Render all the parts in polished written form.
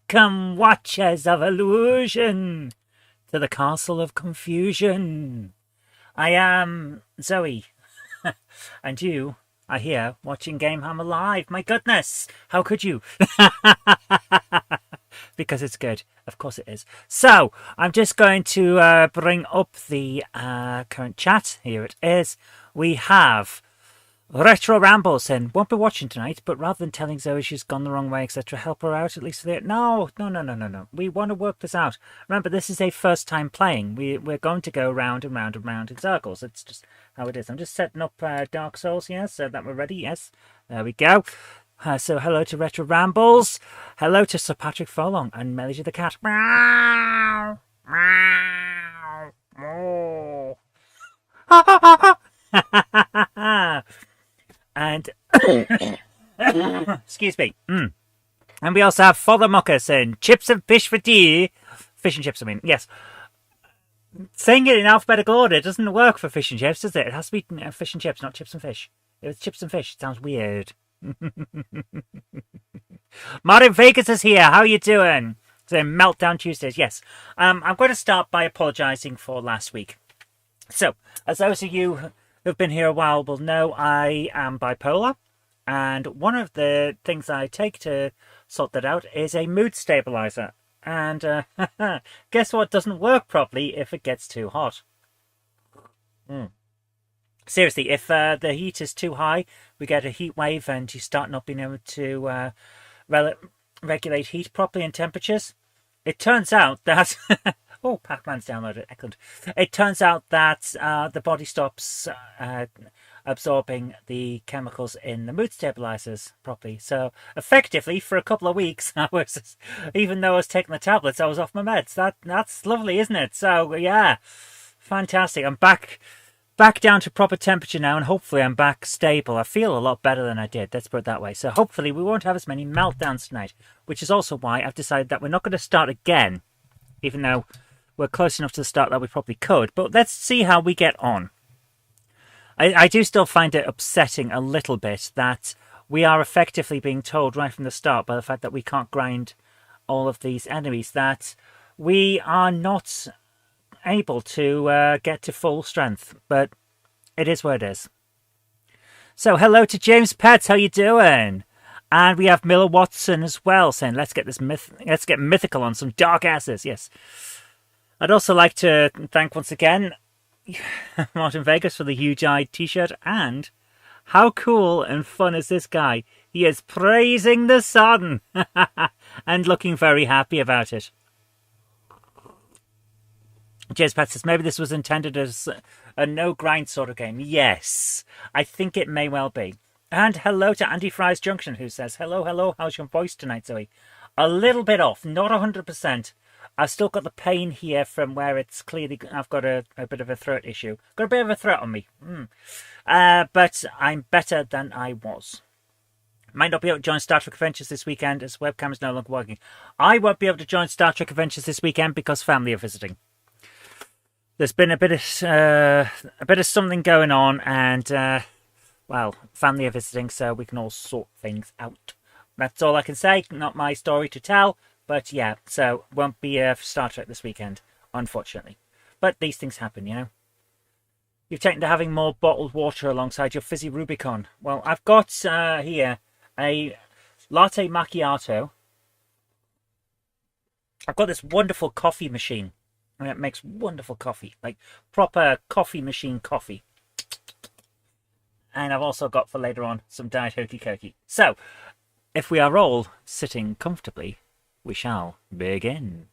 Welcome, Watchers of Illusion, to the Castle of Confusion. I am Zoe, and you are here watching GameHammer live. My goodness, how could you? Because it's good. Of course it is. So, I'm just going to bring up the current chat. Here it is. We have Retro Ramble saying, won't be watching tonight, but rather than telling Zoe she's gone the wrong way, etc., help her out at least there. No. We want to work this out. Remember, this is a first time playing. We're going to go round and round and round in circles. It's just how it is. I'm just setting up Dark Souls, yes, so that we're ready. Yes, there we go. So hello to Retro Rambles. Hello to Sir Patrick Furlong and Melody the Cat. Meow. Meow. Meow. And excuse me. And we also have Father Mucker saying chips and fish for tea. Fish and chips, I mean, yes. Saying it in alphabetical order doesn't work for fish and chips, does it? It has to be fish and chips, not chips and fish. If it's chips and fish, it sounds weird. Martin Vegas is here. How are you doing? So Meltdown Tuesdays, yes. I'm going to start by apologising for last week. So, as those of you who've been here a while will know, I am bipolar, and one of the things I take to sort that out is a mood stabilizer. And guess what doesn't work properly if it gets too hot? Seriously, if the heat is too high, we get a heat wave and you start not being able to regulate heat properly and temperatures. It turns out that... oh, Pac-Man's downloaded. Excellent. It turns out that the body stops absorbing the chemicals in the mood stabilizers properly. So, effectively, for a couple of weeks, even though I was taking the tablets, I was off my meds. That's lovely, isn't it? So, yeah, fantastic. I'm back down to proper temperature now, and hopefully I'm back stable. I feel a lot better than I did, let's put it that way. So hopefully we won't have as many meltdowns tonight, which is also why I've decided that we're not going to start again, even though we're close enough to the start that we probably could. But let's see how we get on. I do still find it upsetting a little bit that we are effectively being told right from the start by the fact that we can't grind all of these enemies, that we are not able to get to full strength, but it is what it is. So hello to James Pets, how you doing? And we have Miller Watson as well saying let's get mythical on some dark asses. Yes, I'd also like to thank once again Martin Vegas for the huge-eyed t-shirt. And how cool and fun is this guy? He is praising the sun and looking very happy about it. James Pat says, maybe this was intended as a no-grind sort of game. Yes, I think it may well be. And hello to Andy Fry's Junction, who says, hello, how's your voice tonight, Zoe? A little bit off, not 100%. I've still got the pain here from where it's clearly, I've got a bit of a throat issue. Got a bit of a throat on me. But I'm better than I was. Might not be able to join Star Trek Adventures this weekend as webcam is no longer working. I won't be able to join Star Trek Adventures this weekend because family are visiting. There's been a bit of something going on, and well, family are visiting, so we can all sort things out. That's all I can say. Not my story to tell, but yeah. So won't be Star Trek this weekend, unfortunately. But these things happen, you know. You've taken to having more bottled water alongside your fizzy Rubicon. Well, I've got here a latte macchiato. I've got this wonderful coffee machine. And it makes wonderful coffee, like proper coffee machine coffee. And I've also got for later on some Diet Hokey Cokey. So, if we are all sitting comfortably, we shall begin.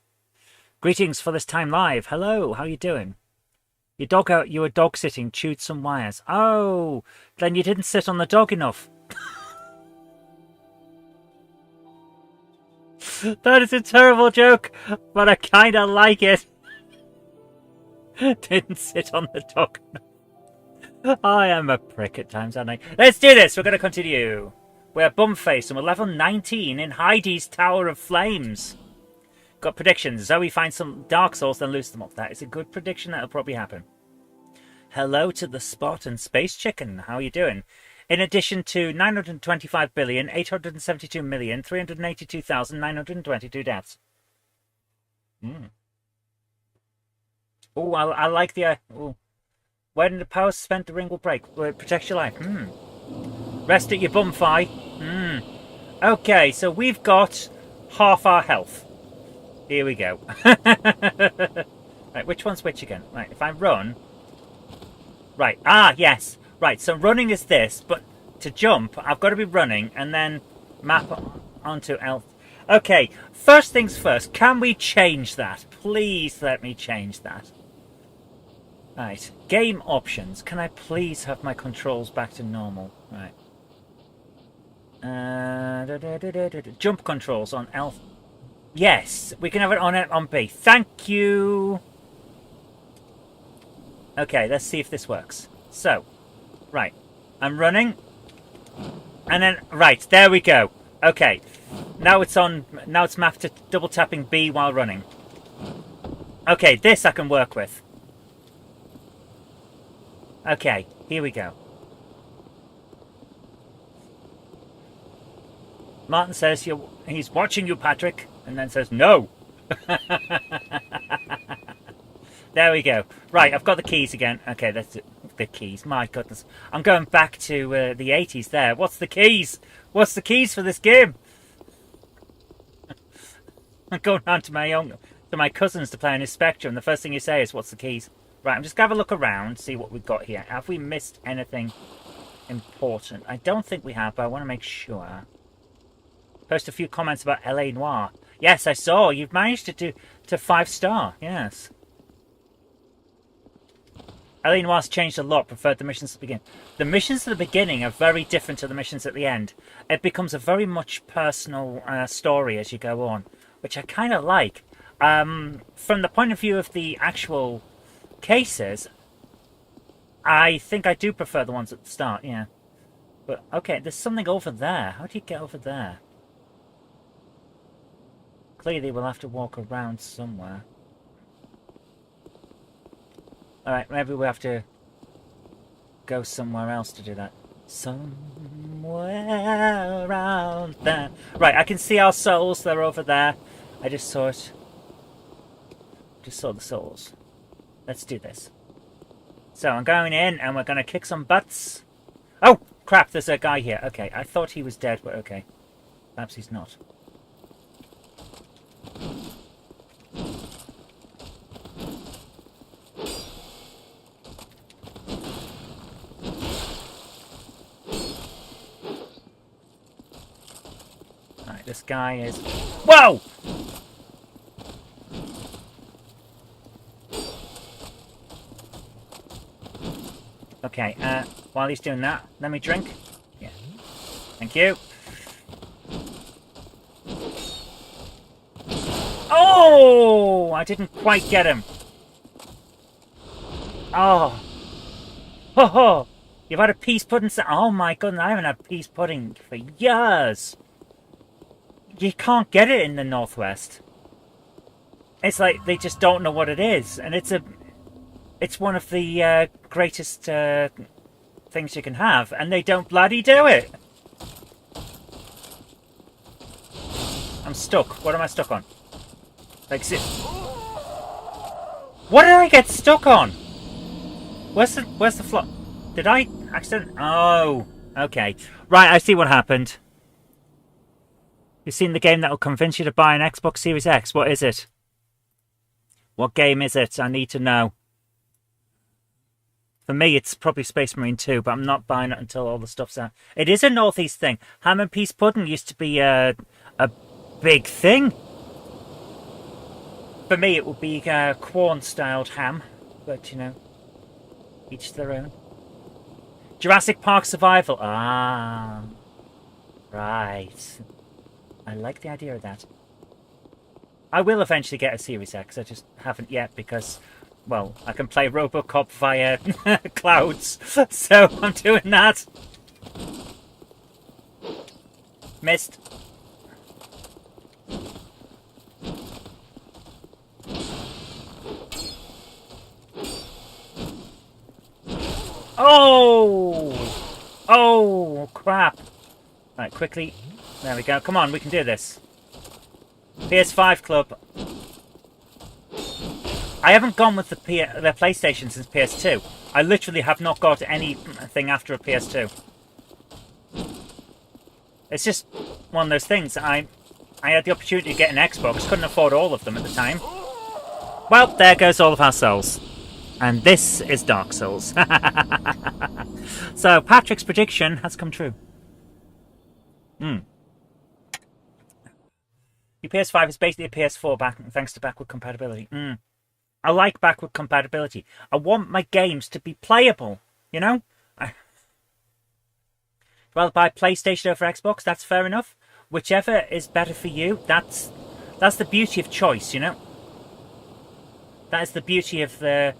Greetings for this time live. Hello, how you doing? You were dog sitting, chewed some wires. Oh, then you didn't sit on the dog enough. That is a terrible joke, but I kind of like it. Didn't sit on the dog. I am a prick at times, aren't I? Let's do this. We're going to continue. We're Bumface and we're level 19 in Heidi's Tower of Flames. Got predictions. Zoe finds some Dark Souls, then loses them up. That is a good prediction. That'll probably happen. Hello to the Spot and Space Chicken. How are you doing? in addition to 925,872,382,922 deaths. Mm. Oh, I like the... when the power spent, the ring will break. It protects your life. Rest at your bum-fi. Okay, so we've got half our health. Here we go. Right, which one's which again? Right, if I run... Right, yes. Right, so running is this, but to jump, I've got to be running and then map onto health. Okay, first things first, can we change that? Please let me change that. Right, game options. Can I please have my controls back to normal? Right. Jump controls on L. Yes, we can have it on B. Thank you. Okay, let's see if this works. So, right, I'm running, and then right there we go. Okay, now it's on. Now it's mapped to double tapping B while running. Okay, this I can work with. Okay, here we go. Martin says he's watching you, Patrick, and then says no. There we go. Right, I've got the keys again. Okay, that's the keys. My goodness. I'm going back to the 80s there. What's the keys? What's the keys for this game? I'm going round to my cousins to play on his Spectrum. The first thing you say is, what's the keys? Right, I'm just going to have a look around, see what we've got here. Have we missed anything important? I don't think we have, but I want to make sure. Post a few comments about LA Noire. Yes, I saw. You've managed to do to 5-star. Yes. LA Noire's changed a lot, preferred the missions at the beginning. The missions at the beginning are very different to the missions at the end. It becomes a very much personal story as you go on, which I kind of like. From the point of view of the actual cases, I think I do prefer the ones at the start, yeah. But, okay, there's something over there. How do you get over there? Clearly we'll have to walk around somewhere. Alright, maybe we'll have to go somewhere else to do that. Somewhere around there. Right, I can see our souls. They're over there. I just saw it. Just saw the souls. Let's do this. So I'm going in and we're going to kick some butts. Oh, crap, there's a guy here. Okay, I thought he was dead, but okay. Perhaps he's not. This guy is... Whoa! Okay, while he's doing that, let me drink. Yeah. Thank you. Oh! I didn't quite get him. Oh. Ho ho! You've had a peas pudding... Oh my goodness, I haven't had peas pudding for years. You can't get it in the Northwest. It's like they just don't know what it is, and it's one of the greatest things you can have, and they don't bloody do it. I'm stuck. What am I stuck on? Like, what did I get stuck on? Where's the floor? Did I accidentally? Oh, okay. Right, I see what happened. You've seen the game that will convince you to buy an Xbox Series X. What is it? What game is it? I need to know. For me, it's probably Space Marine 2, but I'm not buying it until all the stuff's out. It is a Northeast thing. Ham and peas pudding used to be a big thing. For me, it would be Quorn-styled ham. But, you know, each their own. Jurassic Park Survival. Ah. Right. I like the idea of that. I will eventually get a Series X. I just haven't yet because, well, I can play Robocop via clouds. So I'm doing that. Missed. Oh! Oh, crap. Right, quickly. There we go. Come on, we can do this. PS5 Club. I haven't gone with the PlayStation since PS2. I literally have not got anything after a PS2. It's just one of those things. I had the opportunity to get an Xbox, couldn't afford all of them at the time. Well, there goes all of our souls. And this is Dark Souls. So, Patrick's prediction has come true. Your PS5 is basically a PS4 thanks to backward compatibility. I like backward compatibility. I want my games to be playable, you know? Rather buy PlayStation over Xbox, that's fair enough. Whichever is better for you, that's the beauty of choice, you know? That is the beauty of the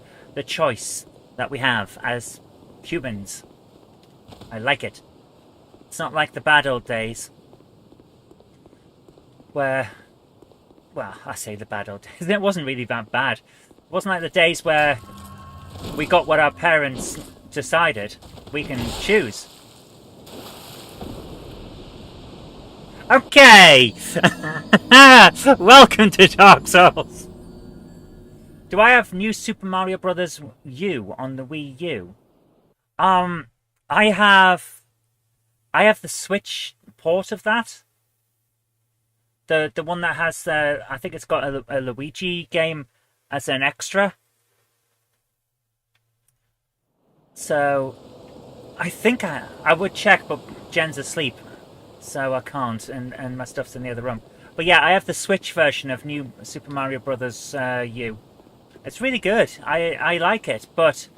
choice that we have as humans. I like it. It's not like the bad old days where, well, I say the bad old days. It wasn't really that bad. It wasn't like the days where we got what our parents decided. We can choose. Okay! Welcome to Dark Souls! Do I have New Super Mario Brothers U on the Wii U? I have the Switch port of that. The one that has, I think it's got a Luigi game as an extra. So, I think I would check, but Jen's asleep. So I can't, and my stuff's in the other room. But yeah, I have the Switch version of New Super Mario Brothers U. It's really good. I like it, but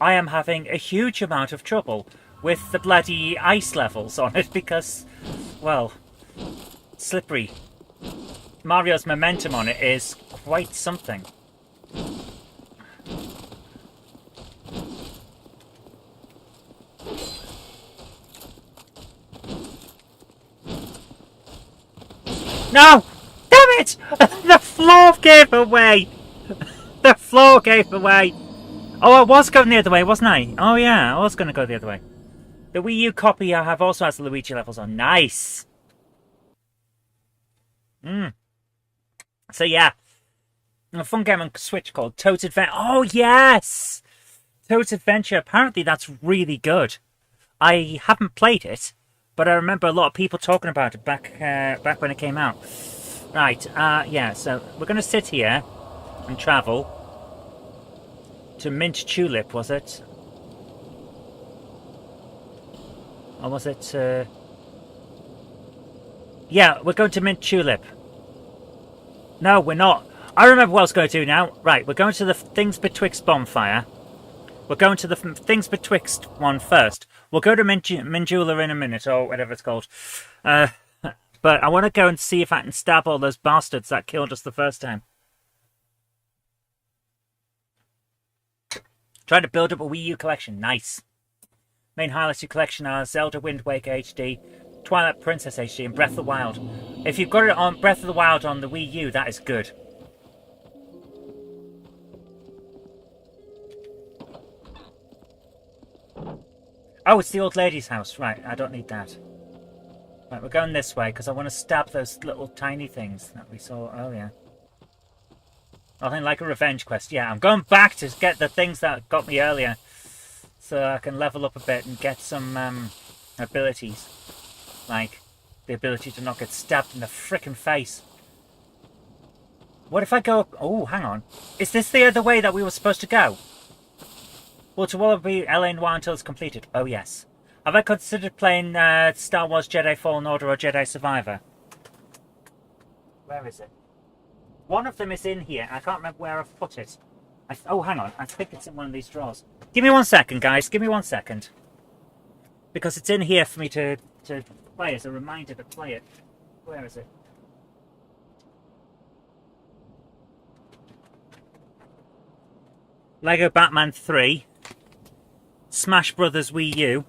I am having a huge amount of trouble with the bloody ice levels on it because, well, slippery. Mario's momentum on it is quite something. No! Damn it! The floor gave away! The floor gave away! Oh, I was going the other way, wasn't I? Oh yeah, I was going to go the other way. The Wii U copy I have also has the Luigi levels on. Nice! So yeah. A fun game on Switch called Toad's Adventure. Oh yes! Toad's Adventure. Apparently that's really good. I haven't played it, but I remember a lot of people talking about it back when it came out. Right, yeah, so we're going to sit here and travel to Mint Tulip, was it? Or was it... Yeah, we're going to Mint Tulip. No, we're not. I remember what I was going to do now. Right, we're going to the Things Betwixt bonfire. We're going to the Things Betwixt one first. We'll go to Mindula in a minute, or whatever it's called. But I want to go and see if I can stab all those bastards that killed us the first time. Trying to build up a Wii U collection. Nice. Main highlights of your collection are Zelda Wind Waker HD, Twilight Princess HD, and Breath of the Wild. If you've got it on Breath of the Wild on the Wii U, that is good. Oh, it's the old lady's house. Right, I don't need that. Right, we're going this way because I want to stab those little tiny things that we saw earlier. Nothing like a revenge quest. Yeah, I'm going back to get the things that got me earlier so I can level up a bit and get some abilities. Like the ability to not get stabbed in the frickin' face. What if I go up... Oh, hang on. Is this the other way that we were supposed to go? Well, to what will be LA Noire until it's completed? Oh, yes. Have I considered playing Star Wars Jedi Fallen Order or Jedi Survivor? Where is it? One of them is in here. I can't remember where I've put it. Oh, hang on. I think it's in one of these drawers. Give me 1 second, guys. Give me 1 second. Because it's in here for me to play as a reminder to play it. Where is it? Lego Batman 3. Smash Brothers Wii U.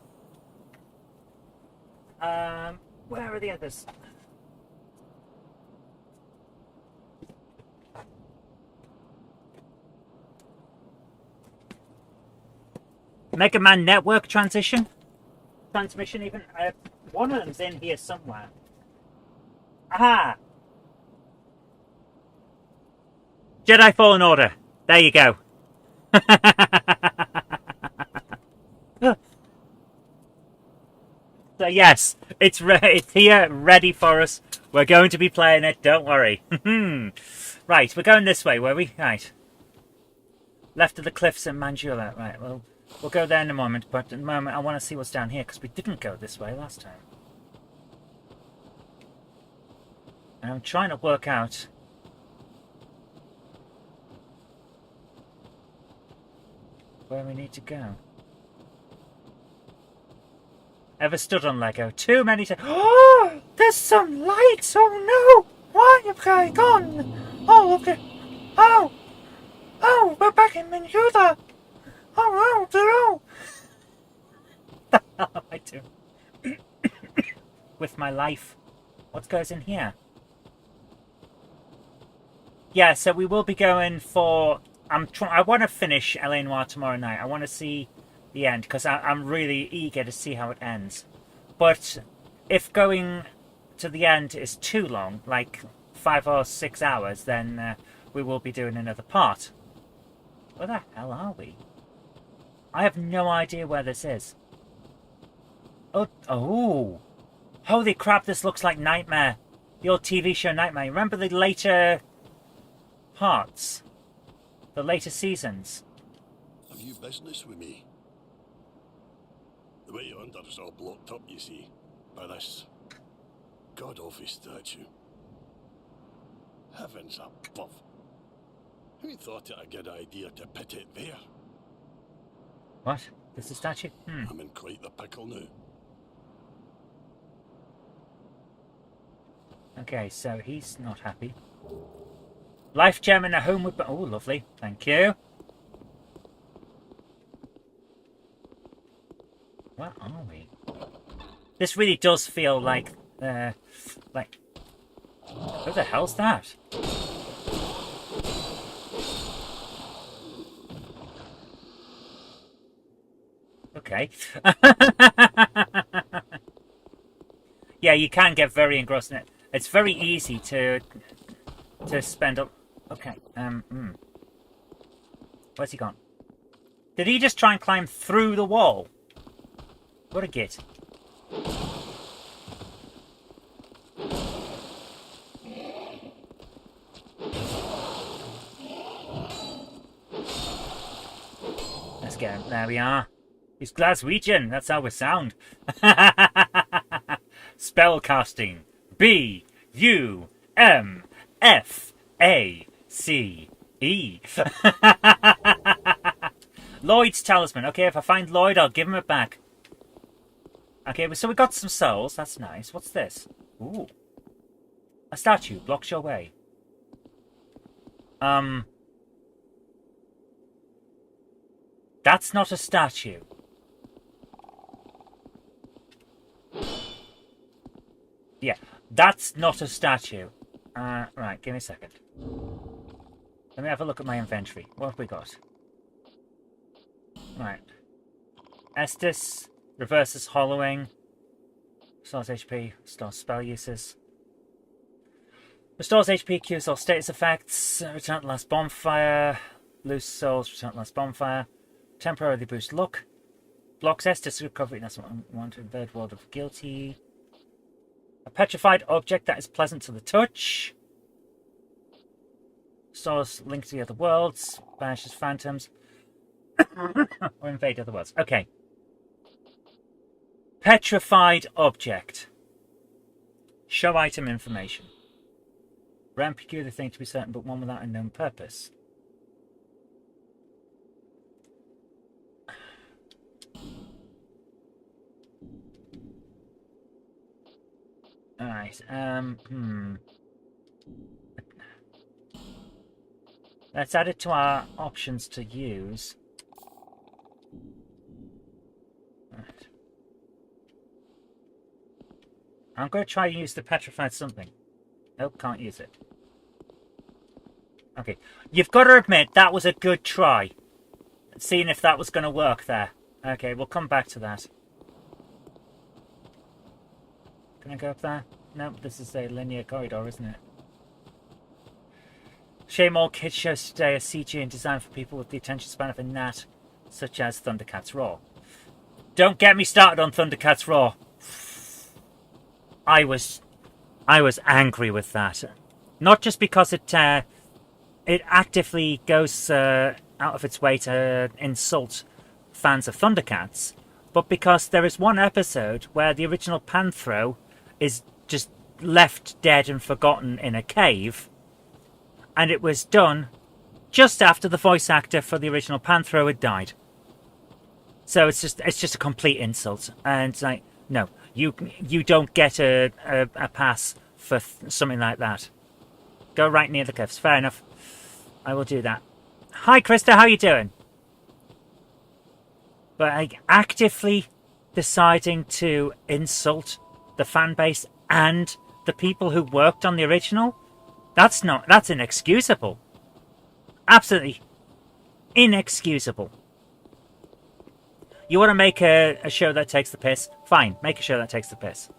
Where are the others? Mega Man Network Transition. transmission even. One of them's in here somewhere. Aha! Jedi Fallen Order. There you go. So yes, it's here, ready for us. We're going to be playing it, don't worry. Right, we're going this way, were we? Right. Left of the cliffs in Manjula. Right, well, we'll go there in a moment, but at the moment I want to see what's down here, because we didn't go this way last time. And I'm trying to work out where we need to go. Ever stood on Lego? Too many times. Oh, there's some lights. Oh no! Why have I gone? Oh, okay. Oh, we're back in Minjuda. Oh, no. What the hell am I doing? With my life. What goes in here? Yeah, so we will be going for... I want to finish LA Noire tomorrow night. I want to see the end, because I'm really eager to see how it ends. But if going to the end is too long, like 5 or 6 hours, then we will be doing another part. Where the hell are we? I have no idea where this is. Oh! Holy crap, this looks like Nightmare. The old TV show Nightmare. Remember the later parts? The later seasons? Have you business with me? The way you're under is all blocked up, you see, by this god-awful statue. Heavens above. Who thought it a good idea to put it there? What? There's a statue? I'm in quite the pickle now. Okay, so he's not happy. Life gem and a homeward... Oh, lovely. Thank you. Where are we? This really does feel like... Who the hell's that? Okay. Yeah, you can get very engrossed in it. It's very easy to spend up... Okay, Where's he gone? Did he just try and climb through the wall? What a git. Let's get him. There we are. He's Glaswegian. That's how we sound. Spellcasting. B-U-M-F-A-C-E. Lloyd's talisman. Okay, if I find Lloyd, I'll give him it back. Okay, so we got some souls. That's nice. What's this? Ooh. A statue blocks your way. That's not a statue. Yeah, that's not a statue. Right, give me a second. Let me have a look at my inventory. What have we got? Right. Estus reverses hollowing. Restores HP. Restores spell uses. Restores HP, cures all status effects. Return to last bonfire. Loose souls. Return to last bonfire. Temporarily boost luck. Blocks Estus recovery. That's what I want to invade. World of Guilty. A petrified object that is pleasant to the touch. Restores link to the other worlds. Banishes phantoms. Or invade other worlds. Okay. Petrified object. Show item information. Rare peculiar thing to be certain, but one without a known purpose. Alright, Let's add it to our options to use. Right. I'm going to try and use the petrified something. Nope, can't use it. Okay, you've got to admit that was a good try. Seeing if that was going to work there. Okay, we'll come back to that. Can I go up there? Nope, this is a linear corridor, isn't it? Shame all kids shows today are CG and designed for people with the attention span of a gnat, such as Thundercats Raw. Don't get me started on Thundercats Raw. I was angry with that. Not just because it actively goes out of its way to insult fans of Thundercats, but because there is one episode where the original Panthro is just left dead and forgotten in a cave, and it was done just after the voice actor for the original Panthro had died. So it's just a complete insult, and it's like, no, you don't get a pass for something like that. Go right near the cliffs. Fair enough. I will do that. Hi, Krista. How you doing? But like, actively deciding to insult the fan base and the people who worked on the original, that's inexcusable. Absolutely inexcusable. You want to make a show that takes the piss? Fine, make a show that takes the piss.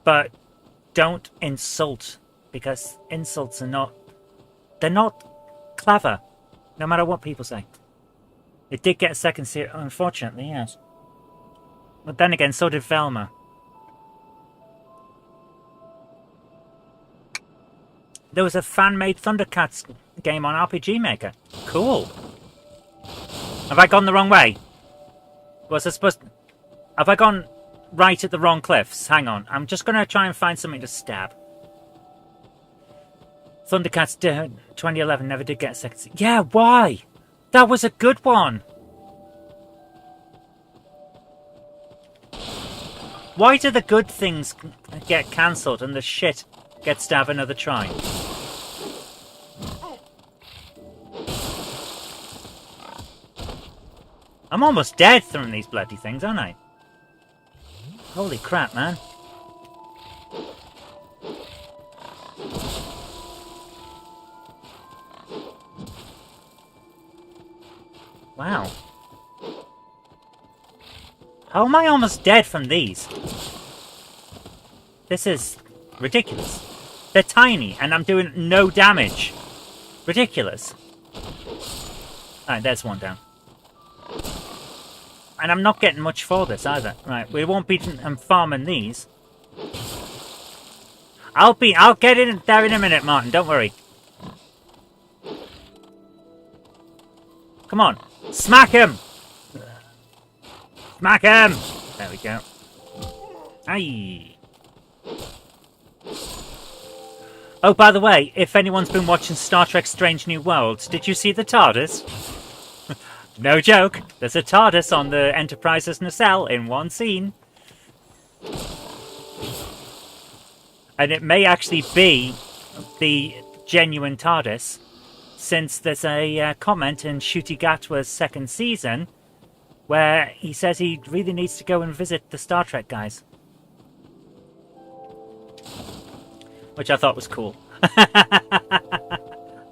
But don't insult, because insults are they're not clever, no matter what people say. It did get a second series, unfortunately, yes. But then again, so did Velma. There was a fan-made Thundercats game on RPG Maker. Cool. Have I gone the wrong way? Was I supposed to... Have I gone right at the wrong cliffs? Hang on. I'm just going to try and find something to stab. Thundercats 2011 never did get a second series. Yeah, why? That was a good one. Why do the good things get cancelled and the shit gets to have another try? I'm almost dead from these bloody things, aren't I? Holy crap, man. Wow. How am I almost dead from these? This is ridiculous. They're tiny and I'm doing no damage. Ridiculous. Alright, there's one down. And I'm not getting much for this either. Right, we won't be farming these. I'll get in there in a minute, Martin, don't worry. Come on. Smack him! Smack him! There we go. Aye. Oh, by the way, if anyone's been watching Star Trek Strange New Worlds, did you see the TARDIS? No joke. There's a TARDIS on the Enterprise's nacelle in one scene. And it may actually be the genuine TARDIS, since there's a comment in Ncuti Gatwa's second season where he says he really needs to go and visit the Star Trek guys. Which I thought was cool.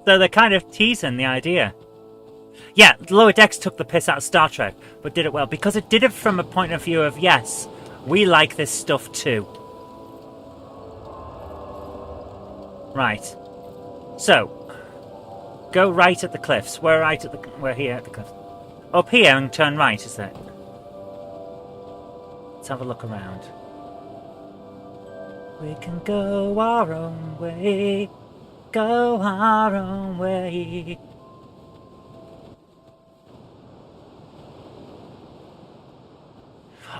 So they're kind of teasing the idea. Yeah, Lower Decks took the piss out of Star Trek, but did it well. Because it did it from a point of view of, yes, we like this stuff too. Right. So, go right at the cliffs. We're here at the cliffs. Up here and turn right, is it? Let's have a look around. We can go our own way. Go our own way.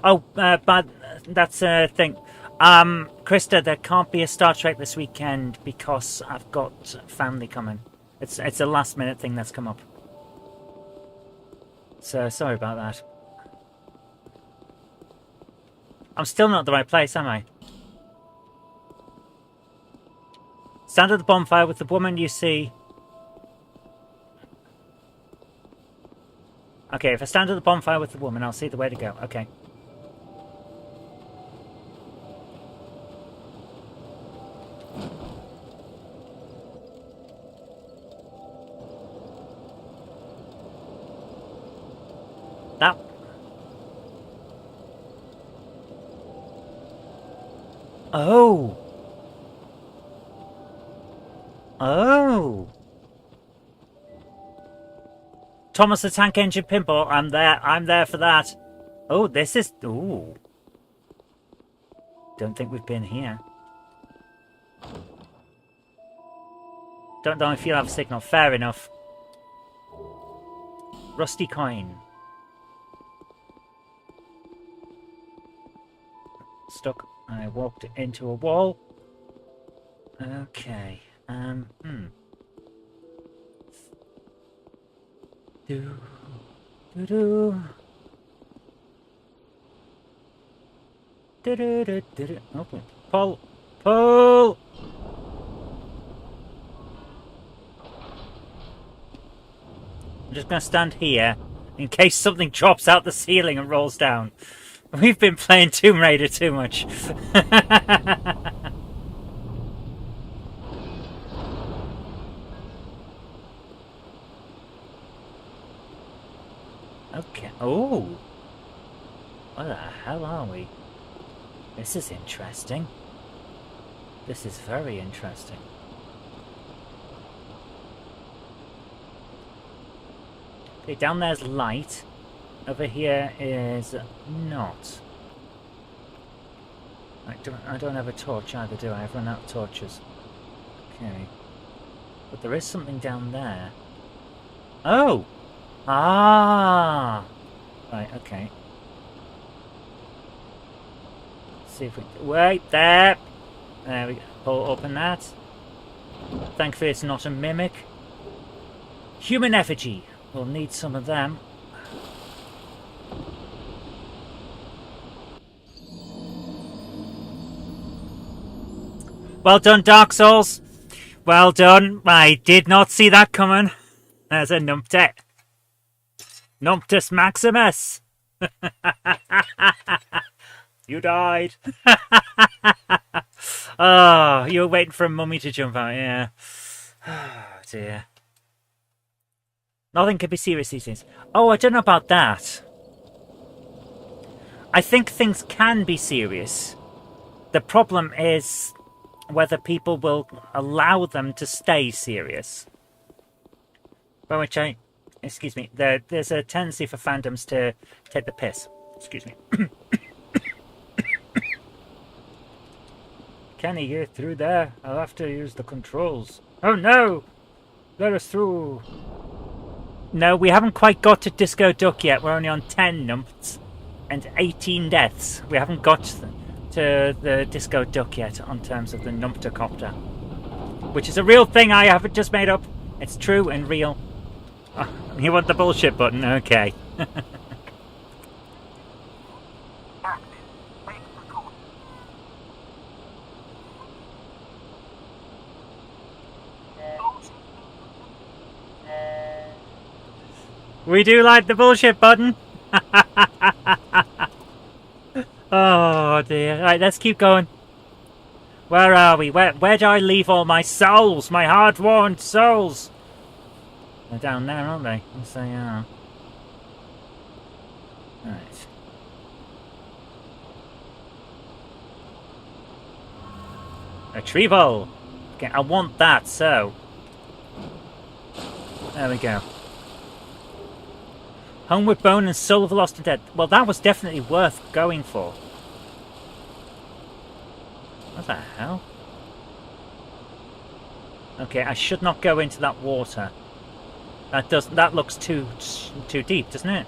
Oh, but that's a thing. Krista, there can't be a Star Trek this weekend because I've got family coming. It's a last minute thing that's come up. So, sorry about that. I'm still not at the right place, am I? Stand at the bonfire with the woman you see. Okay, if I stand at the bonfire with the woman, I'll see the way to go. Okay. That. Oh. Oh. Thomas the Tank Engine Pinball. I'm there. I'm there for that. Oh, this is... Ooh. Don't think we've been here. Don't know if you'll have a signal. Fair enough. Rusty coin. Stuck. I walked into a wall. Okay. Do do do. Do do do do do. Open. Pull. Pull. I'm just gonna stand here in case something drops out the ceiling and rolls down. We've been playing Tomb Raider too much. Okay. Oh. What the hell are we? This is interesting. This is very interesting. Okay, down there's light. Over here is not. I don't have a torch either, do I? I've run out of torches. Okay. But there is something down there. Oh! Ah! Right, okay. See if we... Wait, there! There we go. Pull open that. Thankfully it's not a mimic. Human effigy. We'll need some of them. Well done, Dark Souls. Well done. I did not see that coming. There's a numpty. Numptus Maximus. You died. Oh, you were waiting for a mummy to jump out, yeah. Oh, dear. Nothing can be serious these days. Oh, I don't know about that. I think things can be serious. The problem is whether people will allow them to stay serious. By which I... Excuse me. There's a tendency for fandoms to take the piss. Excuse me. Can he get through there? I'll have to use the controls. Oh no! Let us through. No, we haven't quite got to Disco Duck yet. We're only on 10 numps and 18 deaths. We haven't got to the Disco Duck yet on terms of the Numptocopter. Which is a real thing I haven't just made up. It's true and real. Oh, you want the bullshit button? Okay. We do like the bullshit button. Oh dear. Right, let's keep going. Where are we? Where do I leave all my souls? My hard-won souls? They're down there, aren't they? Yes, they are. Right. Retrieval. Okay, I want that, so. There we go. Homeward Bone and Soul of the Lost and Dead. Well, that was definitely worth going for. What the hell? Okay, I should not go into that water. That looks too deep, doesn't it?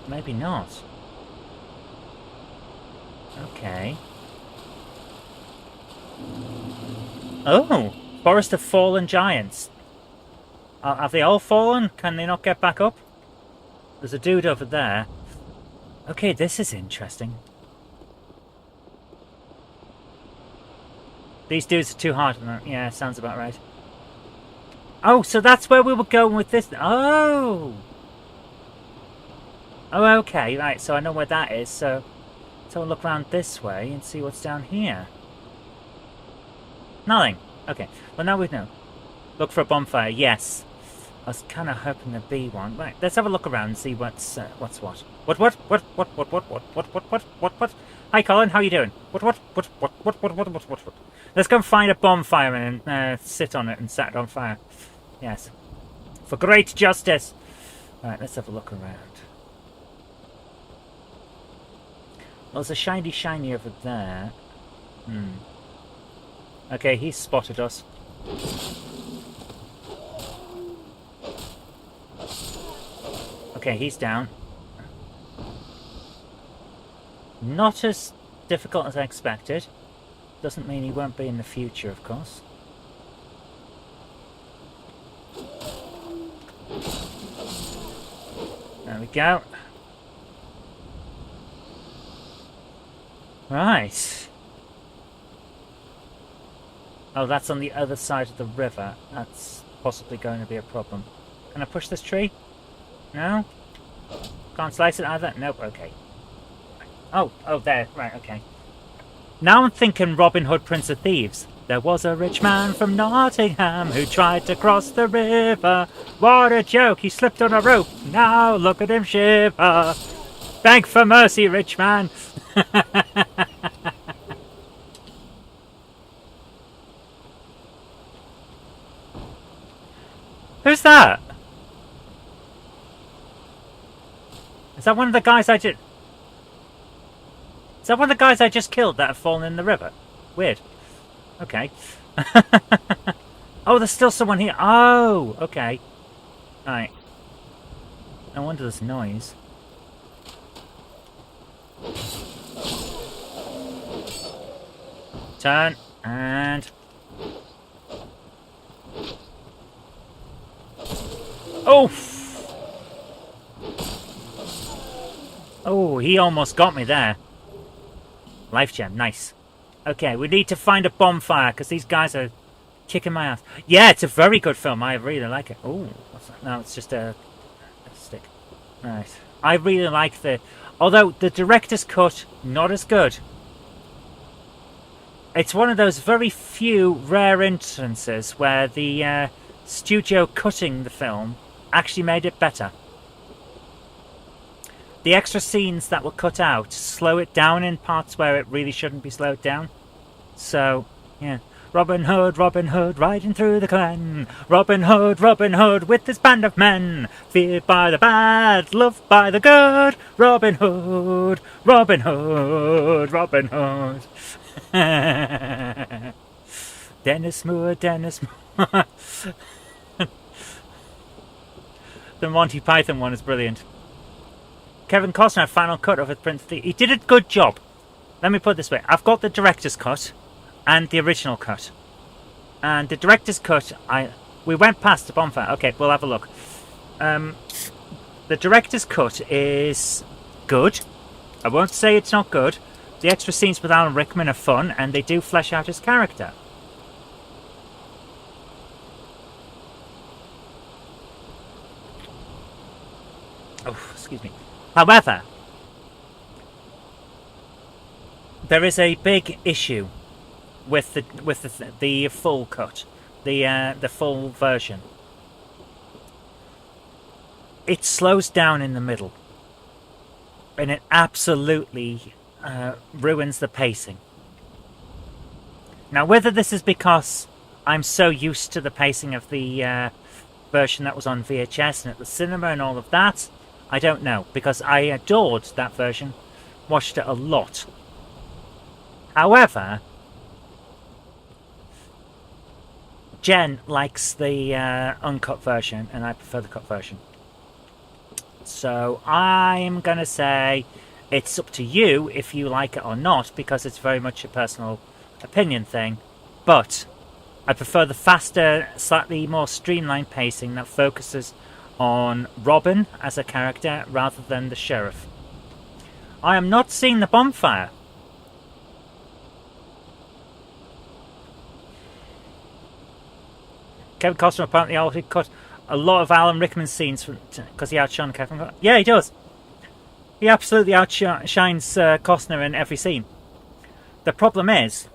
Maybe not. Okay. Oh! Forest of Fallen Giants. Have they all fallen? Can they not get back up? There's a dude over there. Okay, this is interesting. These dudes are too hard. Yeah, sounds about right. Oh, so that's where we were going with this. Oh! Oh, okay, right, so I know where that is, so I'll look around this way and see what's down here. Nothing. Okay, well now we know. Look for a bonfire, yes. I was kind of hoping there'd be one. Right, let's have a look around and see what's what. What? Hi, Colin. How you doing? What? Let's go and find a bonfire and sit on it and set it on fire. Yes, for great justice. Right, let's have a look around. Well, there's a shiny over there. Okay, he's spotted us. Okay, he's down. Not as difficult as I expected. Doesn't mean he won't be in the future, of course. There we go. Right. Oh, that's on the other side of the river. That's possibly going to be a problem. Can I push this tree? No? Can't slice it either? Nope, okay. Oh, there. Right, okay. Now I'm thinking Robin Hood, Prince of Thieves. There was a rich man from Nottingham who tried to cross the river. What a joke, he slipped on a rope. Now look at him shiver. Beg for mercy, rich man. Who's that? Is that one of the guys I just... Is that one of the guys I just killed that have fallen in the river? Weird. Okay. Oh, there's still someone here. Oh, okay. Right. No wonder there's noise. Turn. And... Oh! Oh, he almost got me there. Life gem, nice. Okay, we need to find a bonfire because these guys are kicking my ass. Yeah, it's a very good film. I really like it. Oh, what's that? No, it's just a stick. Right. I really like the... Although the director's cut, not as good. It's one of those very few rare instances where the studio cutting the film actually made it better. The extra scenes that were cut out slow it down in parts where it really shouldn't be slowed down. So, yeah. Robin Hood, riding through the glen. Robin Hood, with his band of men. Feared by the bad, loved by the good. Robin Hood, Robin Hood. Dennis Moore. The Monty Python one is brilliant. Kevin Costner, final cut of it. Prince of Thieves. He did a good job. Let me put it this way. I've got the director's cut and the original cut. And the director's cut, we went past the bonfire. Okay, we'll have a look. The director's cut is good. I won't say it's not good. The extra scenes with Alan Rickman are fun, and they do flesh out his character. Oh, excuse me. However, there is a big issue with the full cut, the full version. It slows down in the middle, and it absolutely ruins the pacing. Now, whether this is because I'm so used to the pacing of the version that was on VHS and at the cinema and all of that, I don't know, because I adored that version, watched it a lot. However, Jen likes the uncut version, and I prefer the cut version. So I'm going to say it's up to you if you like it or not, because it's very much a personal opinion thing. But I prefer the faster, slightly more streamlined pacing that focuses on Robin as a character rather than the sheriff. I am not seeing the bonfire. Kevin Costner apparently already cut a lot of Alan Rickman scenes because he outshone Kevin Costner. Yeah, he does. He absolutely outshines Costner in every scene. The problem is,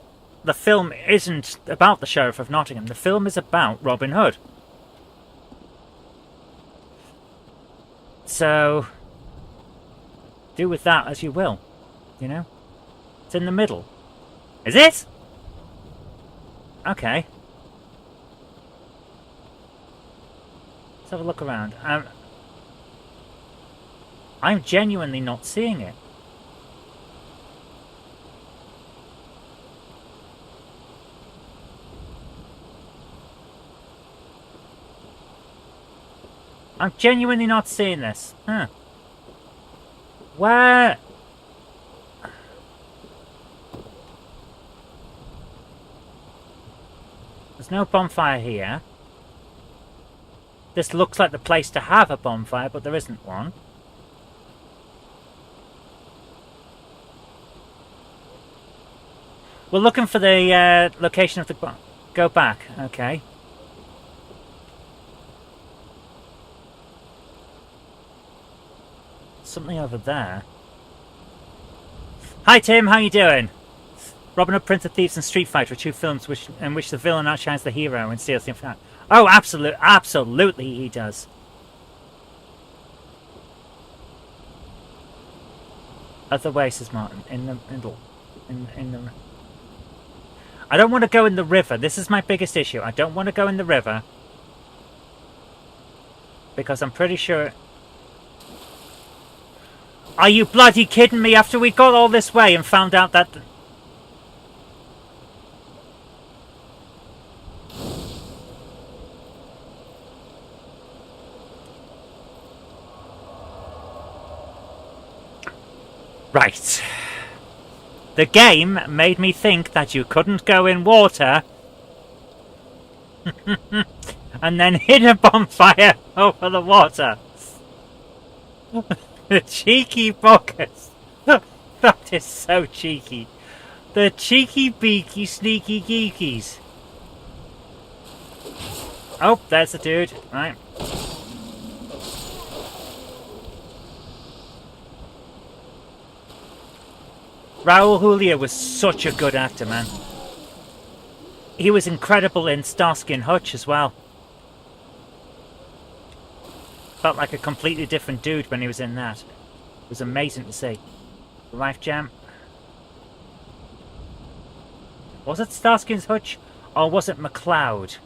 the film isn't about the Sheriff of Nottingham. The film is about Robin Hood. So, do with that as you will, you know? It's in the middle. Is it? Okay. Let's have a look around. I'm genuinely not seeing it. I'm genuinely not seeing this. Huh. Where? There's no bonfire here. This looks like the place to have a bonfire, but there isn't one. We're looking for the location of the... Go back. Okay. Something over there. Hi Tim, how you doing? Robin Hood, Prince of Thieves and Street Fighter are two films in which the villain outshines the hero and steals the infinite. Oh, absolutely he does. Other way, says Martin. In the middle. In the... I don't want to go in the river. This is my biggest issue. I don't want to go in the river. Because I'm pretty sure... Are you bloody kidding me? After we got all this way and found out that... Right. The game made me think that you couldn't go in water and then hit a bonfire over the water. The cheeky buggers. That is so cheeky. The cheeky beaky sneaky geekies. Oh, there's the dude. Right. Raul Julia was such a good actor, man. He was incredible in Starsky and Hutch as well. Felt like a completely different dude when he was in that. It was amazing to see. Life Jam. Was it Starsky and Hutch? Or was it McCloud?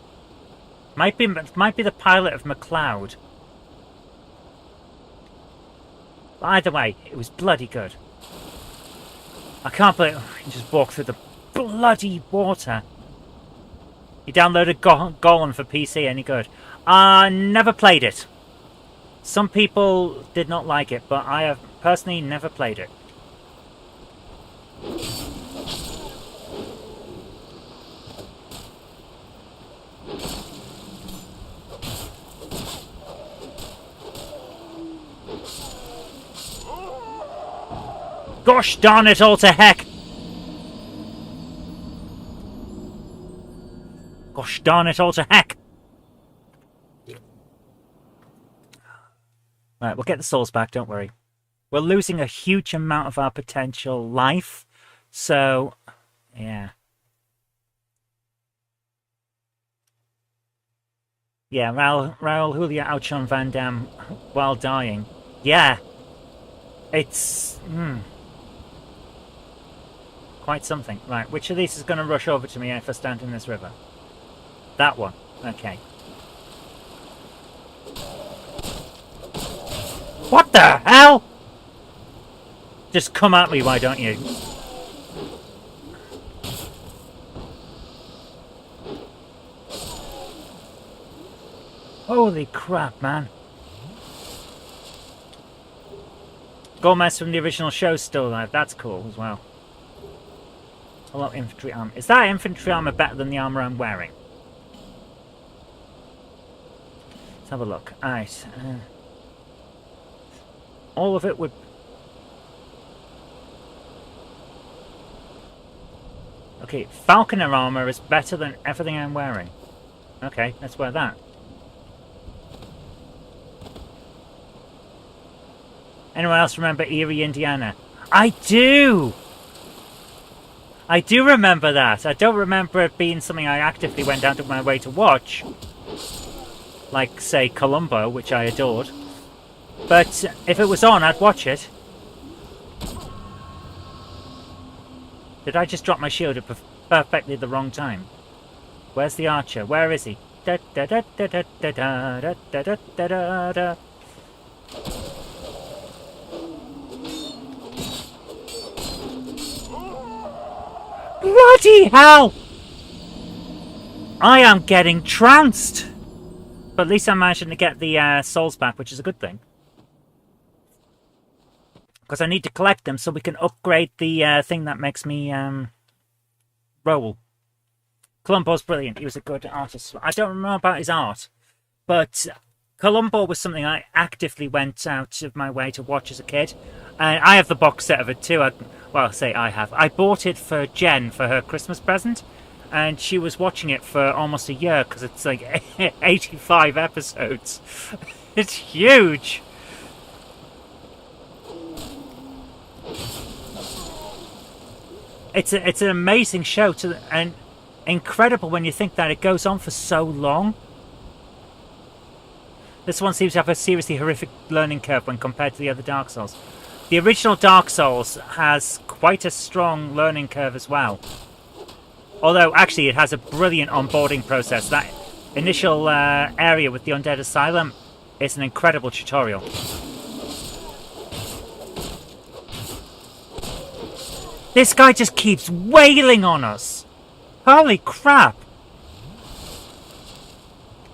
Might be the pilot of McCloud. But either way, it was bloody good. I can't believe he just walked through the bloody water. You downloaded Golem for PC, any good? Never played it. Some people did not like it, but I have personally never played it. Gosh darn it all to heck! Gosh darn it all to heck! Right, we'll get the souls back, don't worry. We're losing a huge amount of our potential life, so... yeah. Yeah, Raul Julia outshone Van Damme while dying. Yeah! It's... quite something. Right, which of these is going to rush over to me if I stand in this river? That one. Okay. What the hell? Just come at me, why don't you? Holy crap, man. Gomez from the original show's still alive. That's cool as well. A lot of infantry armor. Is that infantry armor better than the armor I'm wearing? Let's have a look. Alright. All of it would... Okay, Falconer armor is better than everything I'm wearing. Okay, let's wear that. Anyone else remember Erie, Indiana? I do! I do remember that. I don't remember it being something I actively went out of my way to watch. Like, say, Columbo, which I adored. But if it was on, I'd watch it. Did I just drop my shield at perfectly the wrong time? Where's the archer? Where is he? Da da da da da da da da da da da da. Bloody hell! I am getting trounced! But at least I'm managing to get the souls back, which is a good thing. Because I need to collect them so we can upgrade the thing that makes me roll. Columbo's brilliant. He was a good artist. I don't remember about his art, but Columbo was something I actively went out of my way to watch as a kid. And I have the box set of it too. I bought it for Jen for her Christmas present, and she was watching it for almost a year because it's like 85 episodes. It's huge. It's an amazing show and incredible when you think that it goes on for so long. This one seems to have a seriously horrific learning curve when compared to the other Dark Souls. The original Dark Souls has quite a strong learning curve as well. Although, actually, it has a brilliant onboarding process. That initial area with the Undead Asylum is an incredible tutorial. This guy just keeps wailing on us. Holy crap.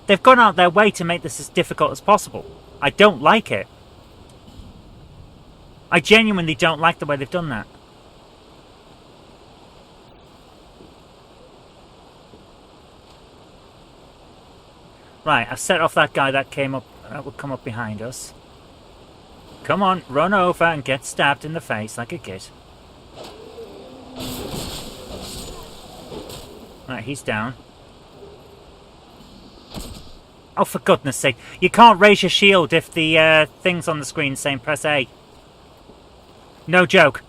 They've gone out their way to make this as difficult as possible. I don't like it. I genuinely don't like the way they've done that. Right, I've set off that guy that would come up behind us. Come on, run over and get stabbed in the face like a kid. Right, he's down. Oh, for goodness sake. You can't raise your shield if the thing's on the screen saying press A. No joke.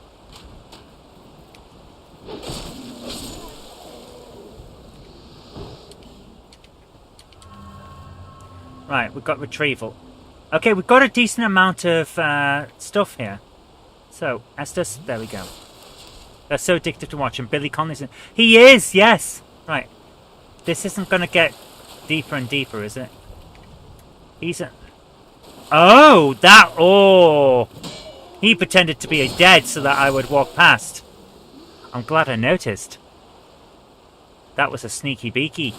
Right, we've got retrieval. Okay, we've got a decent amount of stuff here. So, Estes, there we go. They're so addicted to watching. Billy Connolly's in. He is, yes! Right. This isn't going to get deeper and deeper, is it? He's a... Oh! That... Oh! He pretended to be a dead so that I would walk past. I'm glad I noticed. That was a sneaky beaky.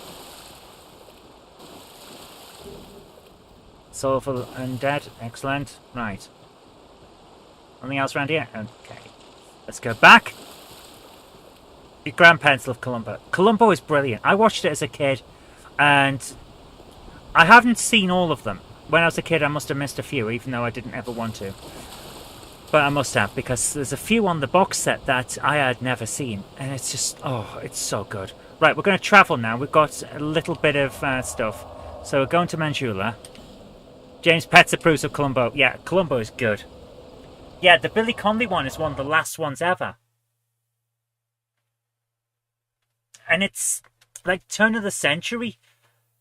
Soulful undead. Excellent. Right. Anything else around here? Okay. Let's go back. The Grand Pencil of Columbo. Columbo is brilliant. I watched it as a kid, and I haven't seen all of them. When I was a kid, I must have missed a few, even though I didn't ever want to. But I must have, because there's a few on the box set that I had never seen, and it's just, oh, it's so good. Right, we're going to travel now. We've got a little bit of stuff. So we're going to Manjula. James Petts approves of Columbo. Yeah, Columbo is good. Yeah, the Billy Connolly one is one of the last ones ever. And it's like turn of the century.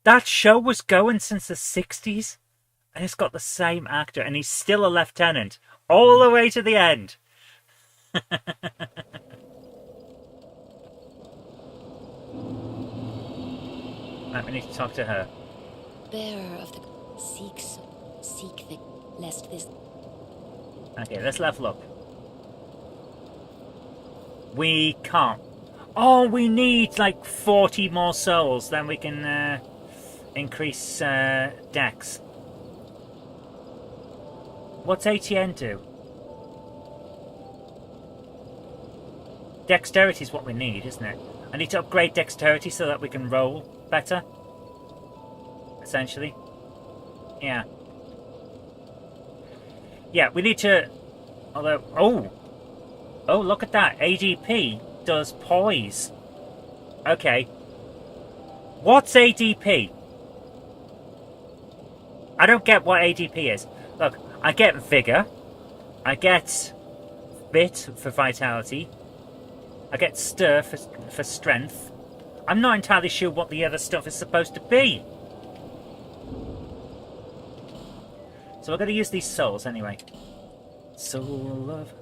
That show was going since the 60s. And it's got the same actor. And he's still a lieutenant. All the way to the end. Right, we need to talk to her. Bearer of the... Seek the... Lest this... Okay, let's level up. We can't. Oh, we need like 40 more souls. Then we can increase dex. What's ATN do? Dexterity is what we need, isn't it? I need to upgrade dexterity so that we can roll better. Essentially. Yeah. Yeah, we need to... Although... Oh! Oh, look at that. ADP does poise. Okay. What's ADP? I don't get what ADP is. Look, I get Vigor. I get Bit for Vitality. I get Stir for Strength. I'm not entirely sure what the other stuff is supposed to be. So So we're going to use these souls anyway. Soul of love.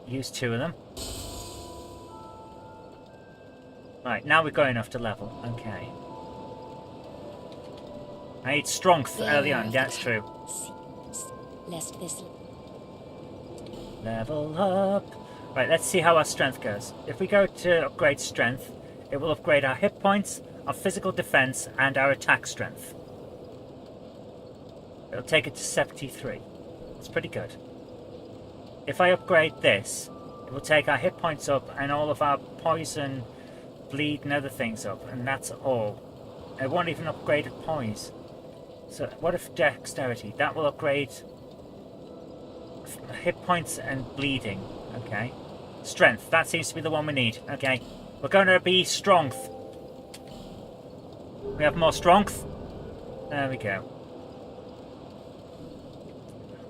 Use 2 of them. Right, now we're going off to level. Okay. I need strength early on. That's true. Lest this. Level up. Right, let's see how our strength goes. If we go to upgrade strength, it will upgrade our hit points, our physical defense, and our attack strength. It'll take it to 73. It's pretty good. If I upgrade this, it will take our hit points up and all of our poison, bleed, and other things up, and that's all. It won't even upgrade poise. So what if dexterity? That will upgrade hit points and bleeding. Okay. Strength. That seems to be the one we need. Okay. We're going to be strength. We have more strength. There we go.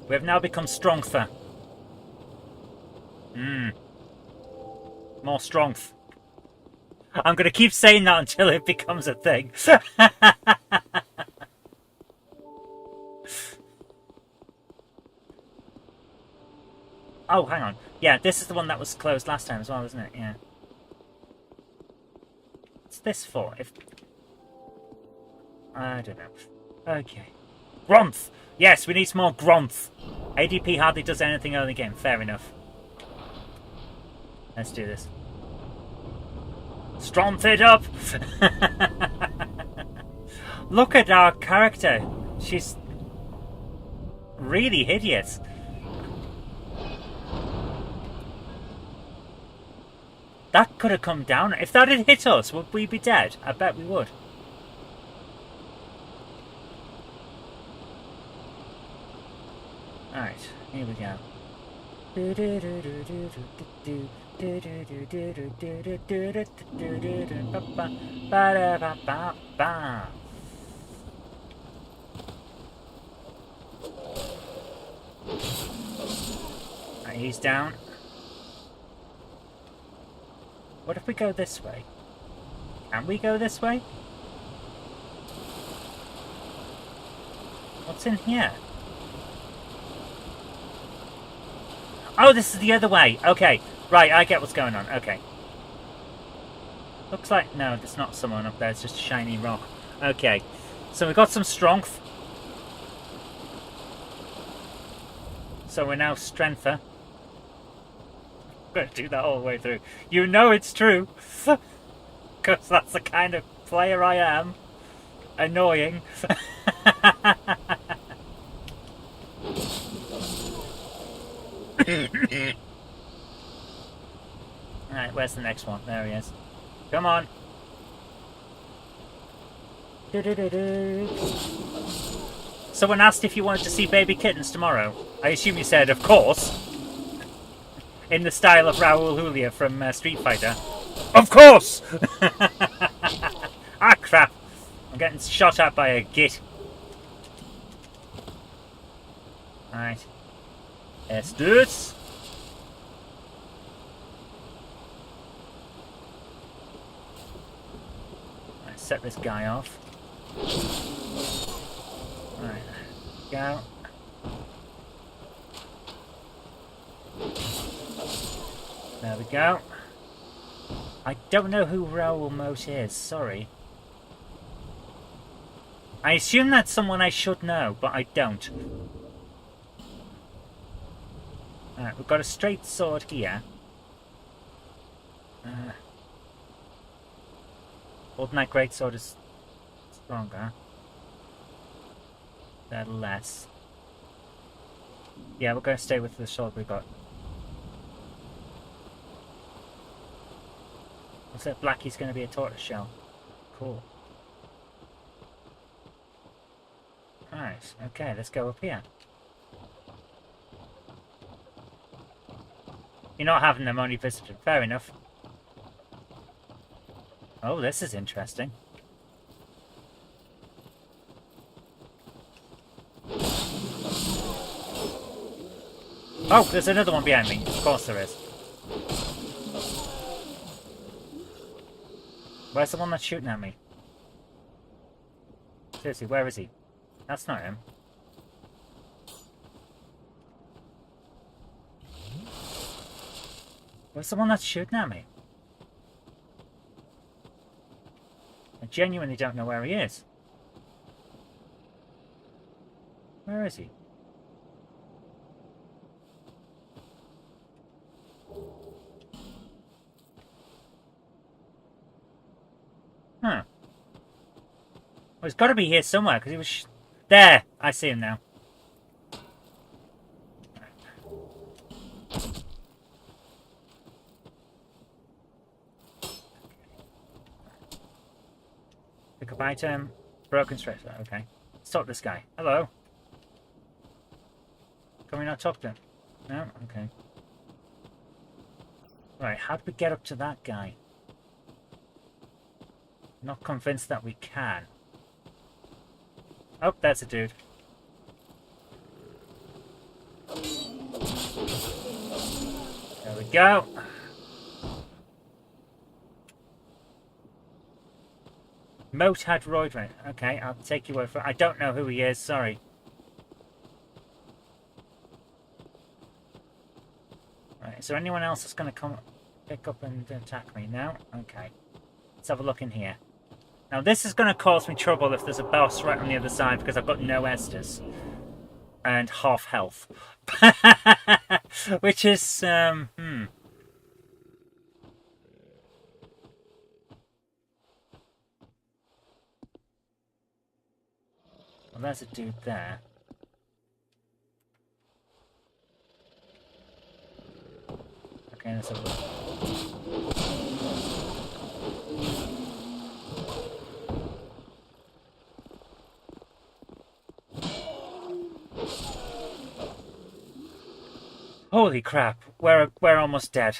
We have now become stronger. More strength. I'm going to keep saying that until it becomes a thing. Oh, hang on. Yeah, this is the one that was closed last time as well, isn't it? Yeah. What's this for? I don't know. Okay. Grunth! Yes, we need some more grunth. ADP hardly does anything early game. Fair enough. Let's do this. Strength it up! Look at our character. She's really hideous. That could have come down. If that had hit us, would we be dead? I bet we would. Alright, here we go. Right, he's down. What if we go this way? Can we go this way? What's in here? Oh, this is the other way. Okay. Right, I get what's going on. Okay. Looks like... No, there's not someone up there. It's just a shiny rock. Okay. So we got some strength. So we're now strengther. I'm going to do that all the way through. You know it's true. Because that's the kind of player I am. Annoying. Alright, where's the next one? There he is. Come on. Someone asked if you wanted to see baby kittens tomorrow. I assume you said, of course. In the style of Raul Julia from Street Fighter. Of course! Ah, crap. I'm getting shot at by a git. Alright. Let's do it. Let's set this guy off. Alright. Go. There we go. I don't know who Raoul Moat is, sorry. I assume that's someone I should know, but I don't. Alright, we've got a straight sword here. Holding that great sword is stronger. They're less. Yeah, we're going to stay with the sword we got. Looks like Blackie's going to be a tortoiseshell. Cool. Alright, okay, let's go up here. You're not having them only visited. Fair enough. Oh, this is interesting. Oh, there's another one behind me. Of course there is. Where's the one that's shooting at me? Seriously, where is he? That's not him. Where's the one that's shooting at me? I genuinely don't know where he is. Where is he? Huh. Well, he's got to be here somewhere because he was... There! I see him now. Pick up item. Broken stretcher. Okay. Let's talk to this guy. Hello. Can we not talk to him? No? Okay. Right, how do we get up to that guy? Not convinced that we can. Oh, that's a dude. There we go. Moat had roid right. Okay, I'll take you over. I don't know who he is, sorry. Right, is there anyone else that's going to come pick up and attack me? No? Okay. Let's have a look in here. Now this is going to cause me trouble if there's a boss right on the other side because I've got no Estus. And half health. Which is, Well, there's a dude there. Okay, let's have a look. Holy crap, we're almost dead.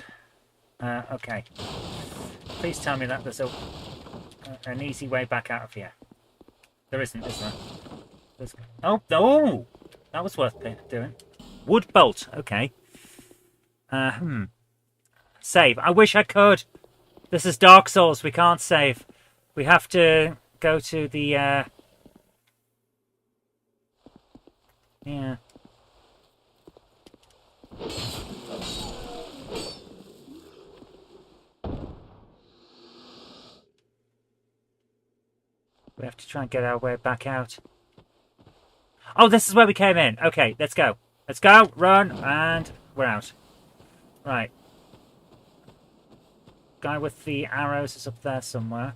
Okay. Please tell me that there's an easy way back out of here. There isn't, is there? Oh, no! That was worth doing. Wood bolt, okay. Save. I wish I could. This is Dark Souls, we can't save. We have to go to the, Yeah. We have to try and get our way back out. Oh, this is where we came in. Okay, let's go. Let's go, run, and we're out. Right. Guy with the arrows is up there somewhere.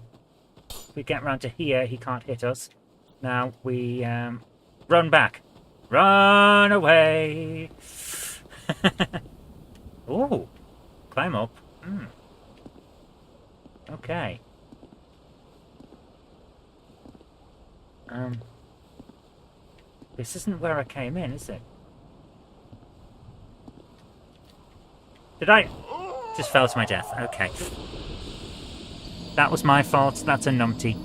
If we get round to here, he can't hit us. Now we run back. Run away. Ooh, climb up. Okay. This isn't where I came in, is it? Did I? Just fell to my death. Okay. That was my fault. That's a numpty.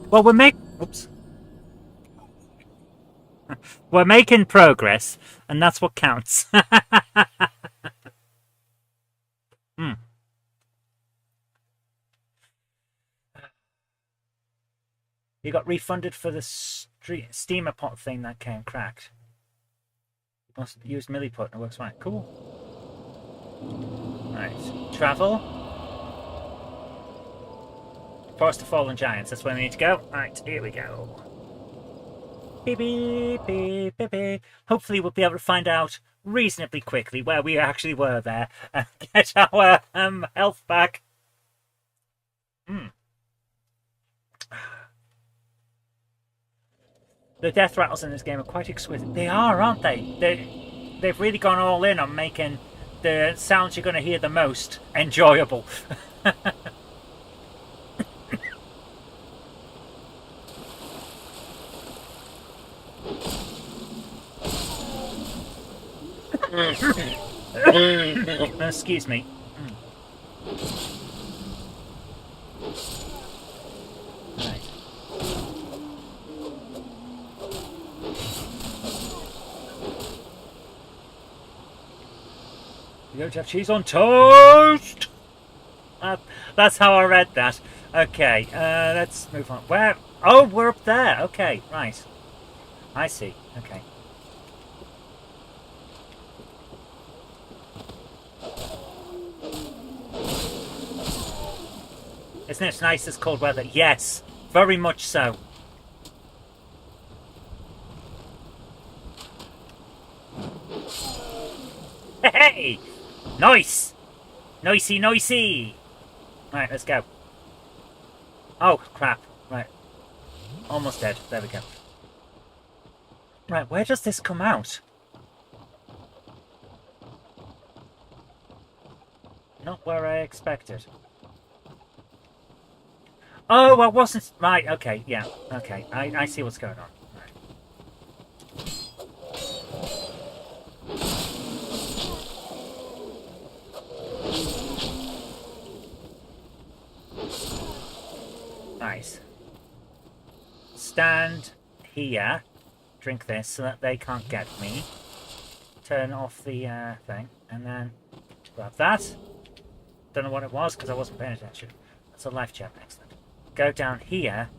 Well, Whoops. We're making progress, and that's what counts. You got refunded for the steamer pot thing that came cracked. You must use milliput and it works fine. Cool. Right. Travel. Forest of Fallen Giants. That's where we need to go. Right, here we go. Beep, beep, beep, beep, beep. Hopefully we'll be able to find out reasonably quickly where we actually were there and get our health back. The death rattles in this game are quite exquisite. They are, aren't they? They've really gone all in on making the sounds you're going to hear the most enjoyable. Excuse me. Right. You don't have cheese on toast. That's how I read that. Okay, let's move on. Where Oh, we're up there. Okay, right. I see. Okay. Isn't it nice this cold weather? Yes, very much so. Hey! Nice! Nicey, nicey! Right, let's go. Oh, crap. Right. Almost dead. There we go. Right, where does this come out? Not where I expected. Oh, I wasn't... Right, okay, yeah. Okay, I see what's going on. Nice. Stand here. Drink this so that they can't get me. Turn off the thing. And then grab that. Don't know what it was because I wasn't paying attention. That's a life gem. Excellent. Go down here.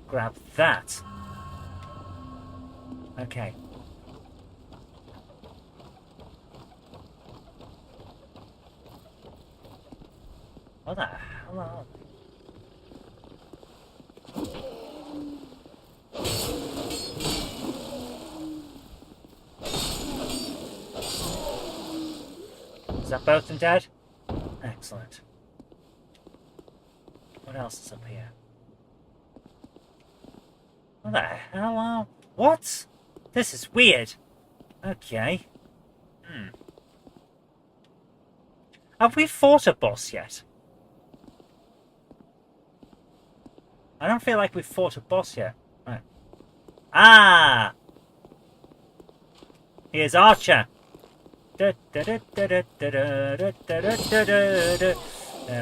Grab that. Okay. What the hell are they? Is that both of them dead? Excellent. What else is up here? What the hell are... What? This is weird. Okay. Have we fought a boss yet? I don't feel like we've fought a boss yet. Right. Ah! Here's Archer. There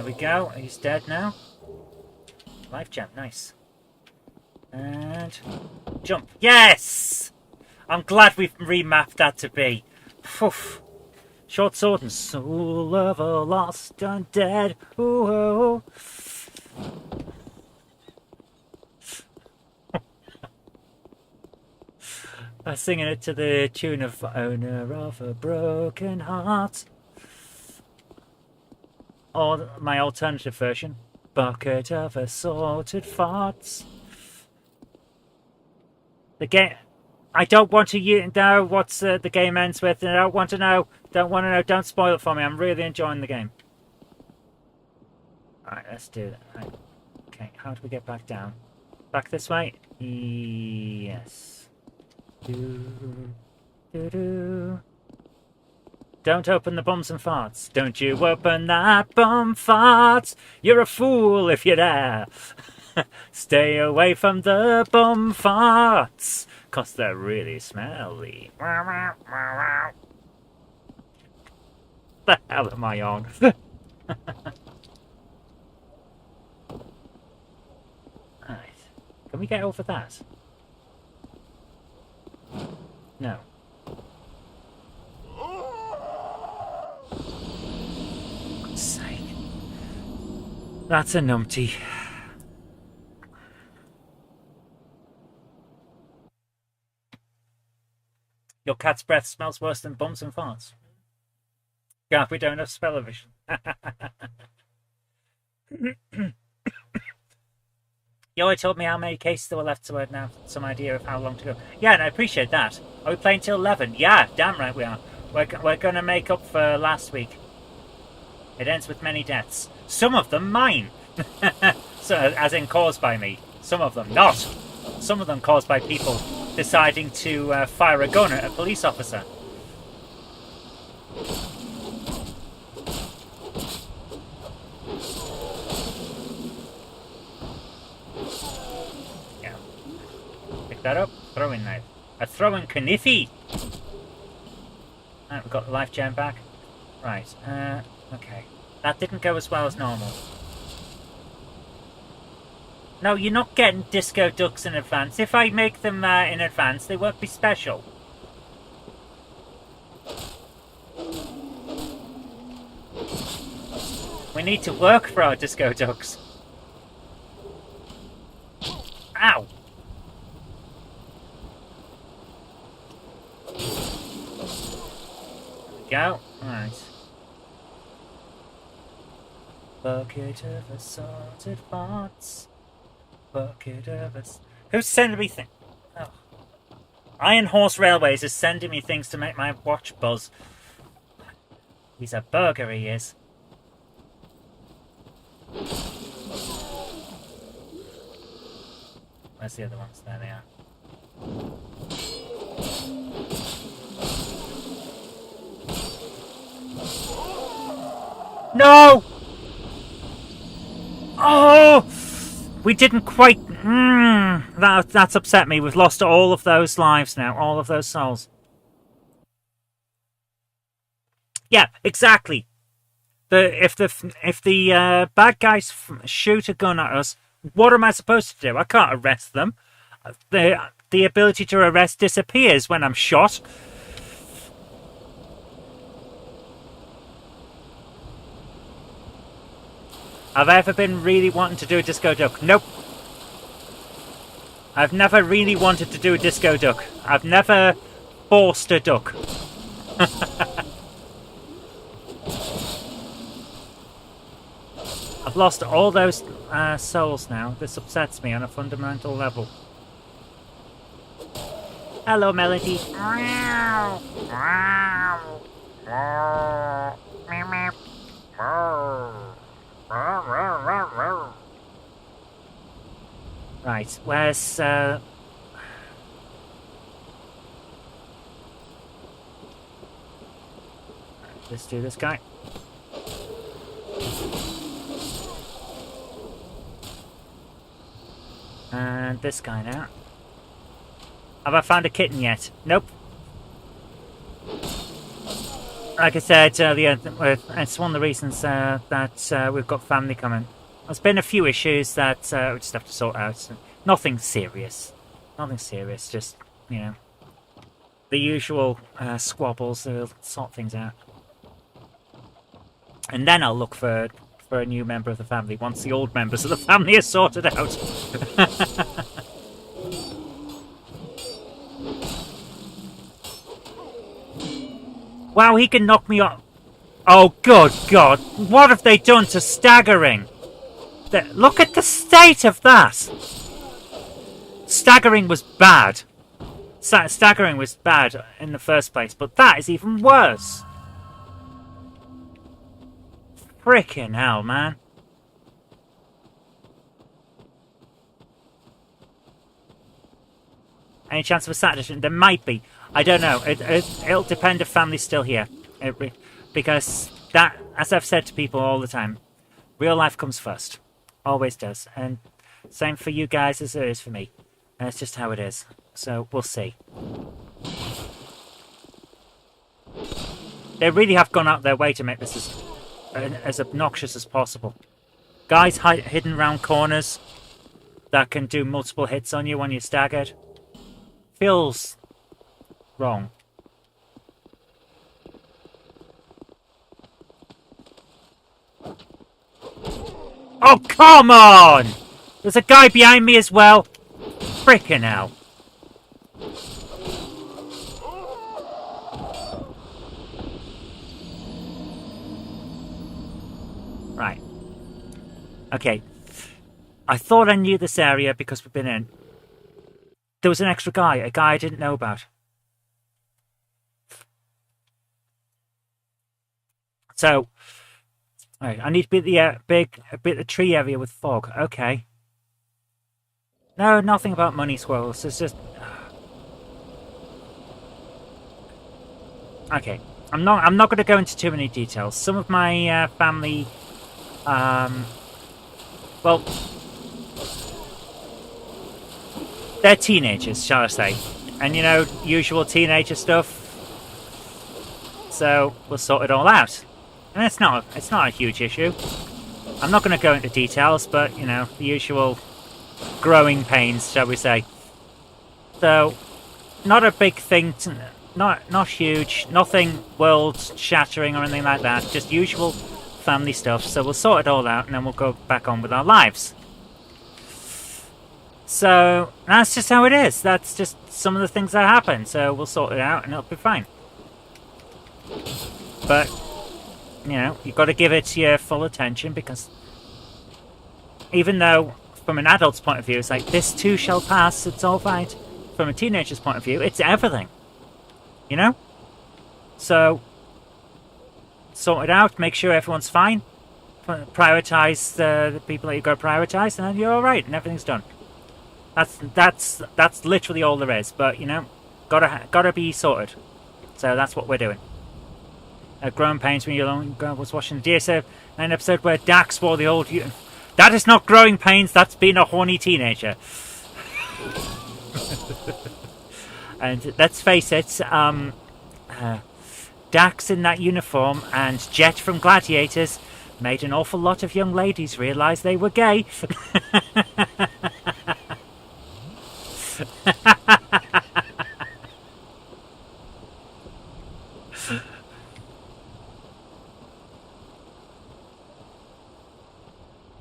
we go. He's dead now. Life gem, nice. And jump. Yes! I'm glad we've remapped that to be. Poof. Short sword and soul of a lost undead. Ooh. I'm singing it to the tune of Owner of a Broken Heart. Or my alternative version. Bucket of assorted farts. The game... I don't want to know what the game ends with. I don't want to know. Don't want to know. Don't spoil it for me. I'm really enjoying the game. Alright, let's do that. Right. Okay, how do we get back down? Back this way? Yes. Don't open the bums and farts. Don't you open that bum farts. You're a fool if you dare. Stay away from the bum farts, 'cause they're really smelly. The hell am I on? Right. Can we get over that? No. For God's sake. That's a numpty. Your cat's breath smells worse than bums and farts. God, we don't have smell-o-vision. Yoy told me how many cases there were left, so I'd now some idea of how long to go. Yeah, and I appreciate that. Are we playing till 11? Yeah, damn right we are. We're going to make up for last week. It ends with many deaths. Some of them mine. So, as in caused by me. Some of them not. Some of them caused by people deciding to fire a gun at a police officer. Yeah. Pick that up. Throwing knife. A throwing kniffy. Right, we've got the life gem back. Right. Okay. That didn't go as well as normal. No, you're not getting disco ducks in advance. If I make them in advance, they won't be special. We need to work for our disco ducks. Ow! Bucket of assorted thoughts. Bucket of us. Who's sending me things? Oh. Iron Horse Railways is sending me things to make my watch buzz. He's a burger, he is. Where's the other ones? There they are. No! Oh! We didn't quite... that's upset me. We've lost all of those lives now. All of those souls. Yeah, exactly. If the bad guys shoot a gun at us, what am I supposed to do? I can't arrest them. The ability to arrest disappears when I'm shot. Have I ever been really wanting to do a disco duck? Nope. I've never really wanted to do a disco duck. I've never forced a duck. I've lost all those souls now. This upsets me on a fundamental level. Hello, Melody. Right, where's... Let's do this guy. And this guy now. Have I found a kitten yet? Nope. Like I said earlier, it's one of the reasons that we've got family coming. There's been a few issues that we just have to sort out. Nothing serious. Nothing serious, just, you know, the usual squabbles. They'll sort things out. And then I'll look for a new member of the family once the old members of the family are sorted out. Wow, he can knock me off. Oh, good God. What have they done to staggering? Look at the state of that. Staggering was bad. Staggering was bad in the first place, but that is even worse. Frickin' hell, man. Any chance of a Saturday? There might be. I don't know. It'll depend if family's still here. Because that, as I've said to people all the time, real life comes first. Always does. And same for you guys as it is for me. And it's just how it is. So we'll see. They really have gone out their way to make this as obnoxious as possible. Guys hidden around corners that can do multiple hits on you when you're staggered. Feels wrong. Oh, come on! There's a guy behind me as well. Frickin' hell. Right. Okay. I thought I knew this area because we've been in. There was an extra guy, a guy I didn't know about. So, right, I need to be at the tree area with fog. Okay. No, nothing about money squirrels. It's just okay. I'm not going to go into too many details. Some of my family, well, they're teenagers, shall I say? And you know, usual teenager stuff. So we'll sort it all out. And it's not a huge issue. I'm not going to go into details, but you know, the usual growing pains, shall we say. So, not a big thing, not huge, nothing world-shattering or anything like that, just usual family stuff. So we'll sort it all out and then we'll go back on with our lives. So, that's just how it is. That's just some of the things that happen. So we'll sort it out and it'll be fine. But you know, you've got to give it your full attention, because even though from an adult's point of view it's like, this too shall pass, it's all right, from a teenager's point of view it's everything, you know. So sort it out, make sure everyone's fine, prioritize the people that you've got to prioritize, and then you're all right and everything's done. That's literally all there is. But you know, gotta be sorted. So that's what we're doing. Growing pains when your girl was watching the DSF, an episode where Dax wore the old. That is not growing pains. That's being a horny teenager. And let's face it, Dax in that uniform and Jet from Gladiators made an awful lot of young ladies realise they were gay.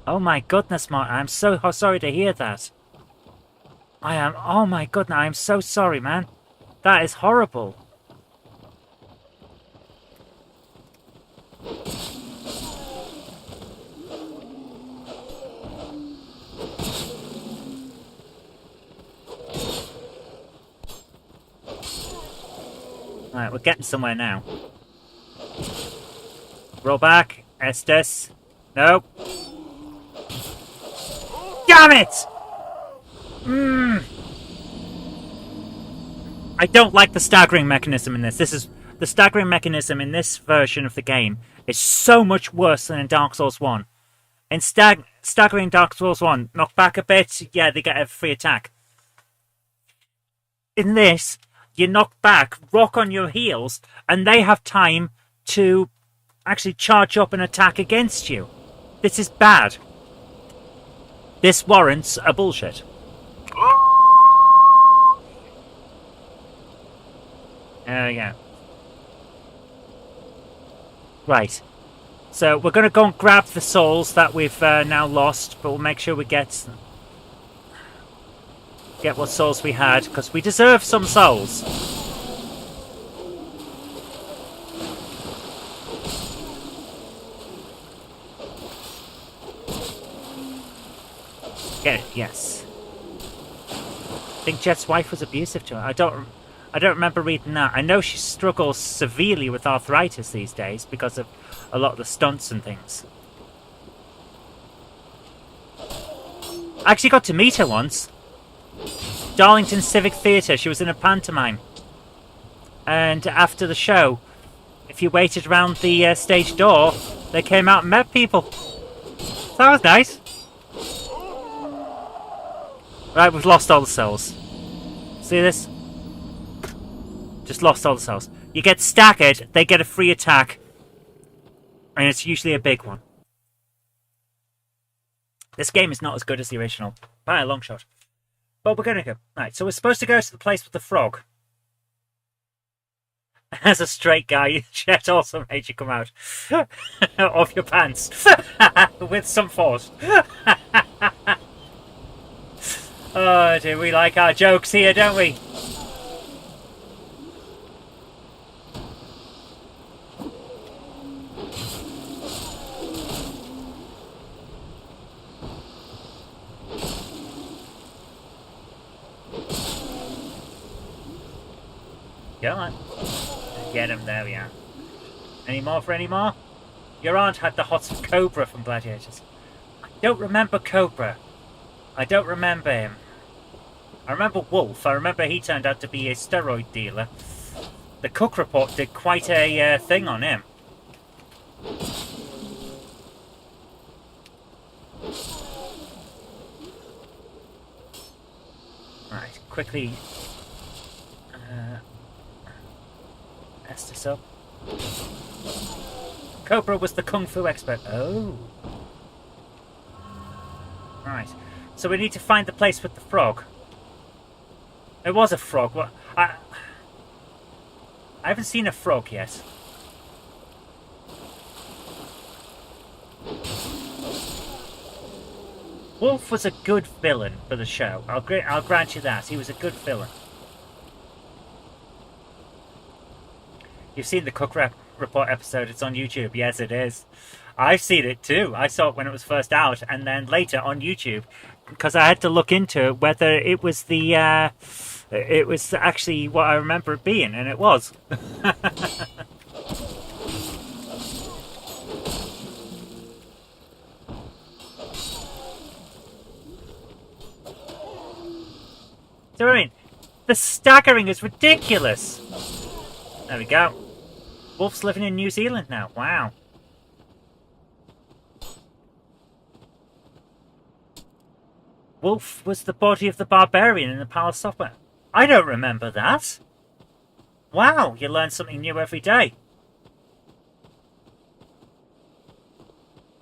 Oh my goodness, Martin, I'm so sorry to hear that. I am, oh my goodness, I'm so sorry, man. That is horrible. Alright, we're getting somewhere now. Roll back. Estes. Nope. Damn it! I don't like the staggering mechanism in this. The staggering mechanism in this version of the game is so much worse than in Dark Souls 1. In staggering Dark Souls 1, knock back a bit, yeah, they get a free attack. In this, you knock back, rock on your heels, and they have time to actually charge up and attack against you. This is bad. This warrants a bullshit. There we go. Right. So we're going to go and grab the souls that we've now lost, but we'll make sure we get what souls we had, because we deserve some souls. Get it? Yes. I think Jet's wife was abusive to her. I don't remember reading that. I know she struggles severely with arthritis these days because of a lot of the stunts and things. I actually got to meet her once. Darlington Civic Theatre. She was in a pantomime. And after the show, if you waited around the stage door, they came out and met people. So that was nice. Right, we've lost all the souls. See this? Just lost all the souls. You get staggered, they get a free attack. And it's usually a big one. This game is not as good as the original. By a long shot. But we're going to go. Right, so we're supposed to go to the place with the frog. As a straight guy, Jet also made you come out of your pants. With some force. Oh dear, we like our jokes here, don't we? Come on. Get him, there we are. Any more for any more? Your aunt had the hots of Cobra from Gladiators. I don't remember Cobra. I don't remember him. I remember Wolf. I remember he turned out to be a steroid dealer. The Cook Report did quite a thing on him. Right, quickly mess this up. Cobra was the Kung Fu expert. Oh. Right. So we need to find the place with the frog. There was a frog. What? I haven't seen a frog yet. Wolf was a good villain for the show. I'll grant you that. He was a good villain. You've seen the Cook Report episode. It's on YouTube. Yes, it is. I've seen it too. I saw it when it was first out, and then later on YouTube, because I had to look into whether it was it was actually what I remember it being, and it was. So I mean, the staggering is ridiculous. There we go. Wolf's living in New Zealand now. Wow. Wolf was the body of the barbarian in the Palace Software. I don't remember that. Wow, you learn something new every day.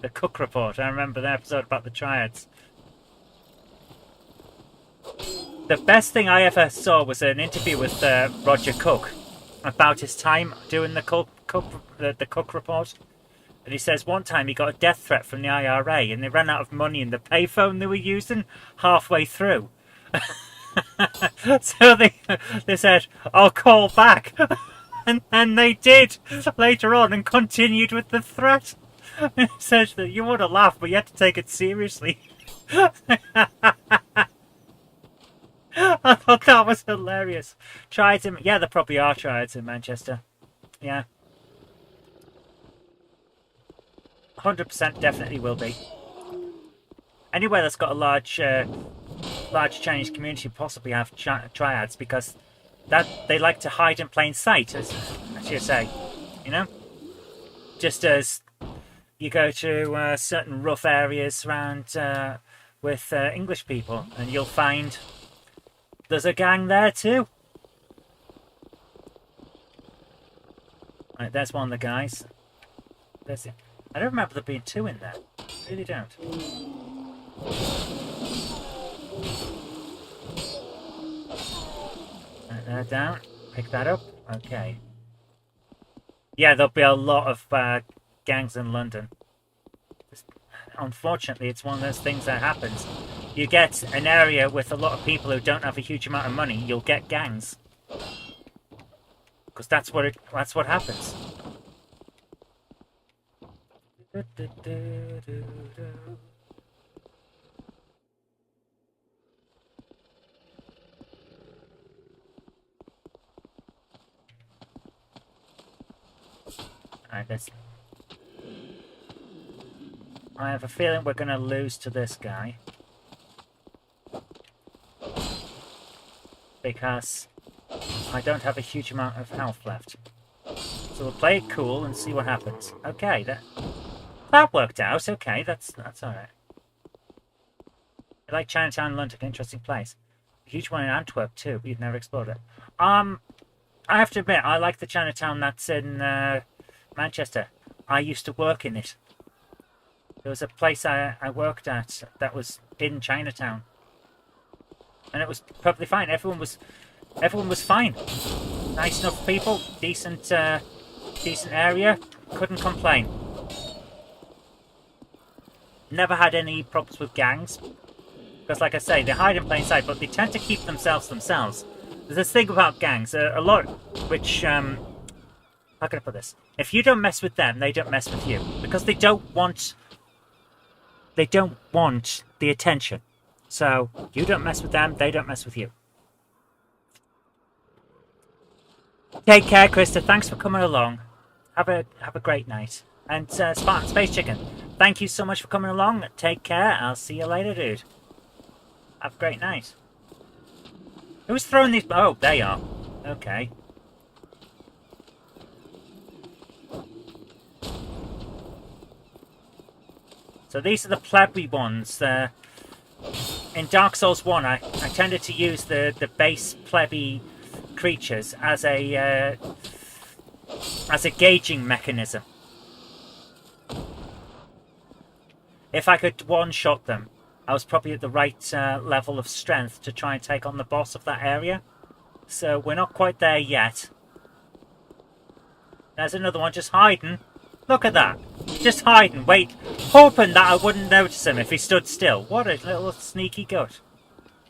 The Cook Report. I remember the episode about the Triads. The best thing I ever saw was an interview with Roger Cook about his time doing the Cook Report. And he says one time he got a death threat from the IRA and they ran out of money in the payphone they were using halfway through. So they said, "I'll call back." and they did later on and continued with the threat. And he says that you want to laugh, but you have to take it seriously. I thought that was hilarious. Triads in... Yeah, there probably are triads in Manchester. Yeah. 100% definitely will be. Anywhere that's got a large Chinese community possibly have triads, because that they like to hide in plain sight, as you say. You know? Just as you go to certain rough areas around with English people, and you'll find there's a gang there too. Right, there's one of the guys. There's it. I don't remember there being two in there. I really don't. Right, there, down. Pick that up. Okay. Yeah, there'll be a lot of gangs in London. Unfortunately, it's one of those things that happens. You get an area with a lot of people who don't have a huge amount of money, you'll get gangs. Because that's what happens. Alright, I have a feeling we're going to lose to this guy. Because I don't have a huge amount of health left. So we'll play it cool and see what happens. Okay, that worked out. Okay, that's alright. I like Chinatown, London, interesting place. A huge one in Antwerp too, but you've never explored it. I have to admit, I like the Chinatown that's in Manchester. I used to work in it. There was a place I worked at that was in Chinatown. And it was perfectly fine. Everyone was fine. Nice enough people, decent area. Couldn't complain. Never had any problems with gangs. Because like I say, they hide in plain sight, but they tend to keep themselves. There's this thing about gangs, a lot which, how can I put this? If you don't mess with them, they don't mess with you. Because they don't want the attention. So, you don't mess with them, they don't mess with you. Take care, Krista. Thanks for coming along. Have a great night. And Spartan Space Chicken, thank you so much for coming along. Take care. I'll see you later, dude. Have a great night. Who's throwing these? Oh, they are. Okay. So these are the plebby ones. In Dark Souls 1, I tended to use the base plebby creatures as a gauging mechanism. If I could one-shot them, I was probably at the right level of strength to try and take on the boss of that area. So we're not quite there yet. There's another one just hiding. Look at that. Just hiding, wait, hoping that I wouldn't notice him if he stood still. What a little sneaky gut.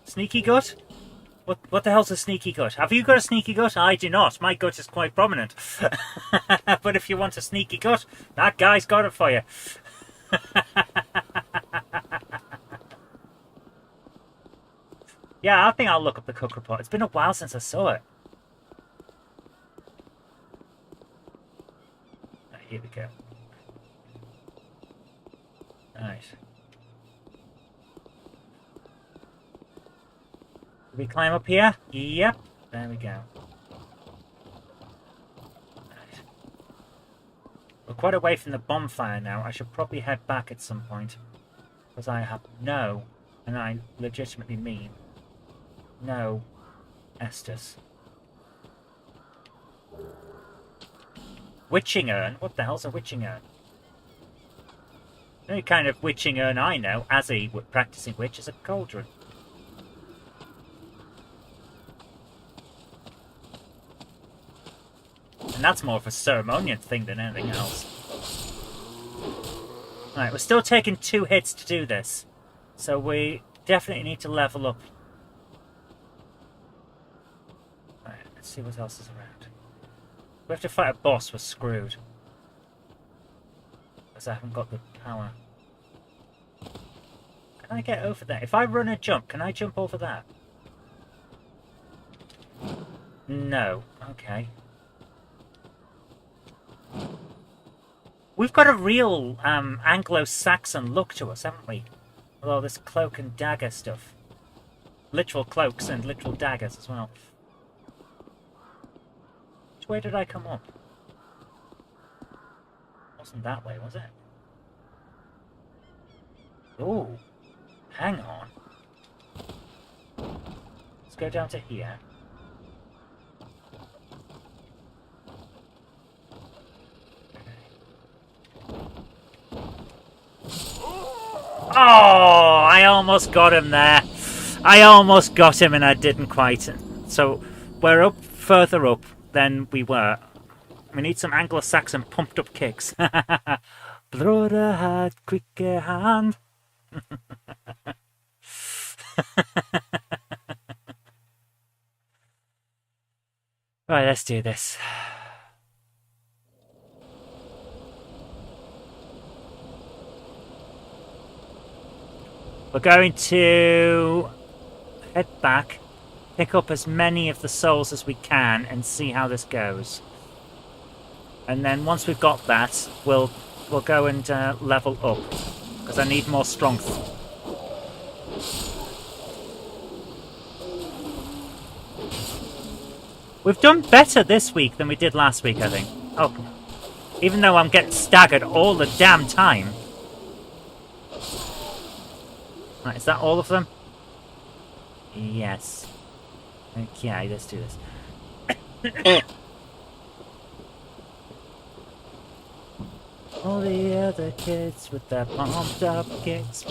Sneaky gut? What the hell's a sneaky gut? Have you got a sneaky gut? I do not. My gut is quite prominent. But if you want a sneaky gut, that guy's got it for you. Yeah, I think I'll look up the cook report. It's been a while since I saw it. Right, here we go. Right. Did we climb up here? Yep. There we go. Right. We're quite away from the bonfire now. I should probably head back at some point. Because I have no, and I legitimately mean, no Estus. Witching urn? What the hell's a witching urn? The only kind of witching urn I know, as a practicing witch, is a cauldron. And that's more of a ceremonial thing than anything else. Right, we're still taking 2 hits to do this. So we definitely need to level up. Right, let's see what else is around. If we have to fight a boss, we're screwed. Because I haven't got the power. Can I get over there? If I run a jump, can I jump over that? No. Okay. We've got a real Anglo-Saxon look to us, haven't we? With all this cloak and dagger stuff. Literal cloaks and literal daggers as well. Which way did I come up? Wasn't that way, was it? Ooh. Hang on. Let's go down to here. Oh, I almost got him there. I almost got him and I didn't quite. So we're up further up than we were. We need some Anglo-Saxon pumped up kicks. Brother had quicker hand. Right, let's do this. We're going to head back, pick up as many of the souls as we can, and see how this goes. And then once we've got that, we'll go and level up, because I need more strength. We've done better this week than we did last week, I think. Oh, even though I'm getting staggered all the damn time. Right, is that all of them? Yes. Okay, let's do this. All the other kids with their pumped up kicks.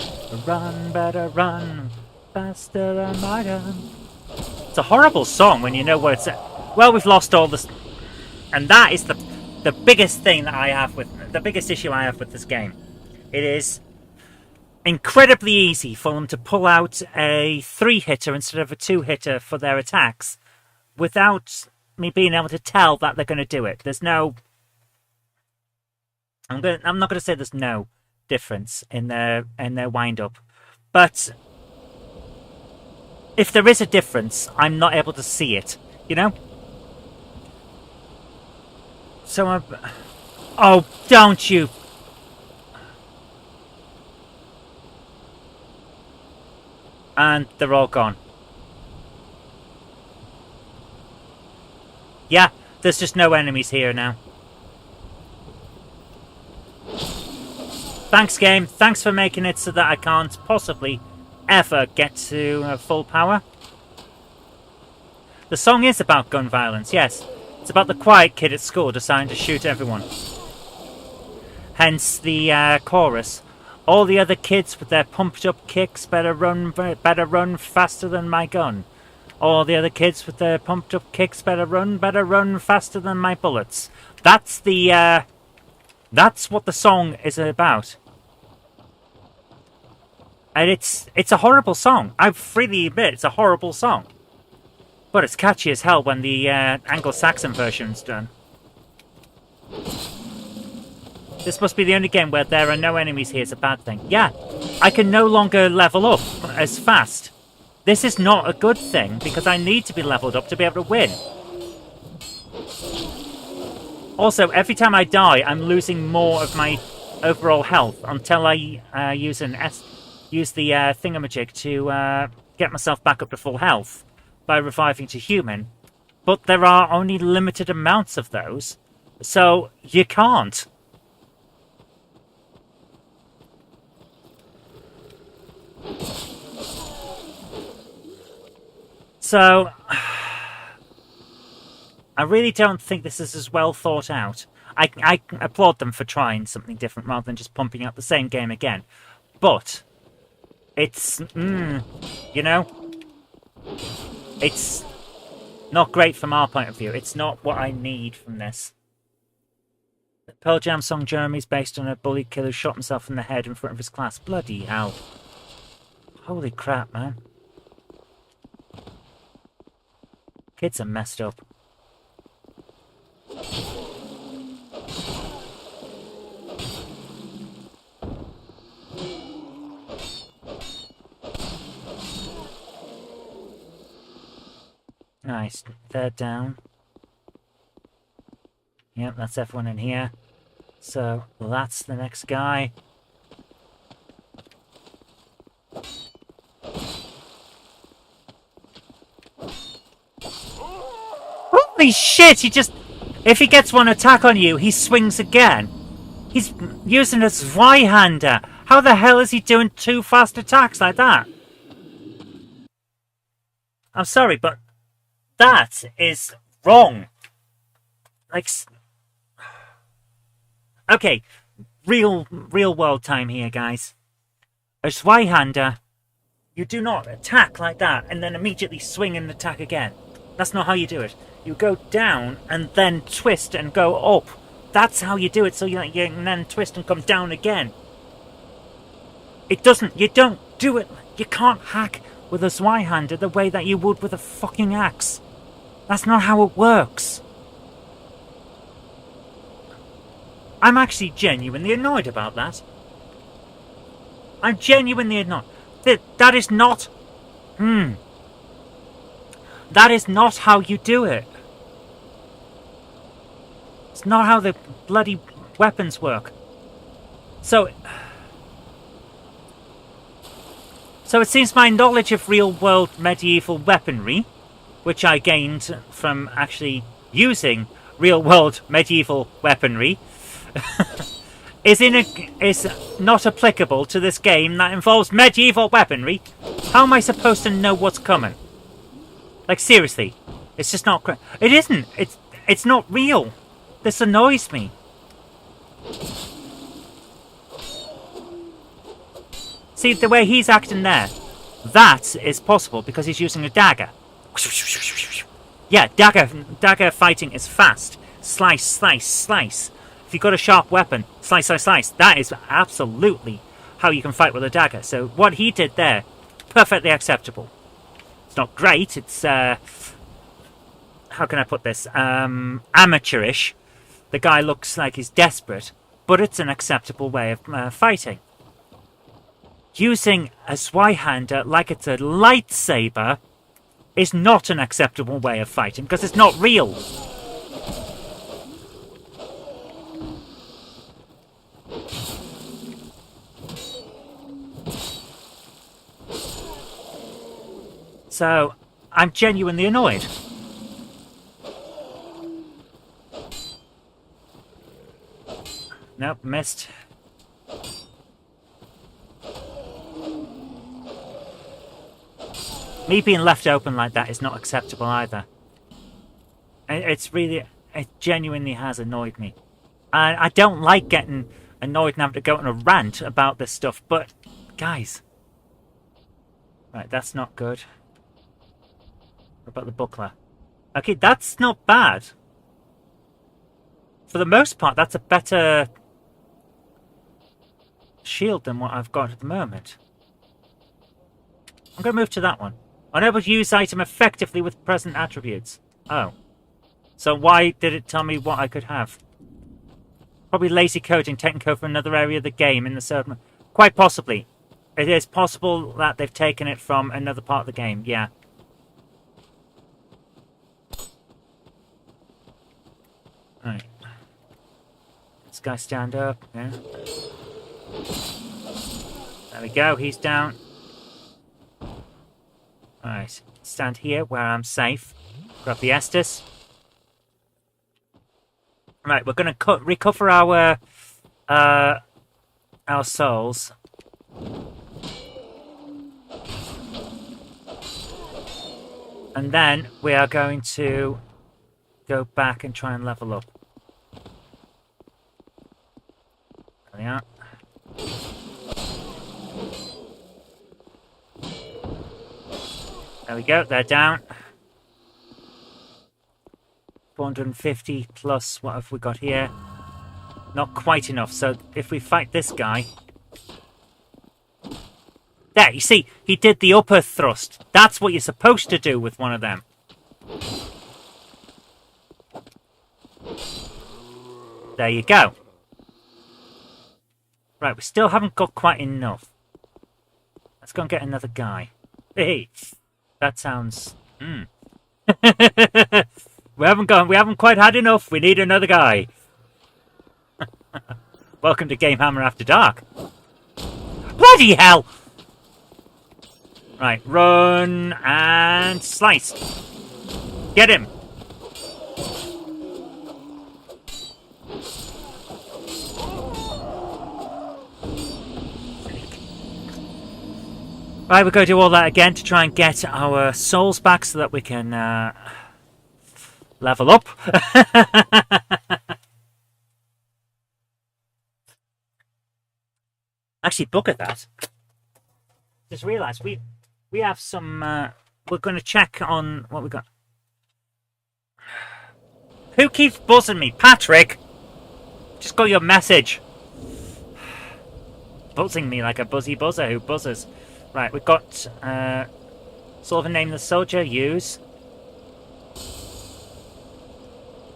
Run, better run, faster than my gun. It's a horrible song when you know what it's at. Well, we've lost all this. And that is the biggest thing that I have with... The biggest issue I have with this game. It is incredibly easy for them to pull out a 3-hitter instead of a 2-hitter for their attacks without me being able to tell that they're going to do it. There's no... I'm not going to say there's no difference in their wind-up. But if there is a difference, I'm not able to see it, you know? So I'm... Oh, don't you... And they're all gone. Yeah, there's just no enemies here now. Thanks, game. Thanks for making it so that I can't possibly ever get to full power. The song is about gun violence, yes. It's about the quiet kid at school deciding to shoot everyone. Hence the chorus. All the other kids with their pumped up kicks better run faster than my gun. All the other kids with their pumped up kicks better run faster than my bullets. That's the that's what the song is about. And it's a horrible song. I freely admit it's a horrible song. But it's catchy as hell when the Anglo-Saxon version's done. This must be the only game where there are no enemies here is a bad thing. Yeah, I can no longer level up as fast. This is not a good thing, because I need to be leveled up to be able to win. Also, every time I die, I'm losing more of my overall health until I use the thingamajig to get myself back up to full health by reviving to human. But there are only limited amounts of those, so you can't. So, I really don't think this is as well thought out. I applaud them for trying something different rather than just pumping out the same game again. But, it's, you know, it's not great from our point of view. It's not what I need from this. The Pearl Jam song Jeremy's based on a bully killer who shot himself in the head in front of his class. Bloody hell. Holy crap, man. Kids are messed up. Nice. They're down. Yep, that's everyone in here. So, that's the next guy. Holy shit, he just... If he gets one attack on you, he swings again. He's using a Zweihander. How the hell is he doing 2 fast attacks like that? I'm sorry, but that is wrong. Like... Okay, real world time here, guys. A Zweihander, you do not attack like that and then immediately swing and attack again. That's not how you do it. You go down and then twist and go up. That's how you do it, so you can then twist and come down again. It doesn't, you don't do it. You can't hack with a Zweihander the way that you would with a fucking axe. That's not how it works. I'm actually genuinely annoyed about that. I'm genuinely annoyed. That is not... That is not how you do it. It's not how the bloody weapons work. So it seems my knowledge of real-world medieval weaponry, which I gained from actually using real-world medieval weaponry, is not applicable to this game that involves medieval weaponry. How am I supposed to know what's coming? Like, seriously, it's just not... It isn't. It's not real. This annoys me. See, the way he's acting there, that is possible because he's using a dagger. Yeah, dagger fighting is fast. Slice, slice, slice. If you've got a sharp weapon, slice, slice, slice. That is absolutely how you can fight with a dagger. So what he did there, perfectly acceptable. It's not great. It's, how can I put this? Amateurish. The guy looks like he's desperate, but it's an acceptable way of fighting. Using a Zweihander like it's a lightsaber is not an acceptable way of fighting because it's not real. So, I'm genuinely annoyed. Nope, missed. Me being left open like that is not acceptable either. It's really... It genuinely has annoyed me. And I don't like getting annoyed and having to go on a rant about this stuff, but... Guys. Right, that's not good. What about the buckler? Okay, that's not bad. For the most part, that's a better shield than what I've got at the moment. I'm going to move to that one. Unable to use item effectively with present attributes. Oh. So why did it tell me what I could have? Probably lazy coding, taking code from another area of the game in the server. Quite possibly. It is possible that they've taken it from another part of the game, yeah. Alright. This guy stand up, yeah. There we go, he's down. Alright, stand here where I'm safe. Grab the Estus. Right, we're going to recover our souls. And then we are going to go back and try and level up. There we are. There we go, they're down. 450 plus, what have we got here? Not quite enough, so if we fight this guy... There, you see, he did the upper thrust. That's what you're supposed to do with one of them. There you go. Right, we still haven't got quite enough. Let's go and get another guy. Hey, that sounds... We haven't quite had enough. We need another guy. Welcome to GameHammer After Dark. Bloody hell! Right, run and slice. Get him. Right, we're going to do all that again to try and get our souls back so that we can level up. Actually, bugger that. Just realised we have some... we're going to check on what we got. Who keeps buzzing me? Patrick! Just got your message. Buzzing me like a buzzy buzzer who buzzes. Right, we've got... sort of a name of the soldier. Use.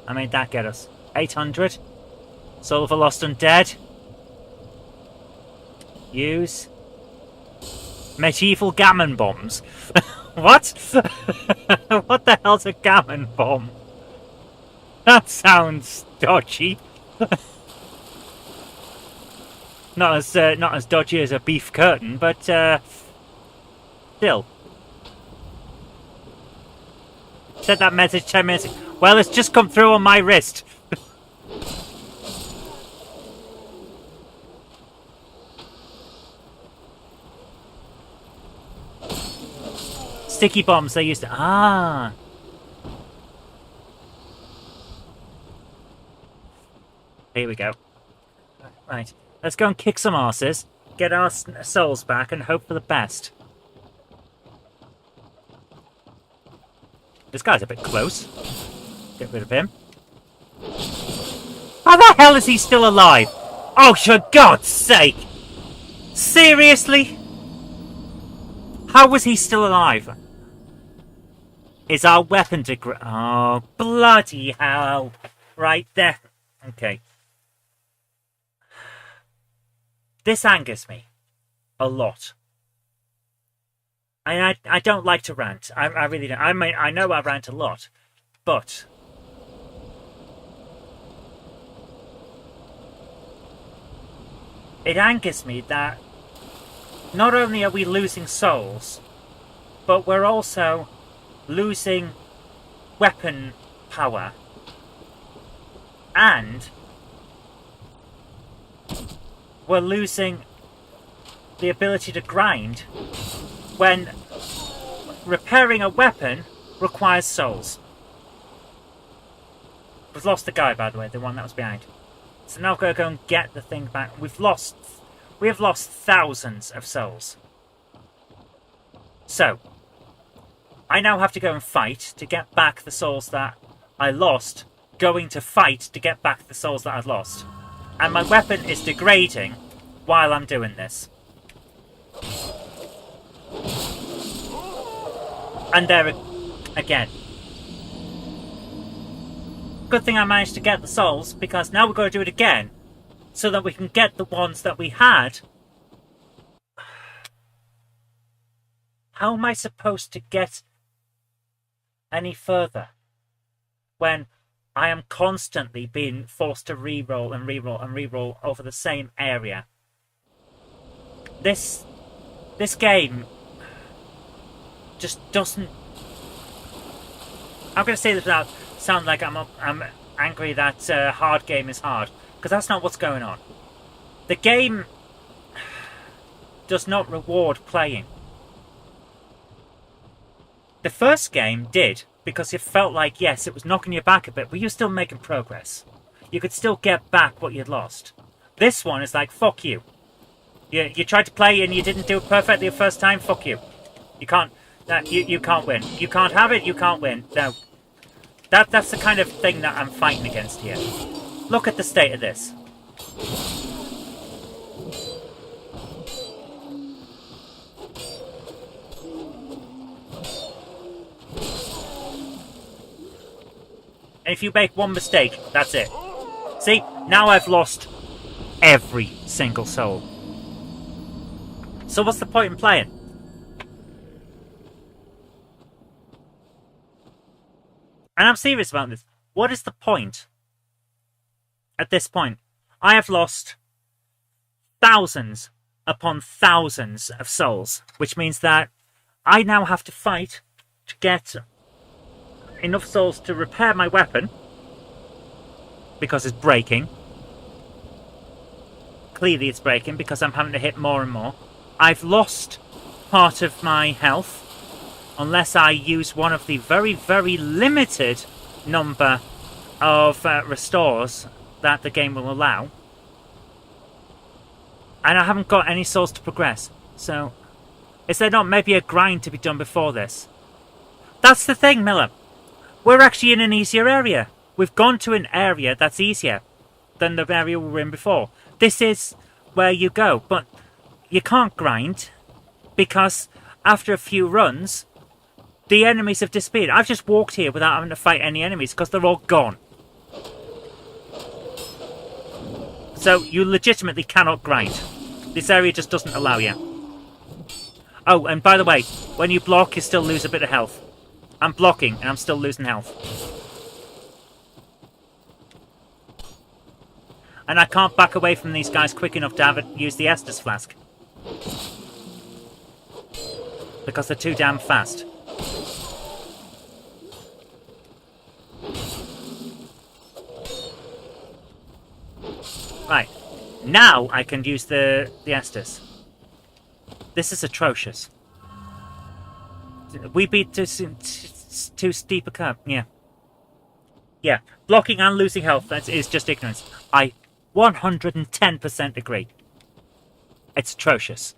How many did that get us? 800. Soul of a Lost Undead. Use. Medieval gammon bombs. What? What the hell's a gammon bomb? That sounds dodgy. Not as dodgy as a beef curtain, but still. Said that message 10 minutes ago. Well, it's just come through on my wrist. Sticky bombs, they used to... Ah! Here we go. Right. Let's go and kick some arses, get our souls back, and hope for the best. This guy's a bit close. Get rid of him. How the hell is he still alive? Oh, for God's sake! Seriously? How was he still alive? Is our weapon degrade? Oh, bloody hell. Right there. Okay. This angers me. A lot. I don't like to rant. I really don't. I mean, I know I rant a lot. But... it angers me that not only are we losing souls, but we're also losing weapon power. And we're losing the ability to grind when repairing a weapon requires souls. We've lost the guy, by the way, the one that was behind. So now I've got to go and get the thing back. We have lost thousands of souls. So, I now have to go and fight to get back the souls that I lost, going to fight to get back the souls that I've lost. And my weapon is degrading while I'm doing this. And there again. Good thing I managed to get the souls, because now we've got to do it again, so that we can get the ones that we had. How am I supposed to get any further when I am constantly being forced to re-roll and re-roll and re-roll over the same area? This game just doesn't... I'm going to say this without sound like I'm angry that hard game is hard, because that's not what's going on. The game does not reward playing. The first game did, because it felt like, yes, it was knocking you back a bit, but you're still making progress. You could still get back what you'd lost. This one is like, fuck you. You tried to play and you didn't do it perfectly the first time, fuck you. You can't you can't win. You can't have it, you can't win. No. That's the kind of thing that I'm fighting against here. Look at the state of this. And if you make one mistake, that's it. See, now I've lost every single soul. So what's the point in playing? And I'm serious about this. What is the point? At this point, I have lost thousands upon thousands of souls, which means that I now have to fight to get enough souls to repair my weapon, because it's breaking. Clearly it's breaking because I'm having to hit more and more. I've lost part of my health unless I use one of the very, very limited number of restores that the game will allow. And I haven't got any souls to progress. So, is there not maybe a grind to be done before this? That's the thing, Miller. We're actually in an easier area. We've gone to an area that's easier than the area we were in before. This is where you go, but you can't grind because after a few runs, the enemies have disappeared. I've just walked here without having to fight any enemies because they're all gone. So you legitimately cannot grind. This area just doesn't allow you. Oh, and by the way, when you block, you still lose a bit of health. I'm blocking and I'm still losing health. And I can't back away from these guys quick enough to have it use the Estus flask. Because they're too damn fast. Right. Now I can use the Estus. This is atrocious. We beat too steep a curve. Yeah. Yeah. Blocking and losing health, that is just ignorance. I 110% agree. It's atrocious.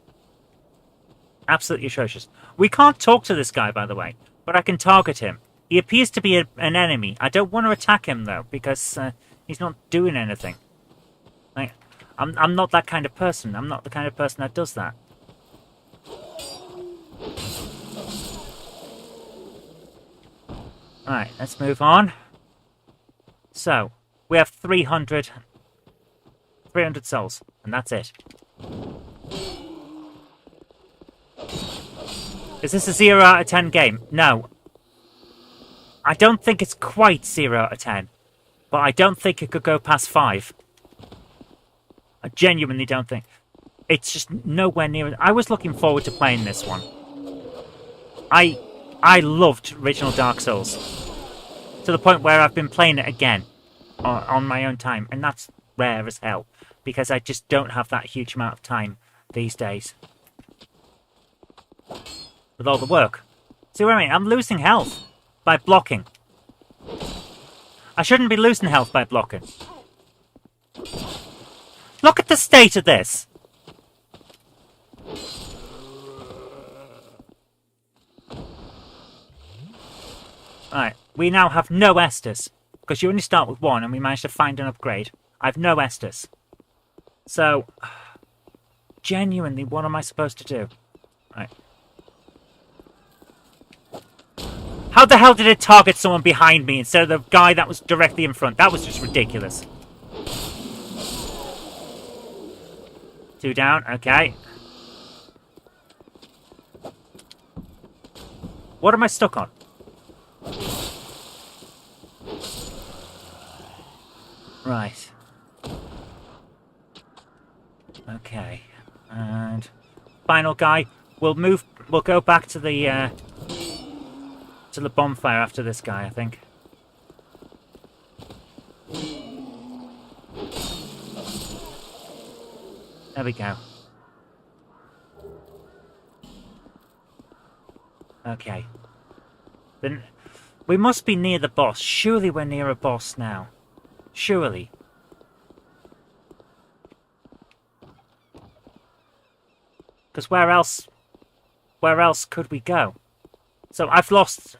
Absolutely atrocious. We can't talk to this guy, by the way, but I can target him. He appears to be an enemy. I don't want to attack him, though, because he's not doing anything. Like, I'm not that kind of person. I'm not the kind of person that does that. Alright, let's move on. So, we have 300 souls, and that's it. Is this a 0 out of 10 game? No. I don't think it's quite 0 out of 10, but I don't think it could go past 5. I genuinely don't think. It's just nowhere near it. I was looking forward to playing this one. I loved original Dark Souls to the point where I've been playing it again on my own time, and that's rare as hell because I just don't have that huge amount of time these days with all the work. See what I mean? I'm losing health by blocking. I shouldn't be losing health by blocking. Look at the state of this. Alright, we now have no Estus. Because you only start with 1 and we managed to find an upgrade. I have no Estus. So, genuinely, what am I supposed to do? Right. How the hell did it target someone behind me instead of the guy that was directly in front? That was just ridiculous. 2 down, okay. What am I stuck on? Right. Okay. And final guy. We'll go back to the bonfire after this guy, I think. There we go. Okay. Then we must be near the boss. Surely we're near a boss now. Surely. Because where else could we go? So I've lost...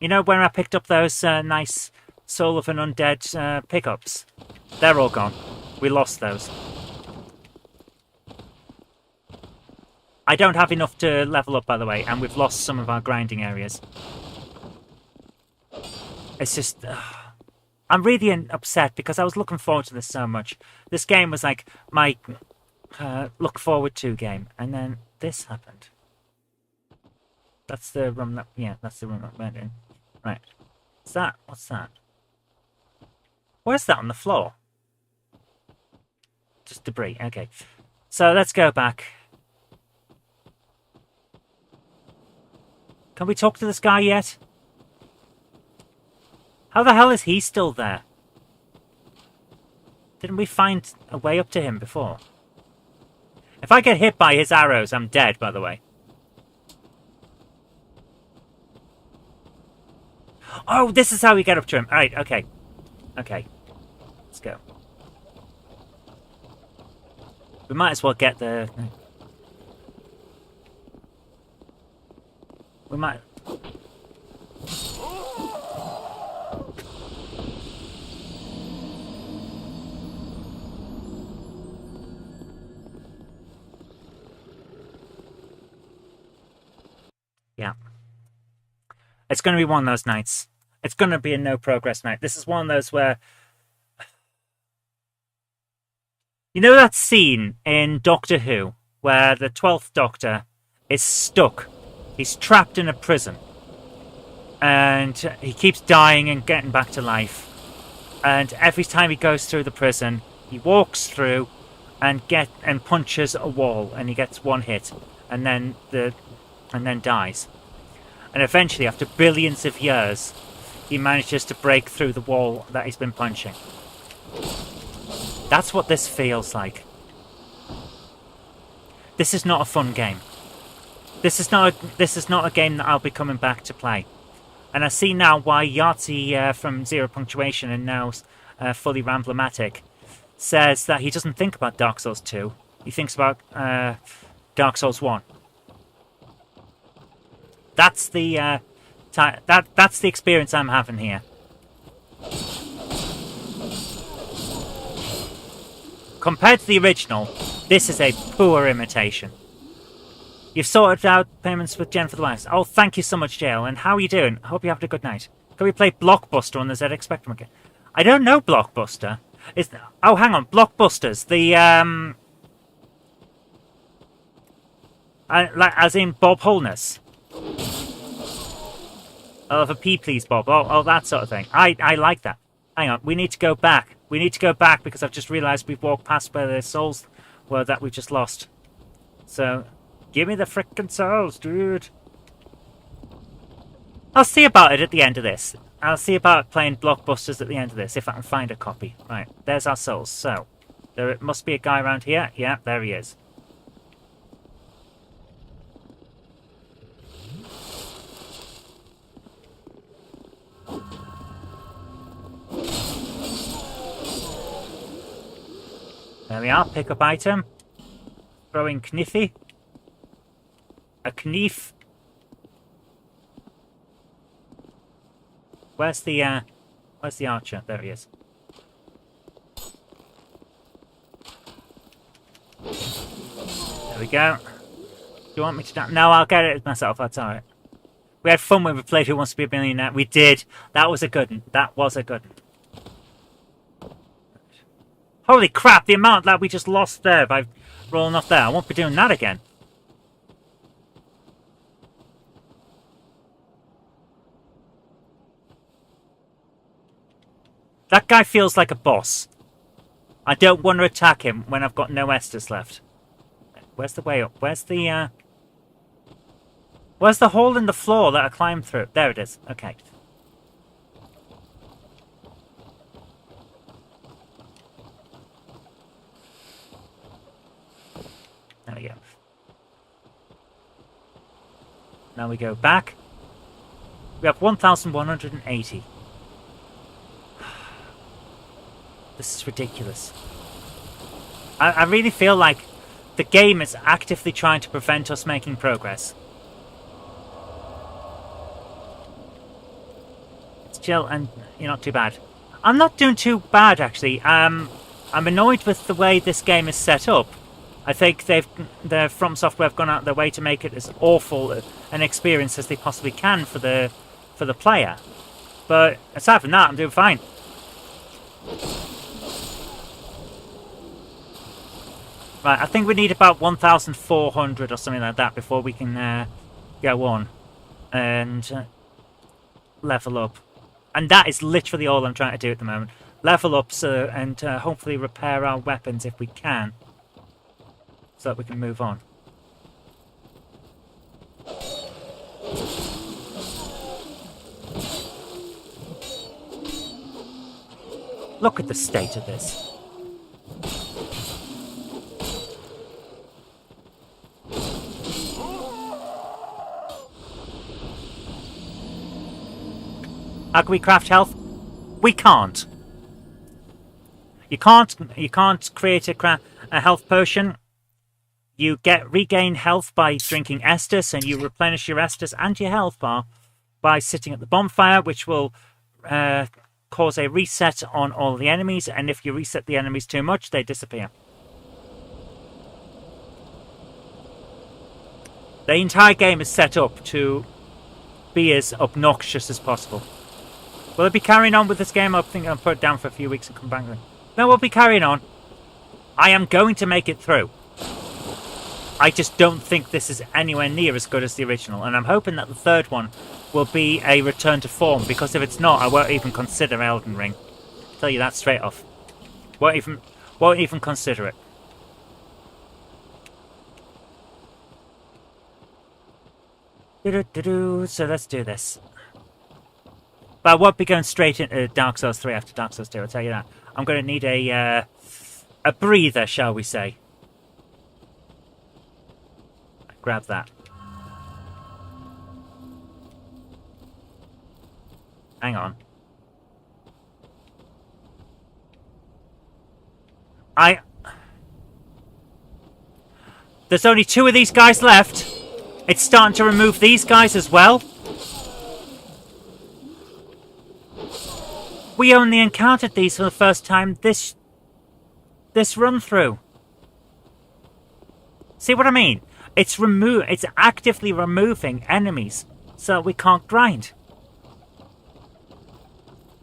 You know where I picked up those nice Soul of an Undead pickups? They're all gone. We lost those. I don't have enough to level up, by the way, and we've lost some of our grinding areas. It's just... I'm really upset because I was looking forward to this so much. This game was like my look forward to game, and then this happened. That's the room that... Yeah, that's the room that went in. Right. What's that? What's that? Where's that on the floor? Just debris. Okay. So let's go back. Can we talk to this guy yet? How the hell is he still there? Didn't we find a way up to him before? If I get hit by his arrows, I'm dead, by the way. Oh, this is how we get up to him. Alright, okay. Okay. Let's go. We might as well get the... We might... Yeah. It's going to be one of those nights. It's going to be a no progress night. This is one of those where... You know that scene in Doctor Who where the 12th Doctor is stuck? He's trapped in a prison. And he keeps dying and getting back to life. And every time he goes through the prison, he walks through and punches a wall, and he gets one hit, and then dies. And eventually, after billions of years, he manages to break through the wall that he's been punching. That's what this feels like. This is not a fun game. This is not a game that I'll be coming back to play. And I see now why Yahtzee from Zero Punctuation and now Fully Ramblematic says that he doesn't think about Dark Souls 2. He thinks about Dark Souls 1. That's the that's the experience I'm having here. Compared to the original, this is a poor imitation. You've sorted out payments with Jennifer the Wise. Oh, thank you so much, Jail. And how are you doing? I hope you having a good night. Can we play Blockbuster on the ZX Spectrum again? I don't know Blockbuster. Oh, hang on. Blockbusters. The, as in Bob Holness. Oh, have a pee, please, Bob. Oh, that sort of thing. I like that. Hang on. We need to go back. We need to go back because I've just realised we've walked past where the souls were that we just lost. So... Give me the frickin' souls, dude. I'll see about it at the end of this. I'll see about playing Blockbusters at the end of this, if I can find a copy. Right, there's our souls. So, there must be a guy around here. Yeah, there he is. There we are, pick up item. Throwing Kniffy. A knief. Where's the archer? There he is. There we go. Do you want me to... No, I'll get it myself. That's alright. We had fun when we played Who Wants to Be a Millionaire. We did. That was a good one. That was a good one. Holy crap, the amount that we just lost there by rolling off there. I won't be doing that again. That guy feels like a boss. I don't want to attack him when I've got no Estus left. Where's the way up? Where's the hole in the floor that I climbed through? There it is. Okay. There we go. Now we go back. We have 1,180. This is ridiculous. I really feel like the game is actively trying to prevent us making progress. It's chill and you're not too bad. I'm not doing too bad, actually. I'm annoyed with the way this game is set up. I think the From Software have gone out of their way to make it as awful an experience as they possibly can for the player. But aside from that, I'm doing fine. Right, I think we need about 1,400 or something like that before we can go on and level up. And that is literally all I'm trying to do at the moment. Level up and hopefully repair our weapons if we can. So that we can move on. Look at the state of this. How can we craft health? We can't. You can't create a health potion. You regain health by drinking Estus, and you replenish your Estus and your health bar by sitting at the bonfire, which will cause a reset on all the enemies, and if you reset the enemies too much, they disappear. The entire game is set up to be as obnoxious as possible. Will I be carrying on with this game? I think I'll put it down for a few weeks and come back. No, we'll be carrying on. I am going to make it through. I just don't think this is anywhere near as good as the original, and I'm hoping that the third one will be a return to form, because if it's not, I won't even consider Elden Ring. I'll tell you that straight off. Won't even consider it. So let's do this. But I won't be going straight into Dark Souls 3 after Dark Souls 2, I'll tell you that. I'm going to need a breather, shall we say. Grab that. Hang on. There's only 2 of these guys left. It's starting to remove these guys as well. We only encountered these for the first time this run through. See what I mean? It's actively removing enemies so we can't grind.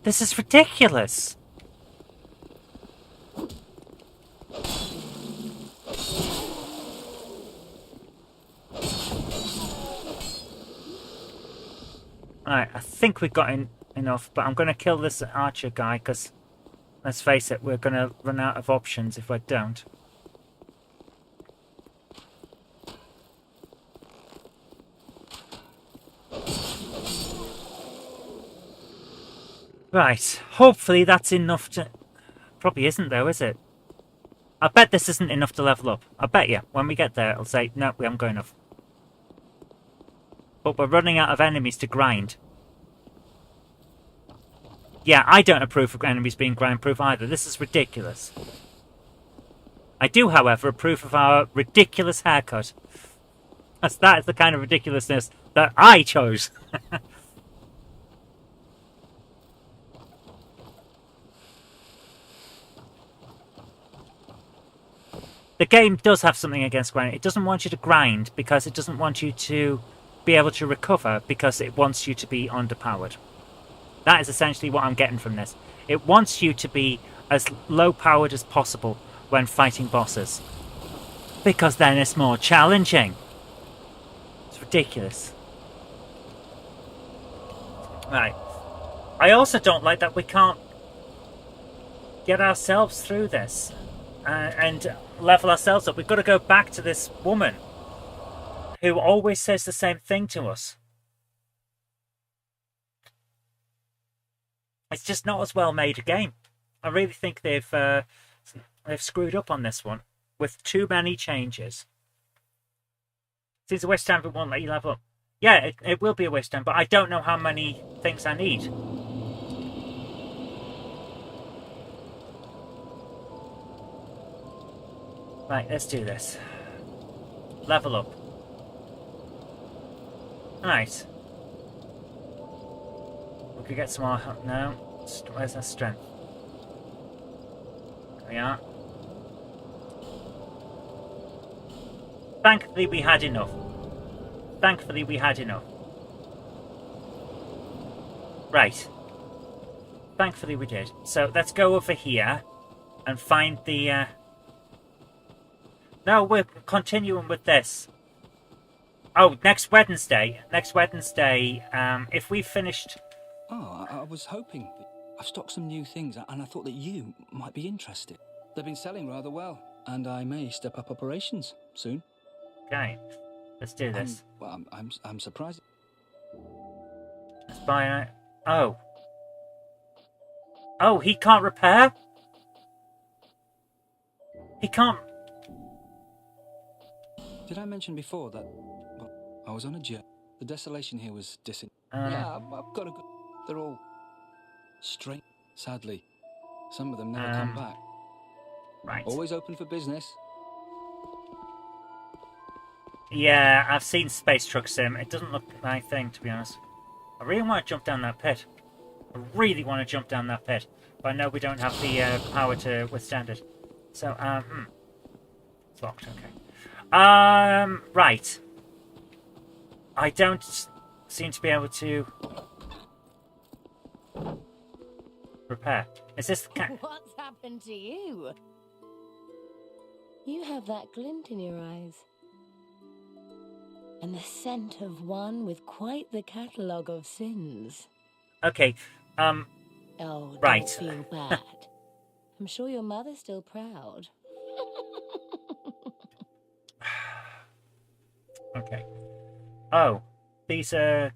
This is ridiculous. Alright, I think we've got enough, but I'm going to kill this archer guy because, let's face it, we're going to run out of options if I don't. Right, hopefully that's enough to... Probably isn't though, is it? I bet this isn't enough to level up. I bet you, when we get there, it'll say, no, we haven't got enough. But we're running out of enemies to grind. Yeah, I don't approve of enemies being grind-proof either. This is ridiculous. I do, however, approve of our ridiculous haircut. That is the kind of ridiculousness that I chose. The game does have something against grinding. It doesn't want you to grind because it doesn't want you to be able to recover because it wants you to be underpowered. That is essentially what I'm getting from this. It wants you to be as low powered as possible when fighting bosses, because then it's more challenging. It's ridiculous. Right. I also don't like that we can't get ourselves through this and level ourselves up. We've got to go back to this woman who always says the same thing to us. It's just not as well made a game. I really think they've screwed up on this one with too many changes. Seems a waste of time if it won't let you level up. Yeah, it will be a waste of time, but I don't know how many things I need. Right, let's do this. Level up. Right. We could get some more help now. Where's our strength? There we are. Thankfully we had enough. Thankfully we had enough. Right. Thankfully we did. So let's go over here and find the... No, we're continuing with this. Oh, next Wednesday. Next Wednesday, if we've finished... Oh, I was hoping. I've stocked some new things, and I thought that you might be interested. They've been selling rather well, and I may step up operations soon. Okay, let's do this. Well, I'm surprised. Let's buy... Oh. Oh, he can't repair? He can't... Did I mention before that I was on a jet? The desolation here was yeah, I've got a good... They're all strange. Sadly, some of them never come back. Right. Always open for business. Yeah, I've seen Space Truck Sim. It doesn't look my thing, to be honest. I really want to jump down that pit. I really want to jump down that pit. But I know we don't have the power to withstand it. So, it's locked, okay. Right. I don't seem to be able to repair. Is this the kind? What's happened to you? You have that glint in your eyes. And the scent of one with quite the catalogue of sins. Okay, Oh, right. Don't feel bad. I'm sure your mother's still proud. Okay. Oh, these are...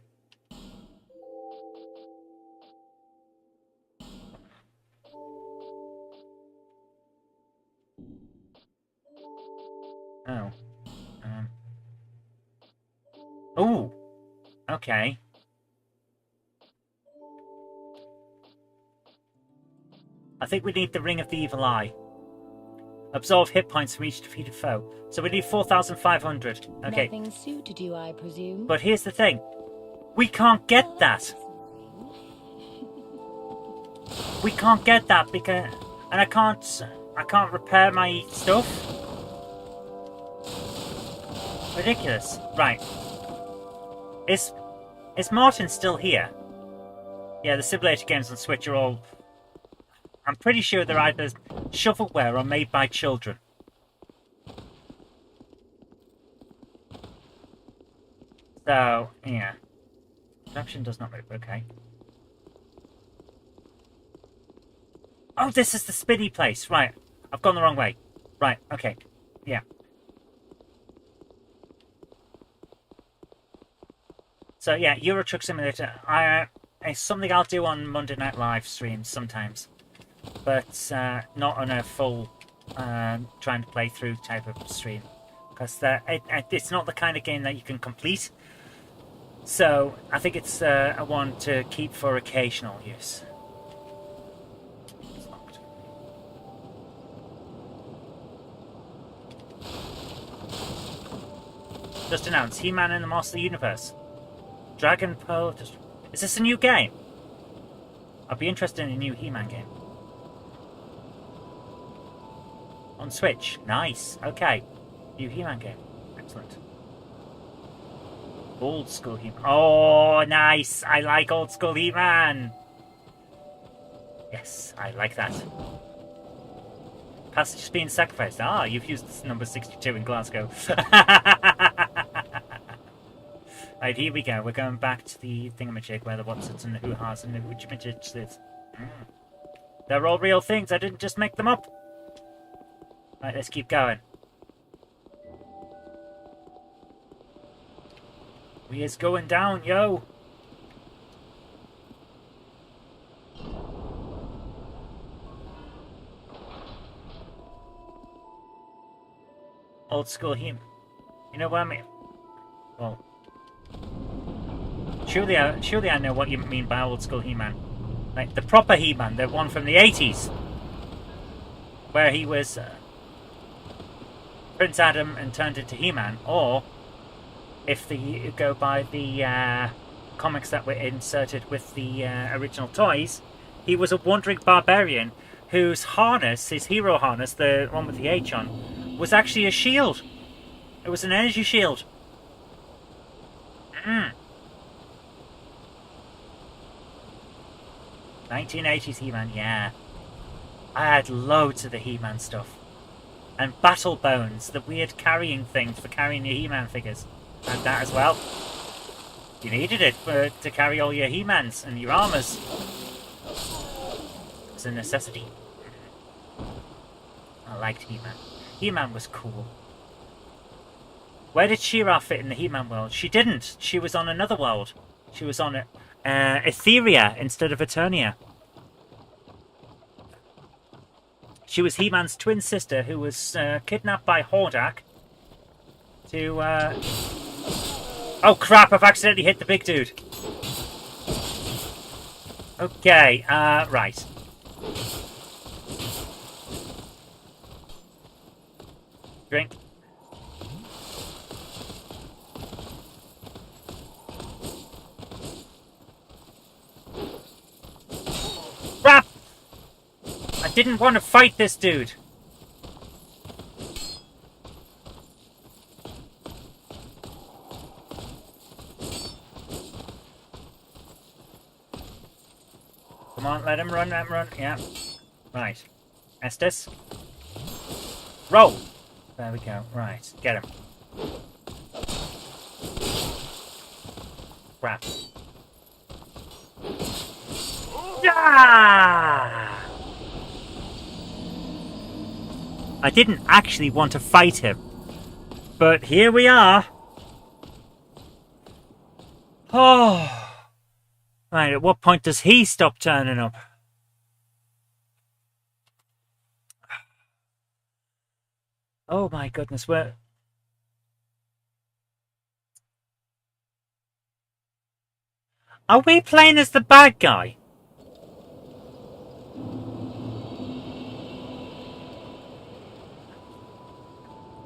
Oh. Oh. Okay. I think we need the Ring of the Evil Eye. Absorb hit points for each defeated foe. So we need 4,500. Okay. Nothing suited you, I presume. But here's the thing. We can't get that. We can't get that because... And I can't repair my stuff. Ridiculous. Right. Is Martin still here? Yeah, the simulator games on Switch are all... I'm pretty sure they're either shovelware or made by children. So, yeah. Adaption does not move, okay. Oh, this is the spinny place. Right. I've gone the wrong way. Right, okay. Yeah. So, yeah, Euro Truck Simulator. It's something I'll do on Monday Night Live streams sometimes. But not on a full trying to play through type of stream. Because it's not the kind of game that you can complete. So, I think it's a one to keep for occasional use. It's locked. Just announced, He-Man and the Master of the Universe. Dragon Pearl... Is this a new game? I'd be interested in a new He-Man game. On Switch. Nice. Okay. New He-Man game. Excellent. Old school He-Man. Oh, nice. I like old school He-Man. Yes, I like that. Passage being sacrificed. Ah, you've used this number 62 in Glasgow. Right, here we go. We're going back to the thingamajig where the Watsons and the Hoo-Has and the Witchamajigs live. They're all real things. I didn't just make them up. Right, let's keep going. We is going down, yo. Old school him. You know what I mean? Well, surely I know what you mean by old school He-Man. Like the proper He-Man, the one from the 80s, where he was Prince Adam and turned into He-Man, or if you go by the comics that were inserted with the original toys, he was a wandering barbarian whose harness, his hero harness, the one with the H on, was actually a shield. It was an energy shield. 1980s He-Man, yeah. I had loads of the He-Man stuff. And Battle Bones, the weird carrying things for carrying your He-Man figures. Had that as well. You needed it to carry all your He-Mans and your armors. It's a necessity. I liked He-Man. He-Man was cool. Where did She-Ra fit in the He-Man world? She didn't. She was on another world. She was on Etheria instead of Eternia. She was He-Man's twin sister who was kidnapped by Hordak to... Oh crap, I've accidentally hit the big dude. Okay, right. Drink. Crap! I didn't want to fight this dude. Come on, let him run, yeah. Right. Estes. Roll! There we go, right. Get him. Crap. Ah! I didn't actually want to fight him. But here we are. Oh. Right, at what point does he stop turning up? Oh my goodness, where... Are we playing as the bad guy?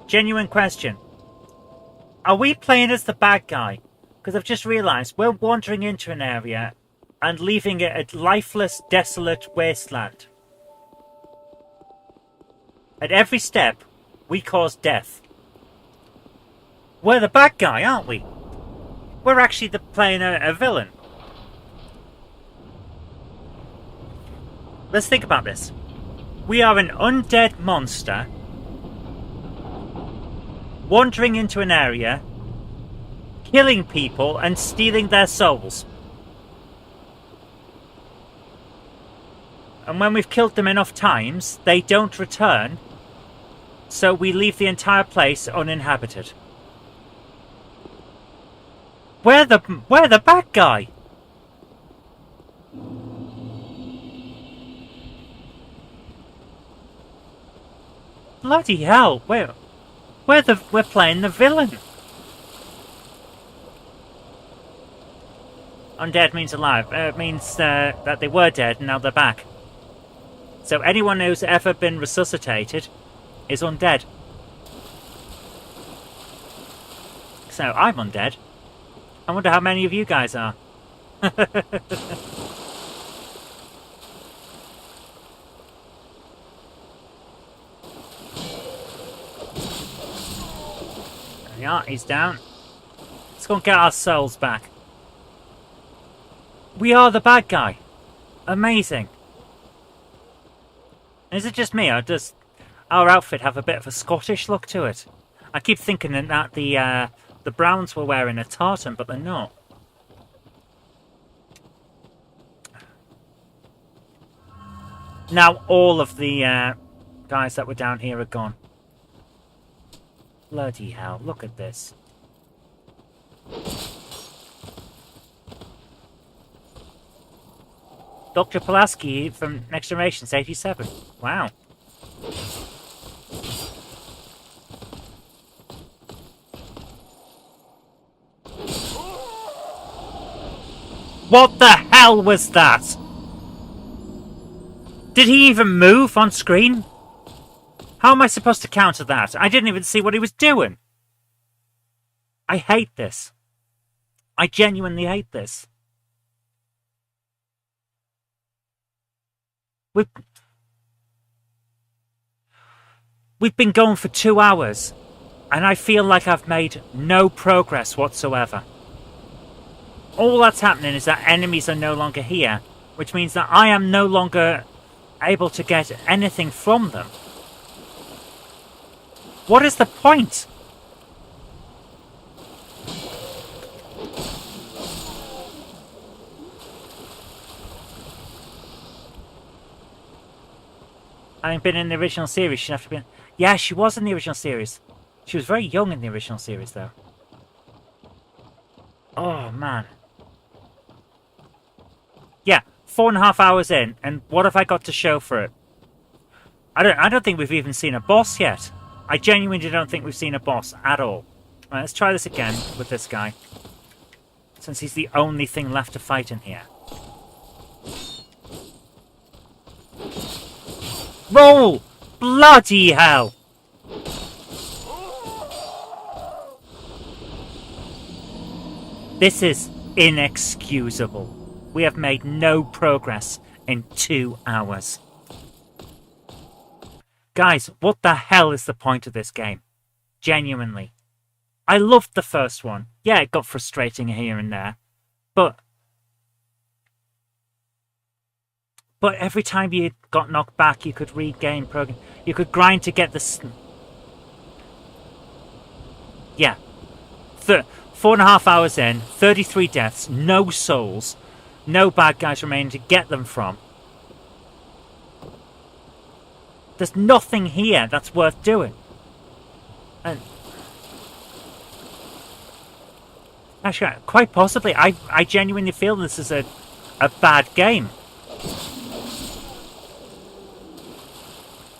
Genuine question. Are we playing as the bad guy? Because I've just realised we're wandering into an area and leaving it a lifeless, desolate wasteland. At every step, we cause death. We're the bad guy, aren't we? We're actually playing a villain. Let's think about this. We are an undead monster wandering into an area, killing people and stealing their souls. And when we've killed them enough times, they don't return, so we leave the entire place uninhabited. We're the bad guy. Bloody hell! We're playing the villain. Undead means alive. It means that they were dead and now they're back. So anyone who's ever been resuscitated is undead. So I'm undead. I wonder how many of you guys are. Yeah, he's down. Let's go and get our souls back. We are the bad guy. Amazing. Is it just me, or does our outfit have a bit of a Scottish look to it? I keep thinking that the Browns were wearing a tartan, but they're not. Now all of the guys that were down here are gone. Bloody hell, look at this. Dr. Pulaski from Next Generation's 87. Wow. What the hell was that? Did he even move on screen? How am I supposed to counter that? I didn't even see what he was doing. I hate this. I genuinely hate this. We've been going for 2 hours, and I feel like I've made no progress whatsoever. All that's happening is that enemies are no longer here, which means that I am no longer able to get anything from them. What is the point? Having been in the original series, she'd have to be... Yeah, she was in the original series. She was very young in the original series, though. Oh, man. Yeah, 4.5 hours in, and what have I got to show for it? I don't think we've even seen a boss yet. I genuinely don't think we've seen a boss at all. Right, let's try this again with this guy. Since he's the only thing left to fight in here. Roll! Bloody hell! This is inexcusable. We have made no progress in 2 hours. Guys, what the hell is the point of this game? Genuinely. I loved the first one. Yeah, it got frustrating here and there. But every time you got knocked back, you could regain progress. You could grind to get the... Yeah. 4.5 hours in, 33 deaths, no souls, no bad guys remaining to get them from. There's nothing here that's worth doing. And actually, quite possibly, I genuinely feel this is a bad game.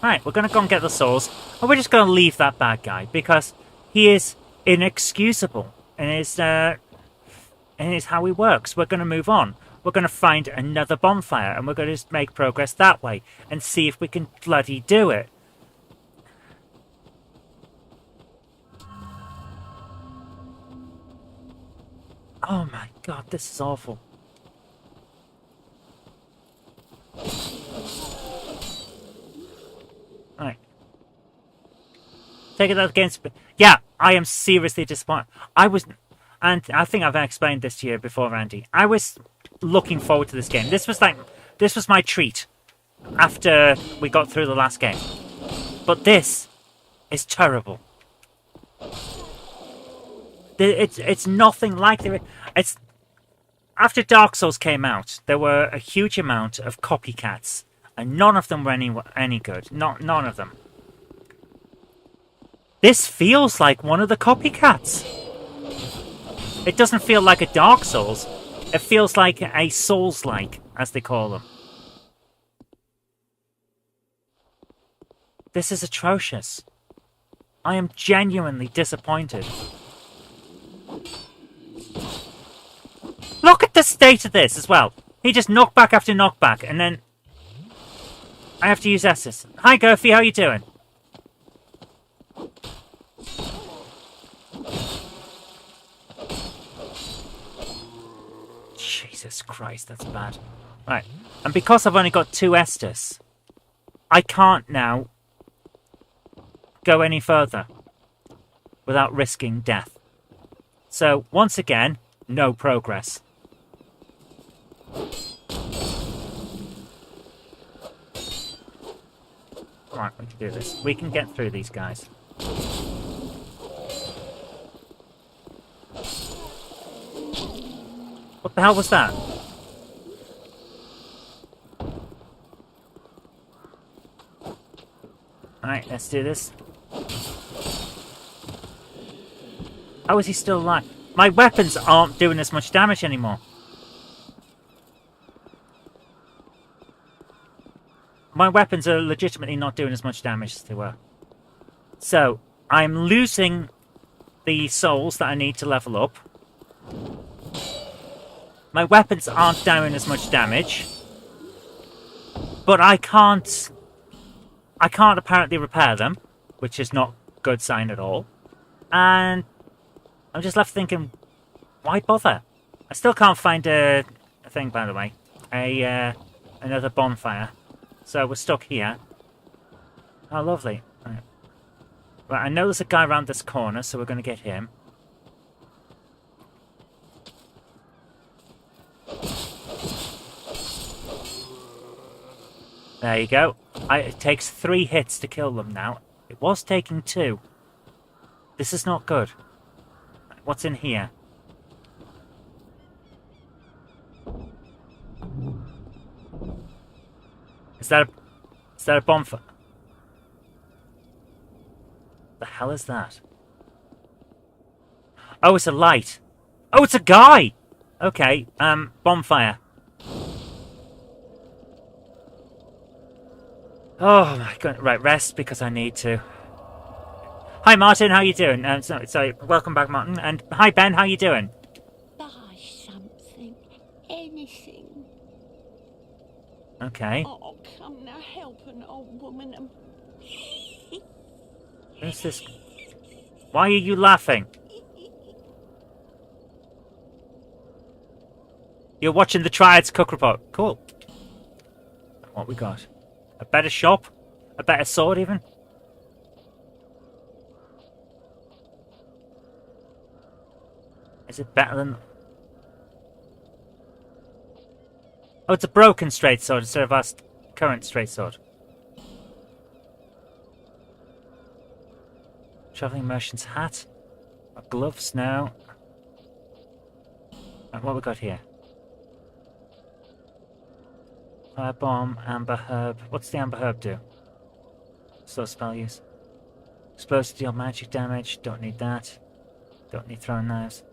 Right, we're going to go and get the souls, and we're just going to leave that bad guy, because he is inexcusable, and is how he works. We're going to move on. We're going to find another bonfire, and we're going to just make progress that way, and see if we can bloody do it. Oh my god, this is awful. Right. Take it out against... Yeah, I am seriously disappointed. And I think I've explained this to you before, Andy. I was looking forward to this game. This was my treat after we got through the last game. But this is terrible. It's nothing like it's after Dark Souls came out, there were a huge amount of copycats, and none of them were any good. None of them. This feels like one of the copycats. It doesn't feel like a Dark Souls. It feels like a Souls-like, as they call them. This is atrocious. I am genuinely disappointed. Look at the state of this as well. He just knockback after knockback, and then I have to use Estus. Hi, Goofy, how you doing? Jesus Christ, that's bad. Right, and because I've only got 2 Estus, I can't now go any further without risking death. So, once again, no progress. Right, we can do this. We can get through these guys. What the hell was that? Alright, let's do this. How is he still alive? My weapons aren't doing as much damage anymore. My weapons are legitimately not doing as much damage as they were. So, I'm losing the souls that I need to level up. My weapons aren't doing as much damage. But I can't apparently repair them, which is not a good sign at all. And I'm just left thinking, why bother? I still can't find a thing, by the way. Another bonfire. So we're stuck here. Oh, lovely. Right. I know there's a guy around this corner, so we're going to get him. There you go. It takes 3 hits to kill them now. It was taking 2. This is not good. What's in here? Is that a bonfire? The hell is that? Oh, it's a light. Oh, it's a guy! Okay, bonfire. Oh my god, right, rest because I need to. Hi Martin, how you doing? Sorry, welcome back Martin. And hi Ben, how you doing? Buy something. Anything. Okay. Oh, come now, help an old woman. Who's this? Why are you laughing? You're watching the Triads Cook Report. Cool. What we got? A better shop? A better sword even? Is it better than... Oh, it's a broken straight sword instead of our current straight sword. Traveling merchant's hat. Gloves now. Right, what we got here? Fire bomb, amber herb. What's the amber herb do? Slow spell use. Explosive deal magic damage. Don't need that. Don't need throwing knives.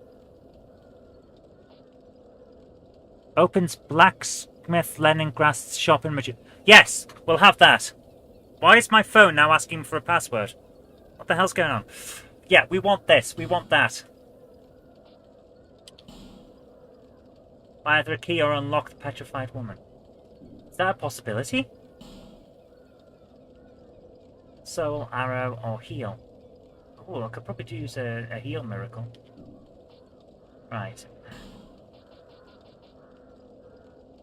Opens blacksmith Leningrad's shop in Madrid. Yes, we'll have that. Why is my phone now asking for a password? What the hell's going on? Yeah, we want this. We want that. Buy either a key or unlock the petrified woman. Is that a possibility? Soul, arrow, or heal. Oh, I could probably use a heal miracle. Right.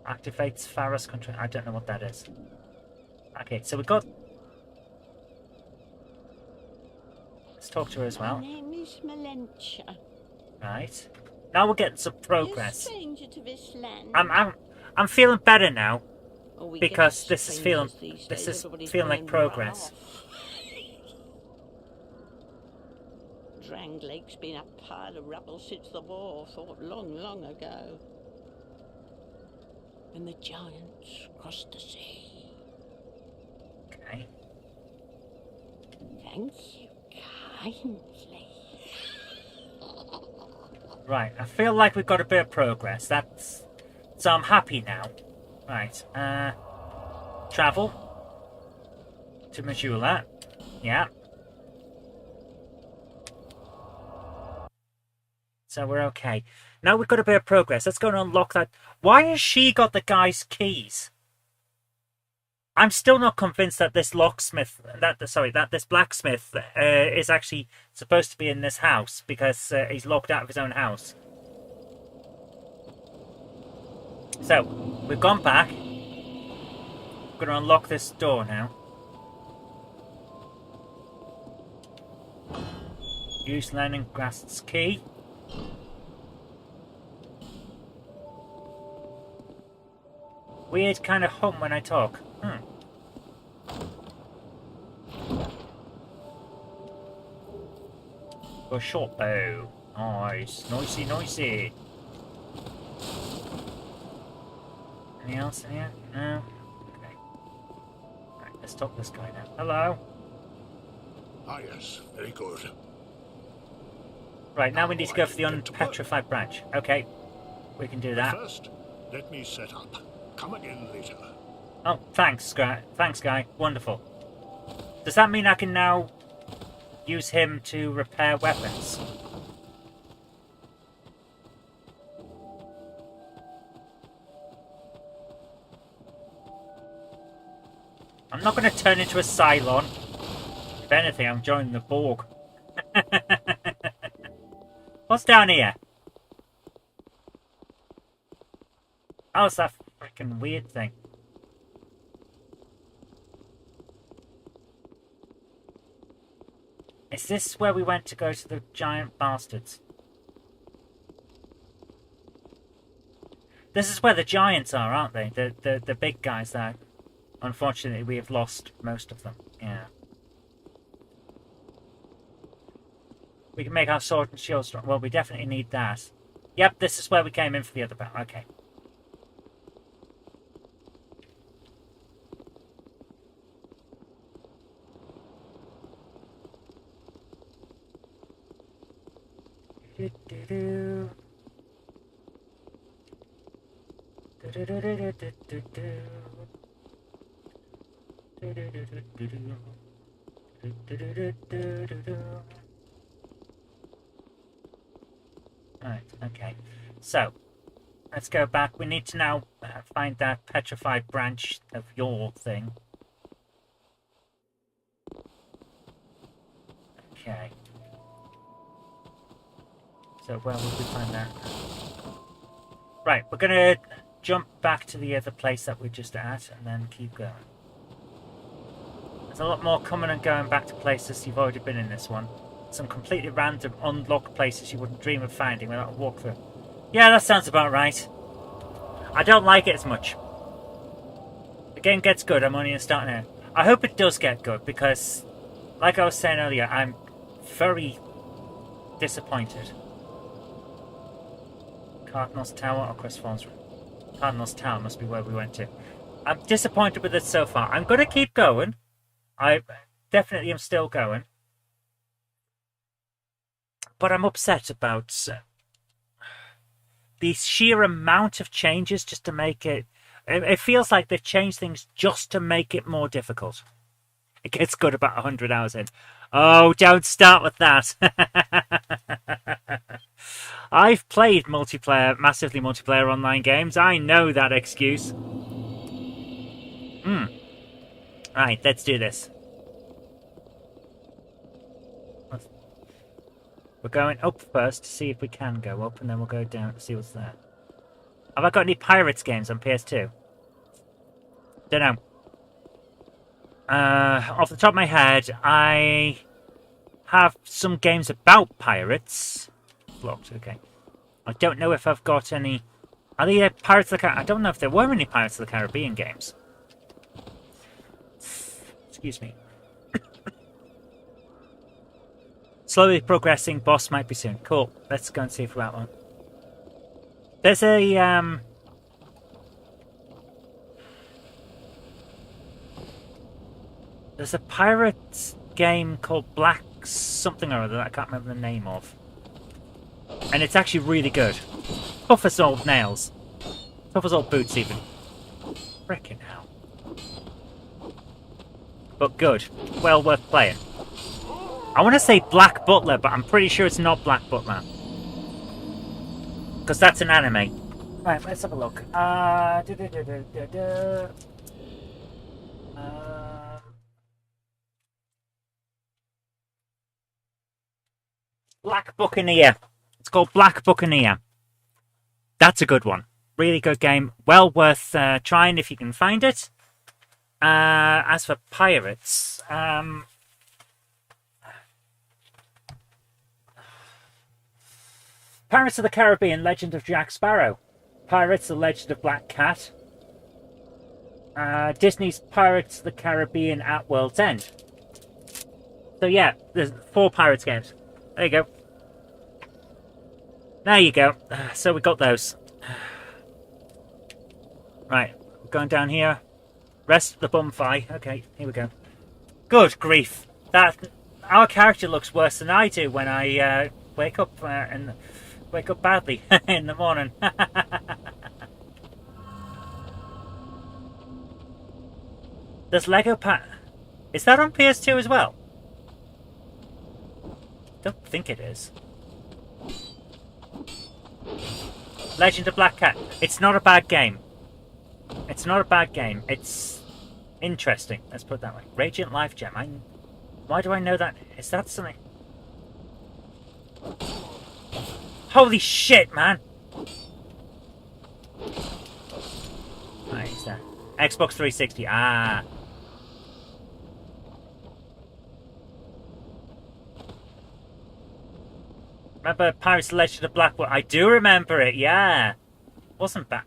Activates Pharaoh's control. I don't know what that is. Okay, so we got... Let's talk to her as well. My name is Melentia. Right. Now we're getting some progress. You're a stranger to this land. I'm feeling better now. Oh, we Because get this is feeling strangers these this days, is everybody's feeling like going progress. right off. Dranglake's been a pile of rubble since the war fought long ago. When the giants crossed the sea. Okay. Thank you kindly. Right, I feel like we've got a bit of progress. So I'm happy now. Right, travel to Majula. Yeah. So we're okay. Now we've got a bit of progress. Let's go and unlock that. Why has she got the guy's keys? I'm still not convinced that this locksmith, that this blacksmith is actually supposed to be in this house because he's locked out of his own house. So, we've gone back. We're going to unlock this door now. Use Leningrad's key. Weird kind of hum when I talk. A short bow. Nice. Noisy, noisy. Anything else in here? No? Okay. Right, let's talk to this guy now. Hello? Ah, yes, very good. Right, now we need to go for the Get to work. unpetrified branch. Okay. We can do But that. first, let me set up. Come again later. Oh, thanks, Guy. Thanks, Guy. Wonderful. Does that mean I can now use him to repair weapons? I'm not going to turn into a Cylon. If anything, I'm joining the Borg. What's down here? Oh, it's that freaking weird thing. Is this where we went to go to the giant bastards? This is where the giants are, aren't they? The big guys there. Unfortunately, we have lost most of them. Yeah. We can make our sword and shield strong. Well, we definitely need that. Yep, this is where we came in for the other battle. Okay. Do-do-do. Do-do-do-do-do-do-do. Do-do-do-do-do-do. Do-do-do-do-do-do. Right, okay. So, let's go back. We need to now find that petrified branch of your thing. Okay. So where would we find that? Right, we're going to jump back to the other place that we're just at and then keep going. There's a lot more coming and going back to places you've already been in this one. Some completely random, unlocked places you wouldn't dream of finding without a walkthrough. Yeah, that sounds about right. I don't like it as much. The game gets good, I'm only starting out. I hope it does get good because, like I was saying earlier, I'm very disappointed. Cardinal's Tower or Crestfall's Room? Cardinal's Tower must be where we went to. I'm disappointed with it so far. I'm going to keep going. I definitely am still going. But I'm upset about the sheer amount of changes just to make it... It feels like they've changed things just to make it more difficult. It gets good about 100 hours in. Oh, don't start with that. I've played multiplayer, massively multiplayer online games. I know that excuse. Right, let's do this. We're going up first to see if we can go up, and then we'll go down to see what's there. Have I got any Pirates games on PS2? Don't know. Off the top of my head, I have some games about pirates. Blocked, okay. I don't know if I've got any... Are they Pirates of the Caribbean? I don't know if there were any Pirates of the Caribbean games. Excuse me. Slowly progressing, boss might be soon. Cool. Let's go and see if we're at one. There's a, There's a pirate game called Black something or other that I can't remember the name of. And it's actually really good. Tough as old nails. Tough as old boots even. Frickin' hell. But good. Well worth playing. I want to say Black Butler, but I'm pretty sure it's not Black Butler. Because that's an anime. Right, let's have a look. Black Buccaneer. It's called Black Buccaneer. That's a good one. Really good game. Well worth trying if you can find it. As for pirates, Pirates of the Caribbean, Legend of Jack Sparrow. Pirates, The Legend of Black Cat. Disney's Pirates of the Caribbean at World's End. So yeah, there's 4 Pirates games. There you go. There you go. So we got those. Right, we're going down here. Rest the bumfi. Okay, here we go. Good grief. Our character looks worse than I do when I wake up and wake up badly in the morning. There's Lego Pat. Is that on PS2 as well? Don't think it is. Legend of Black Cat. It's not a bad game. It's not a bad game. It's interesting. Let's put it that way. Radiant Life Gem. Why do I know that? Is that something? Holy shit, man! Right, is that Xbox 360? Ah. Remember Pirates Legend of Blackwood? I do remember it, yeah. Wasn't bad.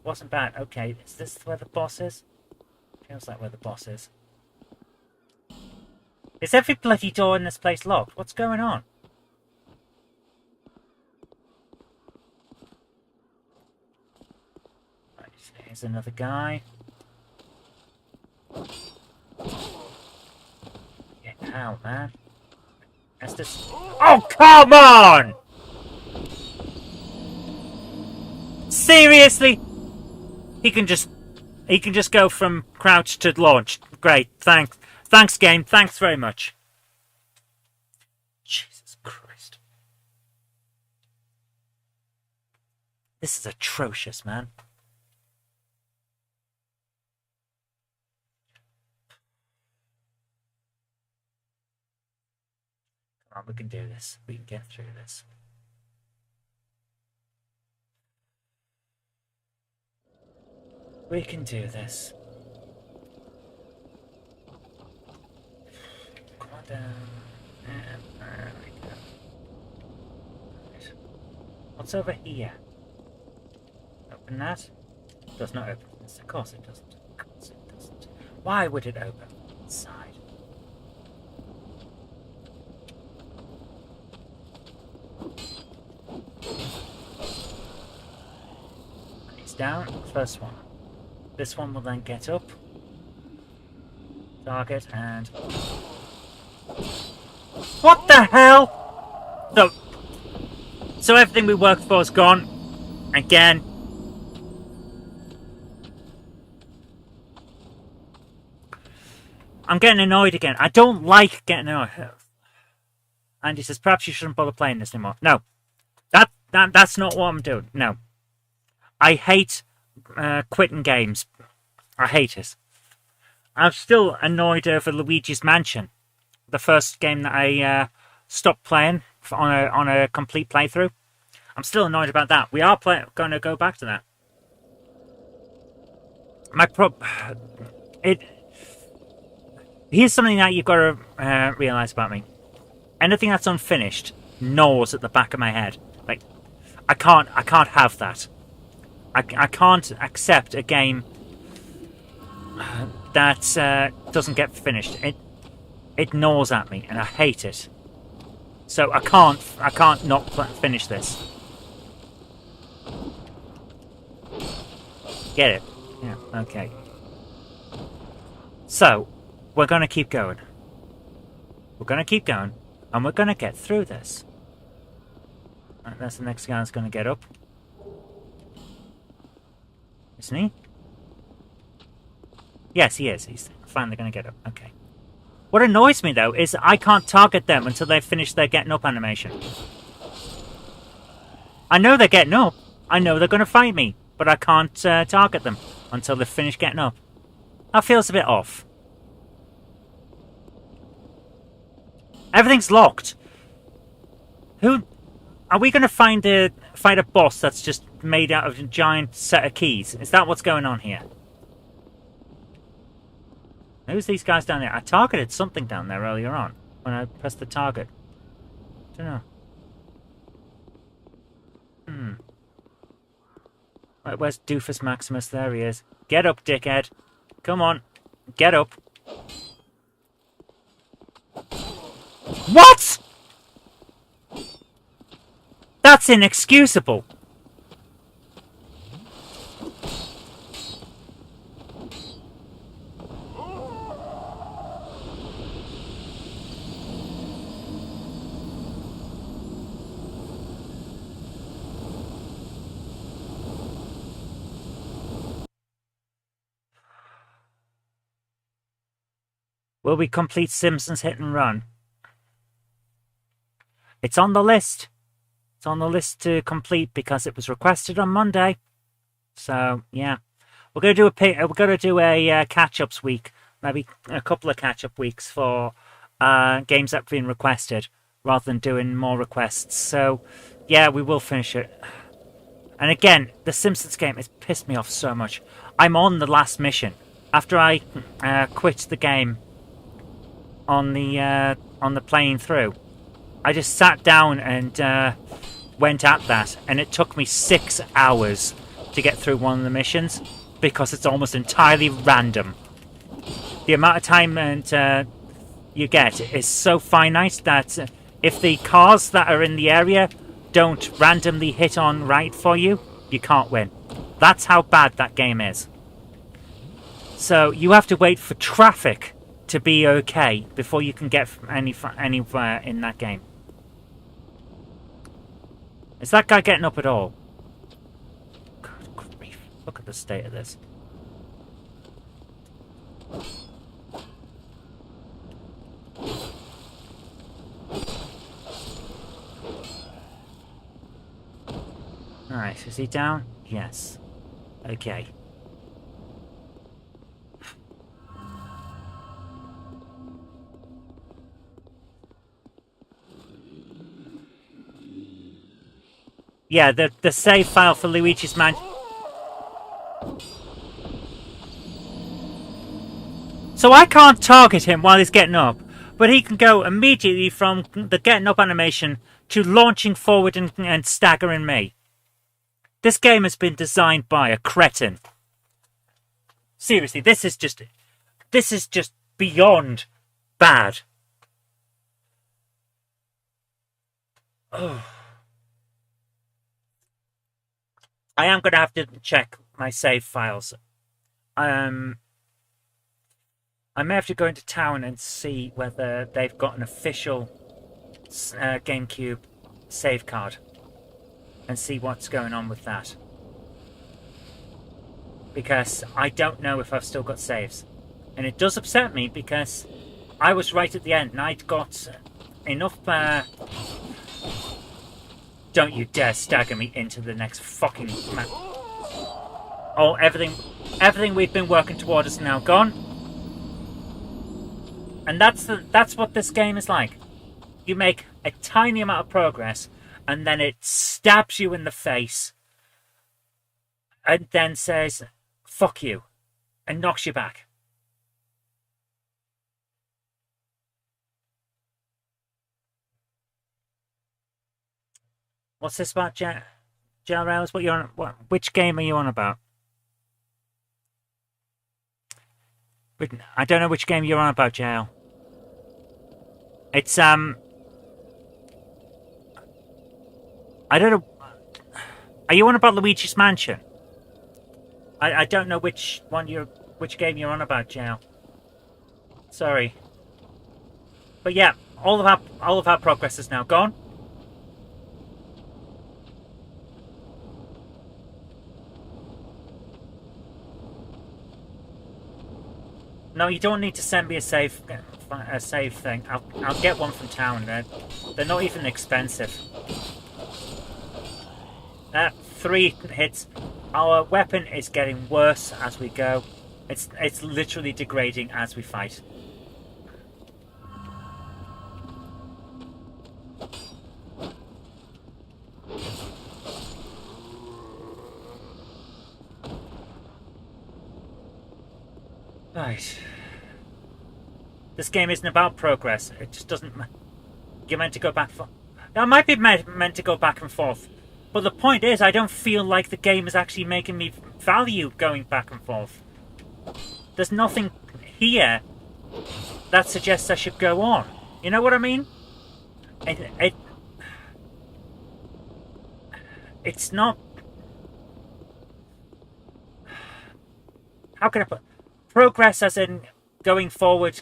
Wasn't bad. Okay, is this where the boss is? Feels like where the boss is. Is every bloody door in this place locked? What's going on? Right, here's another guy. Get out, man. That's just... Oh, come on! Seriously? He can just go from crouch to launch. Great, thanks game, thanks very much. Jesus Christ. This is atrocious, man. Come on, we can do this. We can get through this. We can do this. Come on down. And there we go. Right. What's over here? Open that? Does not open. Of course it doesn't. Of course it doesn't. Why would it open? Inside. It's down. First one. This one will then get up. Target and... What the hell? So everything we worked for is gone. Again. I'm getting annoyed again. I don't like getting annoyed. Andy says, perhaps you shouldn't bother playing this anymore. No. That's not what I'm doing. No. I hate quitting games. I hate it. I'm still annoyed over Luigi's Mansion. The first game that I stopped playing on a complete playthrough. I'm still annoyed about that. We are going to go back to that. Here's something that you've got to realise about me. Anything that's unfinished gnaws at the back of my head. Like, I can't have that. I can't accept a game that doesn't get finished. It gnaws at me, and I hate it. So I can't not finish this. Get it? Yeah. Okay. So we're going to keep going. We're going to keep going, and we're going to get through this. Right, that's the next guy that's going to get up. Isn't he? Yes, he is. He's finally going to get up. Okay. What annoys me, though, is I can't target them until they've finished their getting up animation. I know they're getting up. I know they're going to fight me. But I can't target them until they've finished getting up. That feels a bit off. Everything's locked. Who... Are we going to fight a boss that's just made out of a giant set of keys? Is that what's going on here? Who's these guys down there? I targeted something down there earlier on when I pressed the target. I don't know. Right, where's Doofus Maximus? There he is. Get up, dickhead. Come on. Get up. What? That's inexcusable. Will we complete Simpsons Hit and Run? It's on the list. It's on the list to complete because it was requested on Monday. So yeah, we're gonna do a catch-ups week, maybe a couple of catch-up weeks for games that have been requested, rather than doing more requests. So yeah, we will finish it. And again, the Simpsons game has pissed me off so much. I'm on the last mission after I quit the game on the plane through. I just sat down and went at that, and it took me 6 hours to get through one of the missions because it's almost entirely random. The amount of time and you get is so finite that if the cars that are in the area don't randomly hit on right for you, you can't win. That's how bad that game is. So you have to wait for traffic to be okay before you can get anywhere in that game. Is that guy getting up at all? Good grief. Look at the state of this. Alright, is he down? Yes. Okay. Yeah, the save file for Luigi's Mansion. So I can't target him while he's getting up, but he can go immediately from the getting up animation to launching forward and staggering me. This game has been designed by a cretin. Seriously, this is just beyond bad. Oh. I am going to have to check my save files. I may have to go into town and see whether they've got an official GameCube save card and see what's going on with that. Because I don't know if I've still got saves. And it does upset me because I was right at the end and I'd got enough... Don't you dare stagger me into the next fucking map. Oh, everything we've been working toward is now gone. And that's what this game is like. You make a tiny amount of progress, and then it stabs you in the face, and then says, fuck you, and knocks you back. What's this about, JLRails? What you on? Which game are you on about? I don't know which game you're on about, JL. It's I don't know. Are you on about Luigi's Mansion? I don't know which game you're on about, JL. Sorry. But yeah, all of our progress is now gone. No, you don't need to send me a save thing. I'll get one from town. They're not even expensive. 3 hits. Our weapon is getting worse as we go. It's literally degrading as we fight. Right. This game isn't about progress. It just doesn't... You're meant to go back for... Now, I might be meant to go back and forth But the point is, I don't feel like the game is actually making me value going back and forth. There's nothing here that suggests I should go on. You know what I mean? It's not... How can I put... Progress as in going forward,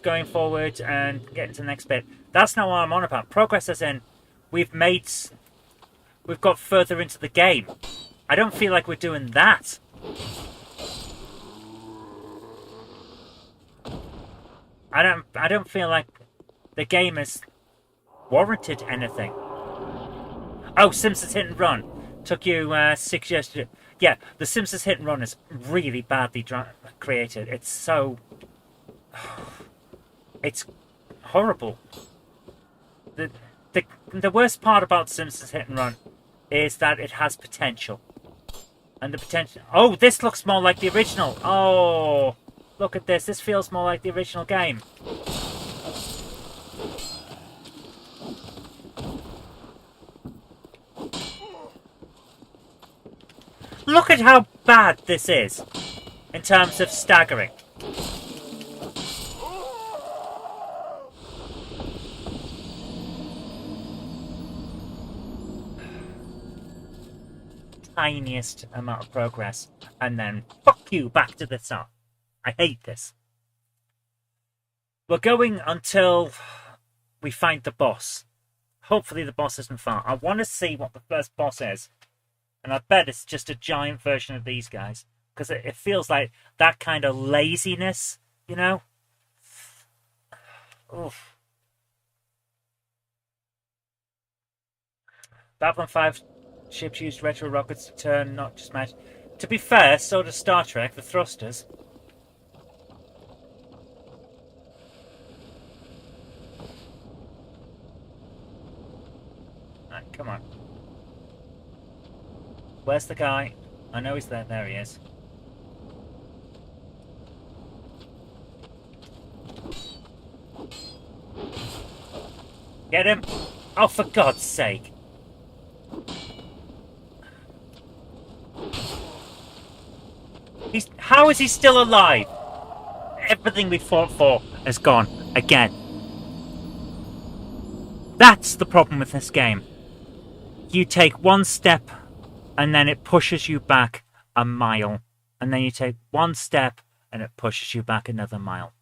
and getting to the next bit. That's not what I'm on about. Progress as in we've got further into the game. I don't feel like we're doing that. I don't feel like the game has warranted anything. Oh, Simpsons Hit and Run. Took you 6 years to do. Yeah, the Simpsons Hit and Run is really badly created. It's so... It's horrible. The worst part about Simpsons Hit and Run is that it has potential. And the potential... Oh, this looks more like the original. Oh, look at this. This feels more like the original game. Look at how bad this is in terms of staggering. Tiniest amount of progress, and then fuck you back to the start. I hate this. We're going until we find the boss. Hopefully the boss isn't far. I want to see what the first boss is, and I bet it's just a giant version of these guys, because it feels like that kind of laziness, you know. Oof. Babylon 5 ships used retro rockets to turn, not just match. To be fair, so does Star Trek, the thrusters. Right, come on. Where's the guy? I know he's there. There he is. Get him! Oh, for God's sake! How is he still alive? Everything we fought for has gone again. That's the problem with this game. You take one step and then it pushes you back a mile. And then you take one step and it pushes you back another mile.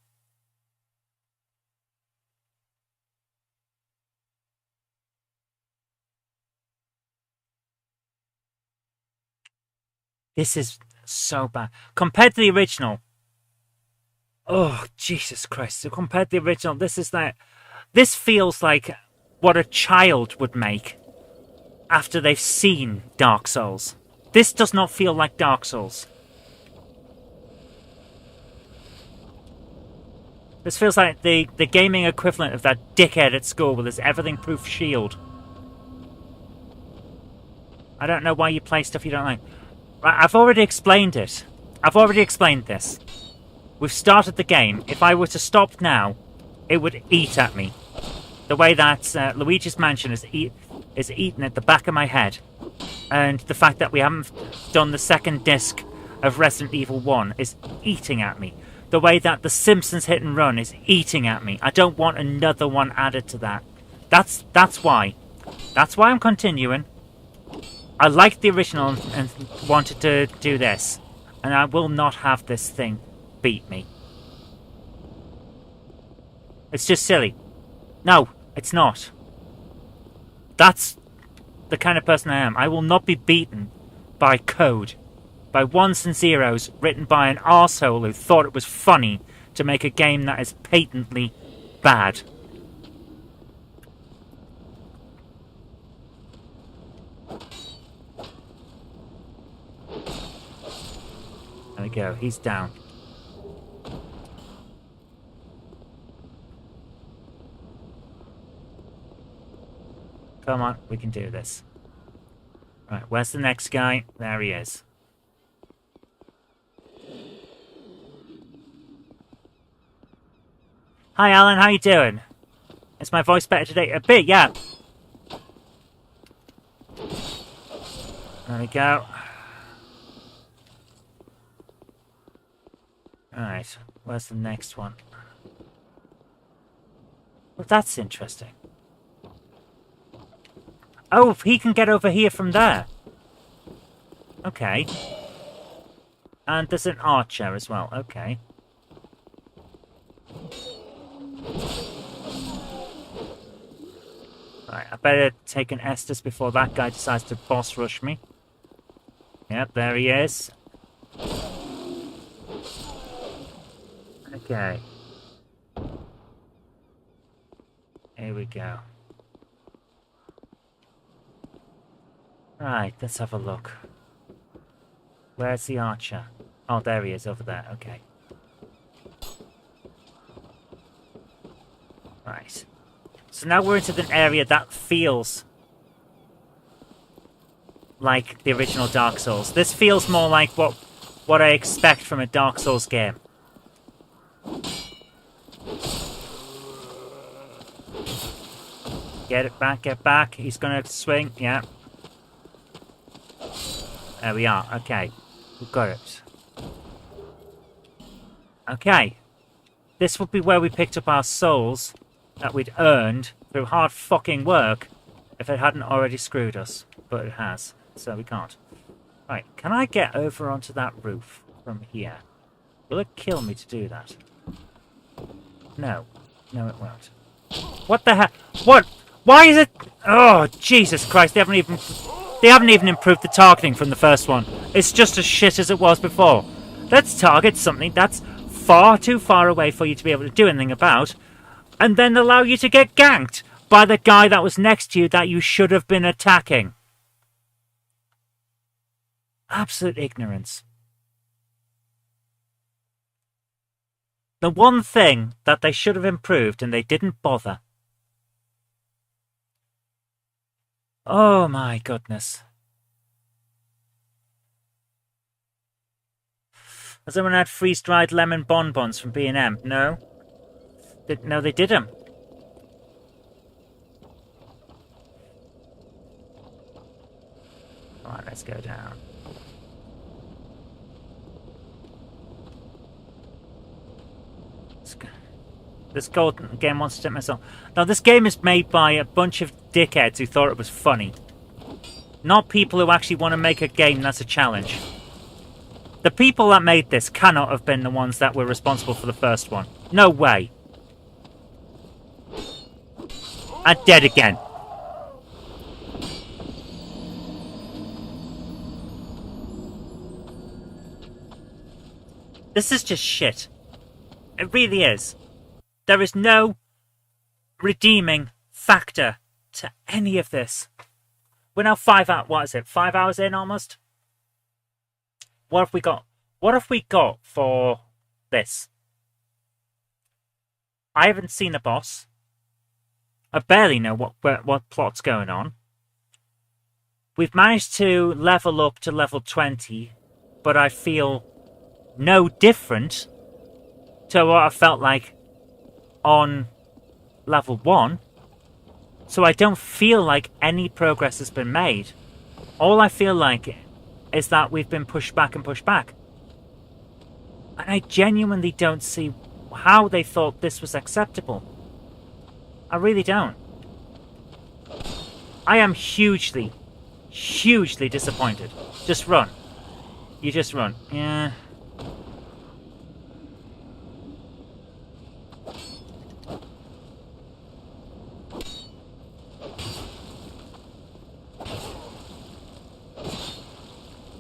This is so bad. Compared to the original. Oh, Jesus Christ. So compared to the original, this feels like what a child would make after they've seen Dark Souls. This does not feel like Dark Souls. This feels like the gaming equivalent of that dickhead at school with his everything-proof shield. I don't know why you play stuff you don't like. Right, I've already explained it. I've already explained this. We've started the game. If I were to stop now, it would eat at me. The way that Luigi's Mansion is eaten at the back of my head. And the fact that we haven't done the second disc of Resident Evil 1 is eating at me. The way that The Simpsons Hit and Run is eating at me. I don't want another one added to that. That's why. That's why I'm continuing. I liked the original and wanted to do this. And I will not have this thing beat me. It's just silly. No, it's not. That's the kind of person I am. I will not be beaten by code. By ones and zeros written by an arsehole who thought it was funny to make a game that is patently bad. There we go, he's down. Come on, we can do this. Right, where's the next guy? There he is. Hi Alan, how you doing? Is my voice better today? A bit, yeah. There we go. Alright, where's the next one? Well, that's interesting. Oh, if he can get over here from there. Okay. And there's an archer as well. Okay. Right, I better take an Estus before that guy decides to boss rush me. Yep, there he is. Okay. Here we go. Right, let's have a look. Where's the archer? Oh, there he is, over there. Okay. Right. So now we're into an area that feels like the original Dark Souls. This feels more like what I expect from a Dark Souls game. Get it back, get back. He's gonna swing, yeah. There we are, okay. We've got it. Okay. This would be where we picked up our souls that we'd earned through hard fucking work if it hadn't already screwed us. But it has, so we can't. Right, can I get over onto that roof from here? Will it kill me to do that? No. No, it won't. What the hell? What? Why is it? Oh, Jesus Christ! They haven't even improved the targeting from the first one. It's just as shit as it was before. Let's target something that's far too far away for you to be able to do anything about, and then allow you to get ganked by the guy that was next to you that you should have been attacking. Absolute ignorance. The one thing that they should have improved and they didn't bother. Oh my goodness. Has anyone had freeze-dried lemon bonbons from B&M? No? No, they didn't. Alright, let's go down. This golden game wants to take myself. Now, this game is made by a bunch of dickheads who thought it was funny. Not people who actually want to make a game that's a challenge. The people that made this cannot have been the ones that were responsible for the first one. No way. I'm dead again. This is just shit. It really is. There is no redeeming factor to any of this. We're now 5 hours in almost? What have we got? What have we got for this? I haven't seen a boss. I barely know what plot's going on. We've managed to level up to level 20, but I feel no different to what I felt like on level 1. So I don't feel like any progress has been made. All I feel like is that we've been pushed back and pushed back. And I genuinely don't see how they thought this was acceptable. I really don't. I am hugely, hugely disappointed. Just run. You just run. Yeah.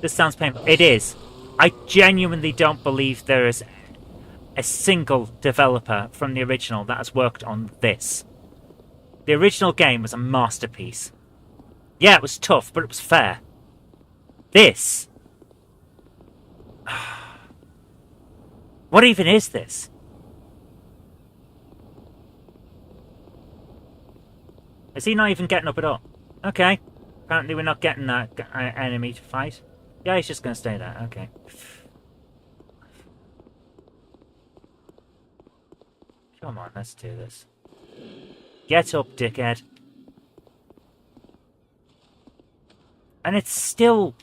This sounds painful. It is. I genuinely don't believe there is a single developer from the original that has worked on this. The original game was a masterpiece. Yeah, it was tough, but it was fair. This? What even is this? Is he not even getting up at all? Okay. Apparently we're not getting that enemy to fight. Yeah, he's just going to stay there. Okay. Come on, let's do this. Get up, dickhead. and it's still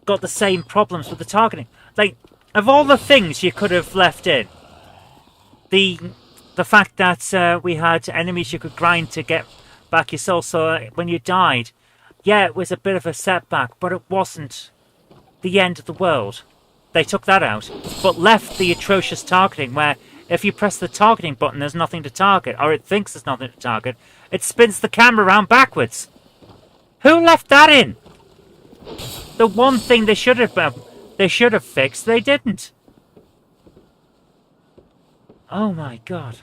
got the same problems with the targeting. Like, of all the things you could have left in, the fact that we had enemies you could grind to get back your soul, so when you died, yeah, it was a bit of a setback, but it wasn't the end of the world. They took that out, but left the atrocious targeting where if you press the targeting button, there's nothing to target, or it thinks there's nothing to target. It spins the camera around backwards. Who left that in? The one thing they should have fixed, they didn't. Oh my god.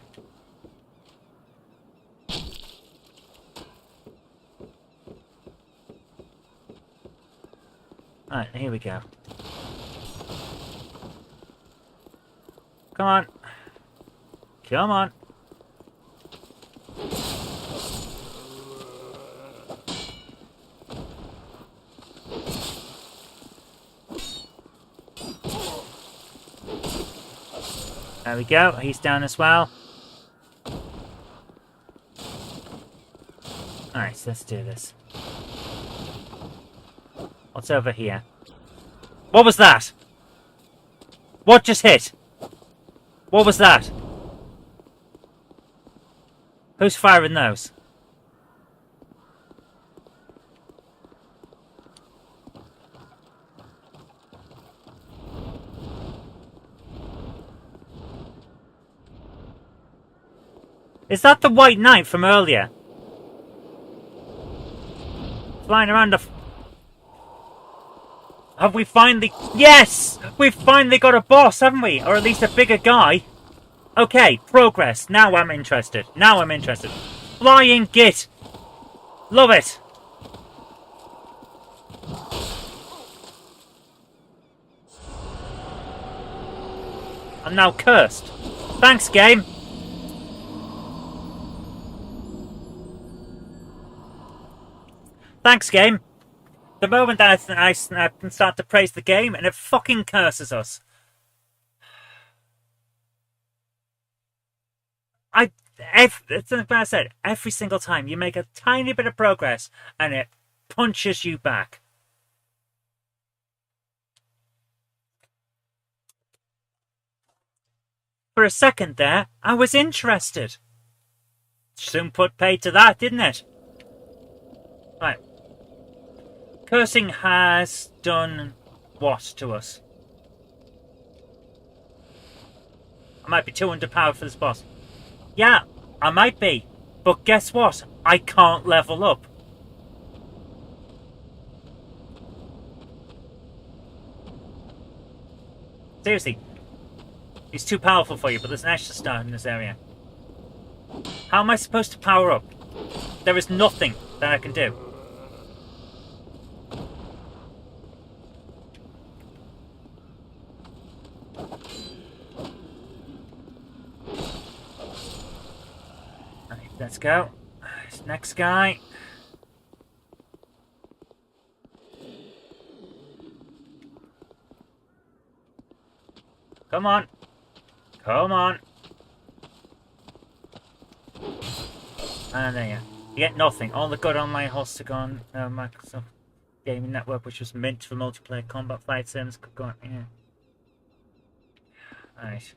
Alright, here we go. Come on. Come on. There we go. He's down as well. Alright, so let's do this. What's over here? What was that? What just hit? What was that? Who's firing those? Is that the White Knight from earlier? Flying around the... Have we finally... Yes! We've finally got a boss, haven't we? Or at least a bigger guy. Okay, progress. Now I'm interested. Now I'm interested. Flying Git. Love it. I'm now cursed. Thanks, game. Thanks, game. The moment I start to praise the game, and it fucking curses us. It's like I said, every single time you make a tiny bit of progress, and it punches you back. For a second there, I was interested. Soon put paid to that, didn't it? Right. Cursing has done what to us? I might be too underpowered for this boss. Yeah, I might be. But guess what? I can't level up. Seriously. He's too powerful for you, but there's an extra star in this area. How am I supposed to power up? There is nothing that I can do. Let's go. Next guy. Come on. Come on. And there you go. You get nothing. All the good online hosts are gone. Microsoft Gaming Network, which was mint for multiplayer combat flight sims, could go. Yeah. Alright.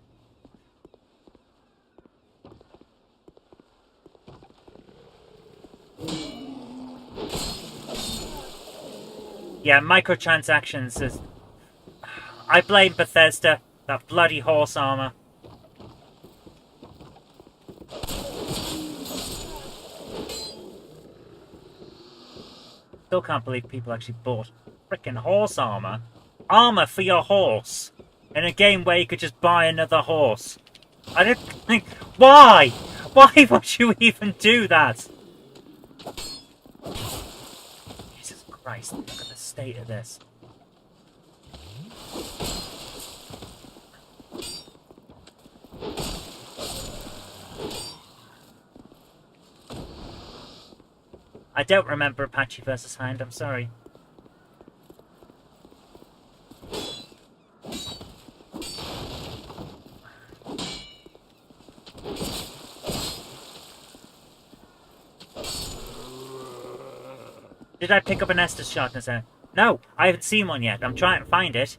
Yeah, microtransactions is... I blame Bethesda. That bloody horse armor. Still can't believe people actually bought frickin' horse armor. Armor for your horse. In a game where you could just buy another horse. I don't think... Why? Why would you even do that? Jesus Christ, look at the state of this. I don't remember Apache versus Hind, I'm sorry. Did I pick up an Estus shard? No, I haven't seen one yet. I'm trying to find it.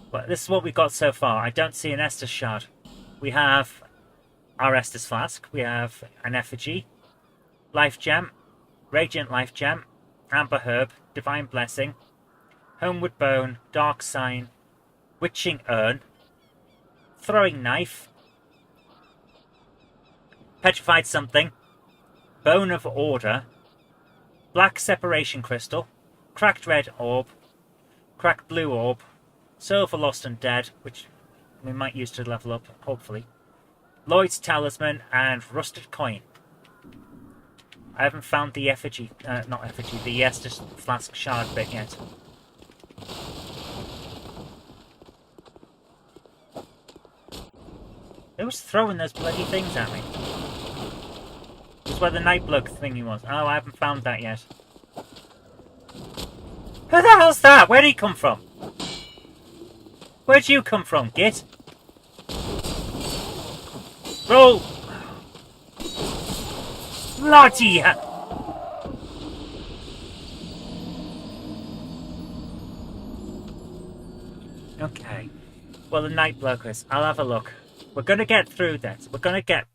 But this is what we've got so far. I don't see an Estus shard. We have our Estus flask. We have an effigy, life gem, radiant life gem, amber herb, divine blessing, homeward bone, dark sign, witching urn, throwing knife, petrified something, bone of order, black separation crystal, cracked red orb, cracked blue orb, silver lost and dead, which we might use to level up, hopefully, Lloyd's talisman, and rusted coin. I haven't found the effigy, not effigy, the Estus flask shard bit yet. Who was throwing those bloody things at me? This is where the Nightblood thingy was. Oh, I haven't found that yet. Who the hell's that? Where'd he come from? Where'd you come from, Git? Roll! Bloody hell! Okay. Well, the Nightblood is. I'll have a look. We're gonna get through this. We're gonna get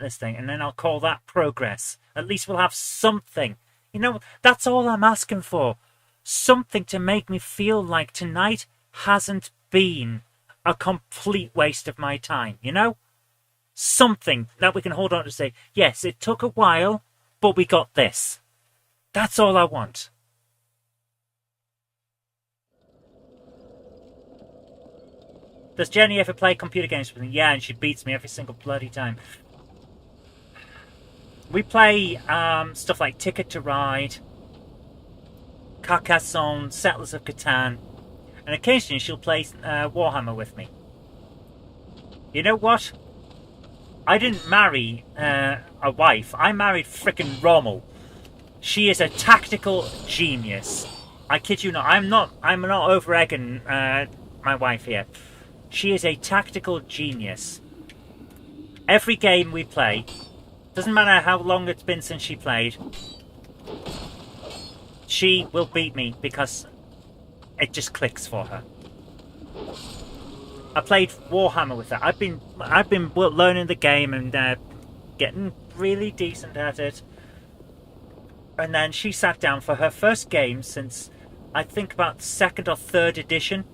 this thing, and then I'll call that progress. At least we'll have something. You know, that's all I'm asking for. Something to make me feel like tonight hasn't been a complete waste of my time, you know? Something that we can hold on to say, yes, it took a while, but we got this. That's all I want. Does Jenny ever play computer games with me? Yeah, and she beats me every single bloody time. We play stuff like Ticket to Ride, Carcassonne, Settlers of Catan, and occasionally she'll play Warhammer with me. You know what? I didn't marry a wife. I married frickin' Rommel. She is a tactical genius. I kid you not. I'm not over-egging my wife here. She is a tactical genius. Every game we play, doesn't matter how long it's been since she played, she will beat me because it just clicks for her. I played Warhammer with her. I've been learning the game and getting really decent at it. And then she sat down for her first game since I think about 2nd or 3rd edition.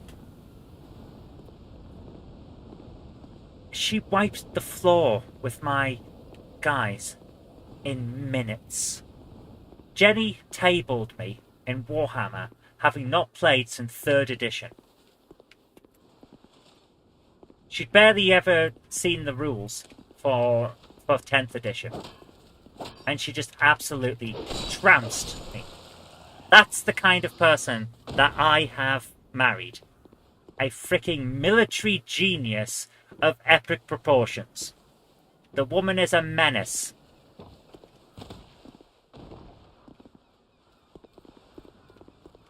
She wiped the floor with my guys in minutes. Jenny tabled me in Warhammer, having not played since 3rd edition. She'd barely ever seen the rules for 10th edition. And she just absolutely trounced me. That's the kind of person that I have married. A freaking military genius of epic proportions. The woman is a menace.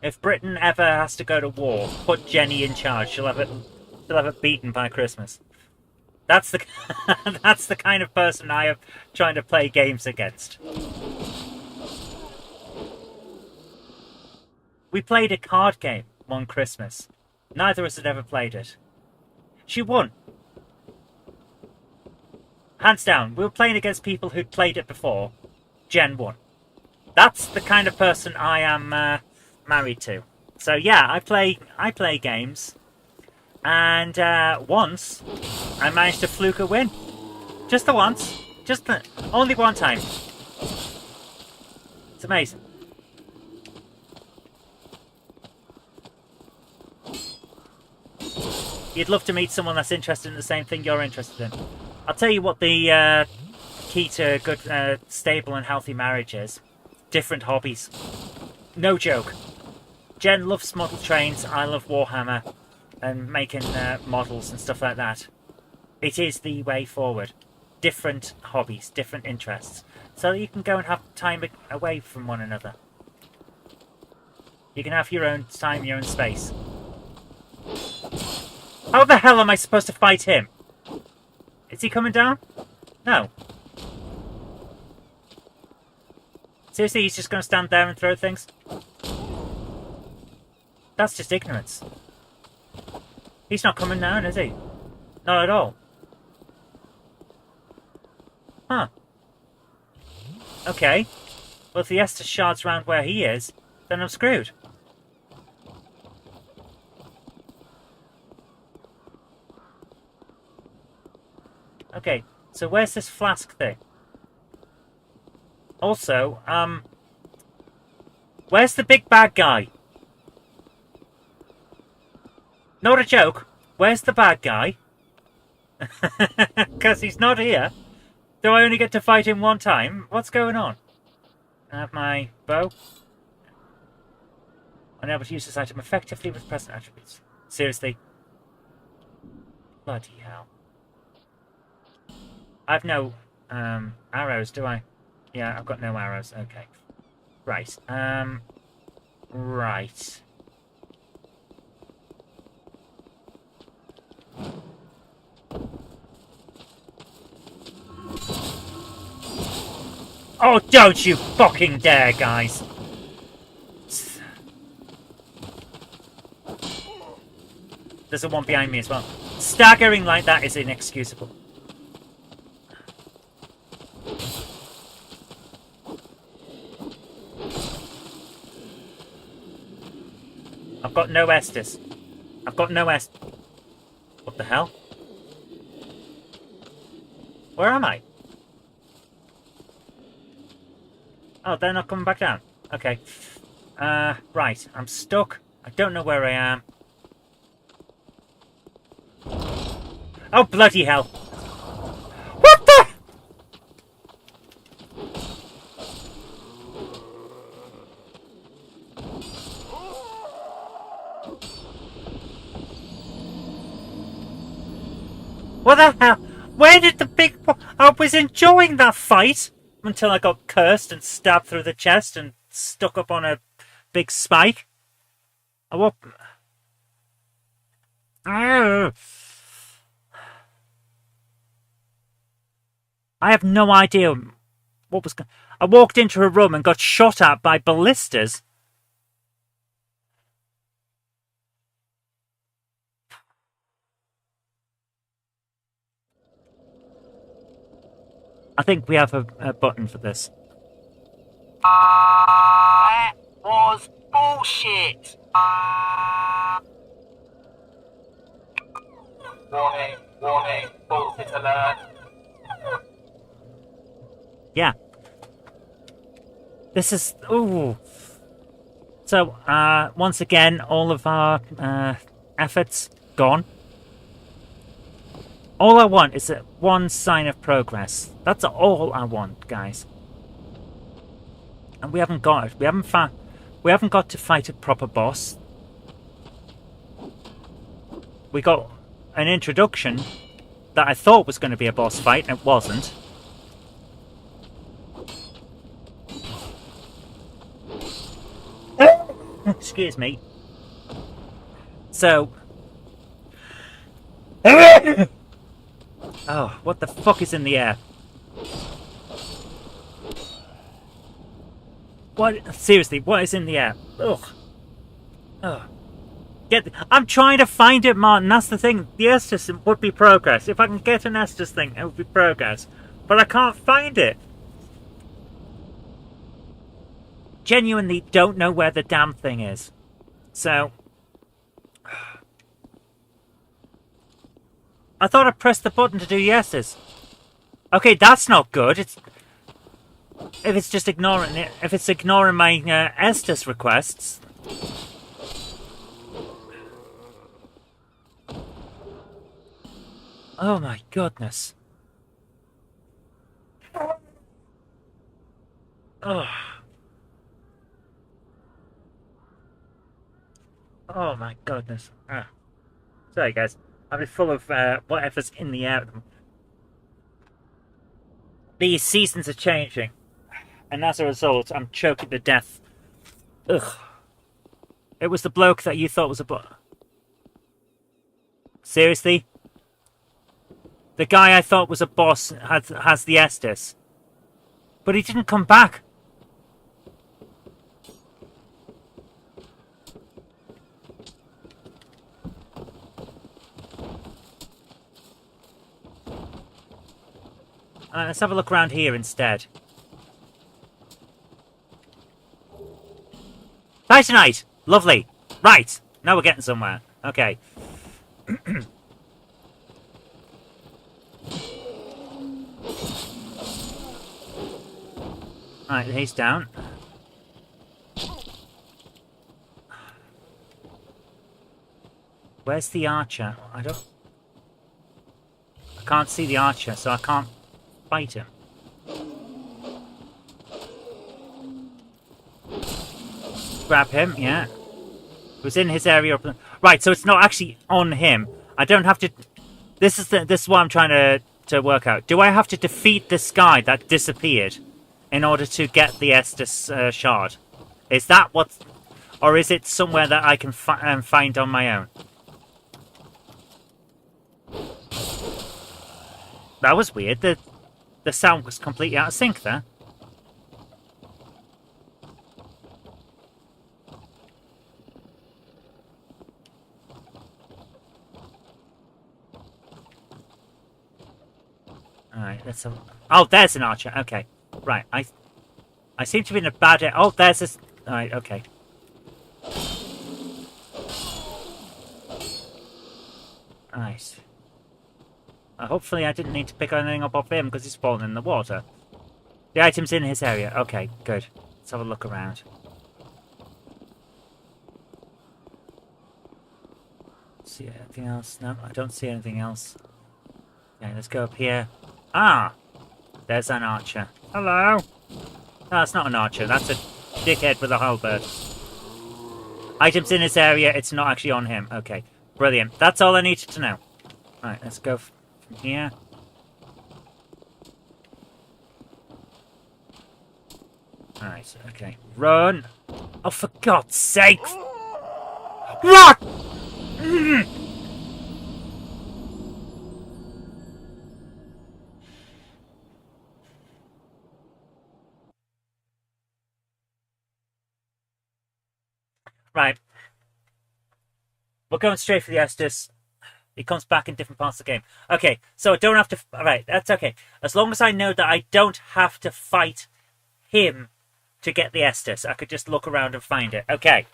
If Britain ever has to go to war, put Jenny in charge. She'll have it beaten by Christmas. That's the that's the kind of person I am trying to play games against. We played a card game one Christmas. Neither of us had ever played it. She won. Hands down, we were playing against people who'd played it before. Jen won. That's the kind of person I am married to. So yeah, I play games. And once, I managed to fluke a win. Just the once. Only one time. It's amazing. You'd love to meet someone that's interested in the same thing you're interested in. I'll tell you what the key to good, stable and healthy marriage is. Different hobbies. No joke. Jen loves model trains, I love Warhammer and making models and stuff like that. It is the way forward. Different hobbies, different interests. So that you can go and have time away from one another. You can have your own time, your own space. How the hell am I supposed to fight him? Is he coming down? No. Seriously, he's just going to stand there and throw things? That's just ignorance. He's not coming down, is he? Not at all. Huh. Okay. Well, if the Estus shard's round where he is, then I'm screwed. Okay, so where's this flask thing? Also, where's the big bad guy? Not a joke. Where's the bad guy? Because he's not here. Do I only get to fight him one time? What's going on? I have my bow. Unable to use this item effectively with present attributes. Seriously? Bloody hell. I've no arrows, do I? Yeah, I've got no arrows. Okay. Right. Right. Oh, don't you fucking dare, guys! There's a one behind me as well. Staggering like that is inexcusable. I've got no Estus. I've got no Estus. What the hell? Where am I? Oh, they're not coming back down. Okay. Right. I'm stuck. I don't know where I am. Oh, bloody hell. What the? What the hell? Where did the big... I was enjoying that fight until I got cursed and stabbed through the chest and stuck up on a big spike. I have no idea what was going... I walked into a room and got shot at by ballistas. I think we have a button for this. That was bullshit. Warning, warning, bullshit alert. Yeah. This is... Ooh. So, once again, all of our efforts gone. All I want is one sign of progress. That's all I want, guys. And we haven't got it. We haven't got to fight a proper boss. We got an introduction that I thought was going to be a boss fight, and it wasn't. Excuse me. So... Oh, what the fuck is in the air? What? Seriously, what is in the air? Ugh. Ugh. I'm trying to find it, Martin. That's the thing. The Estus would be progress. If I can get an Estus thing, it would be progress. But I can't find it. Genuinely don't know where the damn thing is. So... I thought I pressed the button to do yeses. Okay, that's not good. If it's just ignoring it, if it's ignoring my Estus requests. Oh my goodness. Oh. Oh my goodness. Ah. Sorry guys. I'm full of whatever's in the air. These seasons are changing. And as a result, I'm choking to death. Ugh. It was the bloke that you thought was a Seriously? The guy I thought was a boss has the Estus. But he didn't come back. Let's have a look around here instead. Titanite! Lovely. Right. Now we're getting somewhere. Okay. Right, he's down. Where's the archer? I can't see the archer, so I can't fight him. Grab him, yeah. It was in his area. Right, so it's not actually on him. I don't have to... This is what I'm trying to work out. Do I have to defeat this guy that disappeared in order to get the Estus shard? Is that what... Or is it somewhere that I can find on my own? That was weird. The sound was completely out of sync there. Alright, let's have... Oh, there's an archer. Okay. Right, I seem to be in a bad... Oh, there's this... Alright, okay. Nice. Hopefully I didn't need to pick anything up off him because he's fallen in the water. The item's in his area. Okay, good. Let's have a look around. See anything else? No, I don't see anything else. Okay, let's go up here. Ah! There's an archer. Hello! No, that's not an archer. That's a dickhead with a halberd. Items in his area. It's not actually on him. Okay, brilliant. That's all I needed to know. Right, let's go from here. Alright, okay. Run! Oh, for God's sake! What?! Right. We're going straight for the Estus. He comes back in different parts of the game. Okay, so I don't have to... Alright, that's okay. As long as I know that I don't have to fight him to get the Estus. I could just look around and find it. Okay.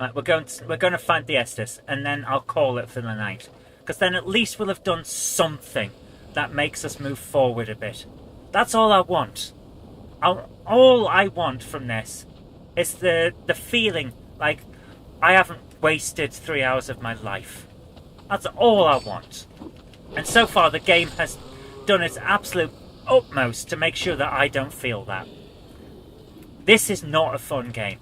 Right, we're going to find the Estus, and then I'll call it for the night. Because then at least we'll have done something that makes us move forward a bit. That's all I want. All I want from this is the feeling like I haven't wasted 3 hours of my life. That's all I want. And so far the game has done its absolute utmost to make sure that I don't feel that. This is not a fun game.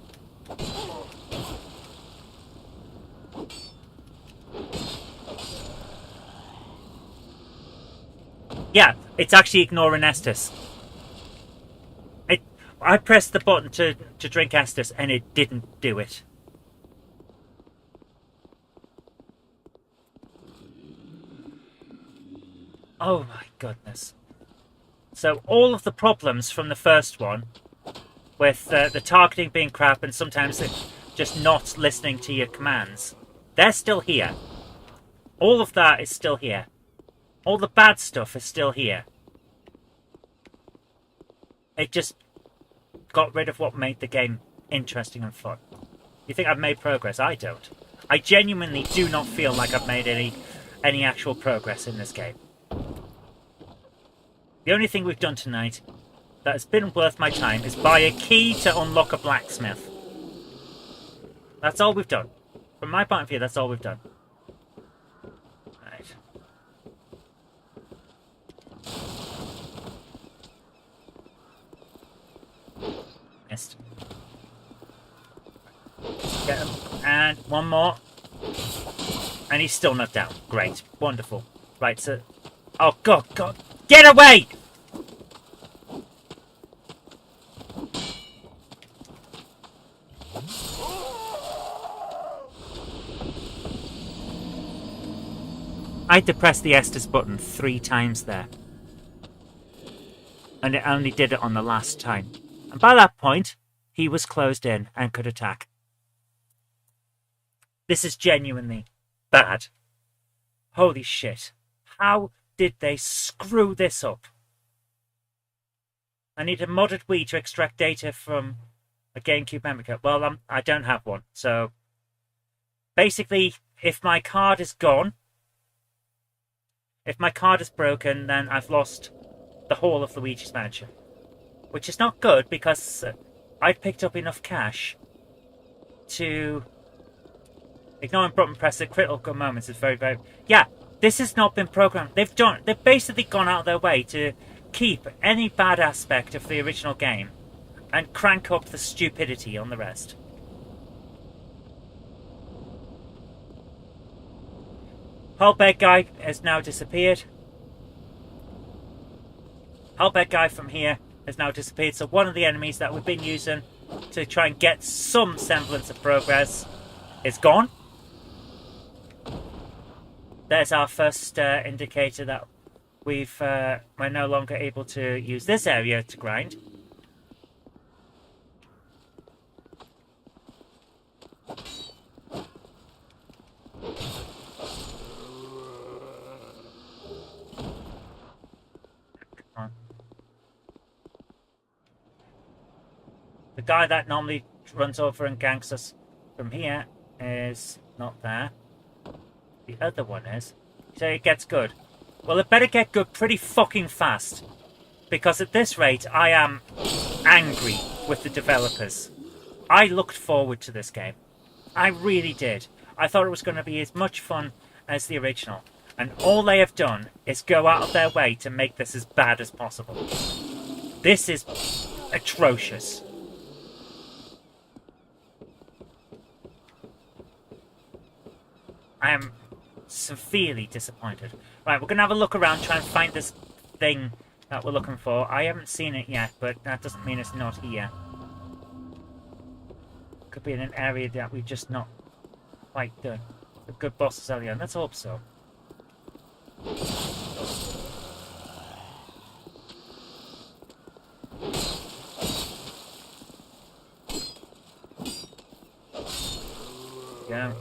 Yeah, it's actually ignoring Estus. I pressed the button to drink Estus and it didn't do it. Oh my goodness. So all of the problems from the first one, with the targeting being crap and sometimes just not listening to your commands, they're still here. All of that is still here. All the bad stuff is still here. It just got rid of what made the game interesting and fun. You think I've made progress? I don't. I genuinely do not feel like I've made any actual progress in this game. The only thing we've done tonight that has been worth my time is buy a key to unlock a blacksmith. That's all we've done. From my point of view, that's all we've done. Right. Missed. Get him. And one more. And he's still not down. Great. Wonderful. Right, so... Oh, God. Get away! I had to press the Estus button 3 times there. And it only did it on the last time. And by that point, he was closed in and could attack. This is genuinely bad. Holy shit. How did they screw this up? I need a modded Wii to extract data from a GameCube memory card. Well, I don't have one. So, basically, if my card is gone, if my card is broken, then I've lost the whole of Luigi's Mansion. Which is not good, because I'd picked up enough cash to... Ignoring button press at critical moments is very, very... Yeah, this has not been programmed. They've basically gone out of their way to keep any bad aspect of the original game and crank up the stupidity on the rest. Hulkbed guy has now disappeared. Hulkbed guy from here has now disappeared. So one of the enemies that we've been using to try and get some semblance of progress is gone. There's our first indicator that we're no longer able to use this area to grind. The guy that normally runs over and ganks us from here is not there. The other one is. So it gets good. Well, it better get good pretty fucking fast. Because at this rate, I am angry with the developers. I looked forward to this game. I really did. I thought it was going to be as much fun as the original. And all they have done is go out of their way to make this as bad as possible. This is atrocious. I am severely disappointed. Right, we're going to have a look around, try and find this thing that we're looking for. I haven't seen it yet, but that doesn't mean it's not here. Could be in an area that we've just not quite done. A good bosses earlier on. Let's hope so. Yeah.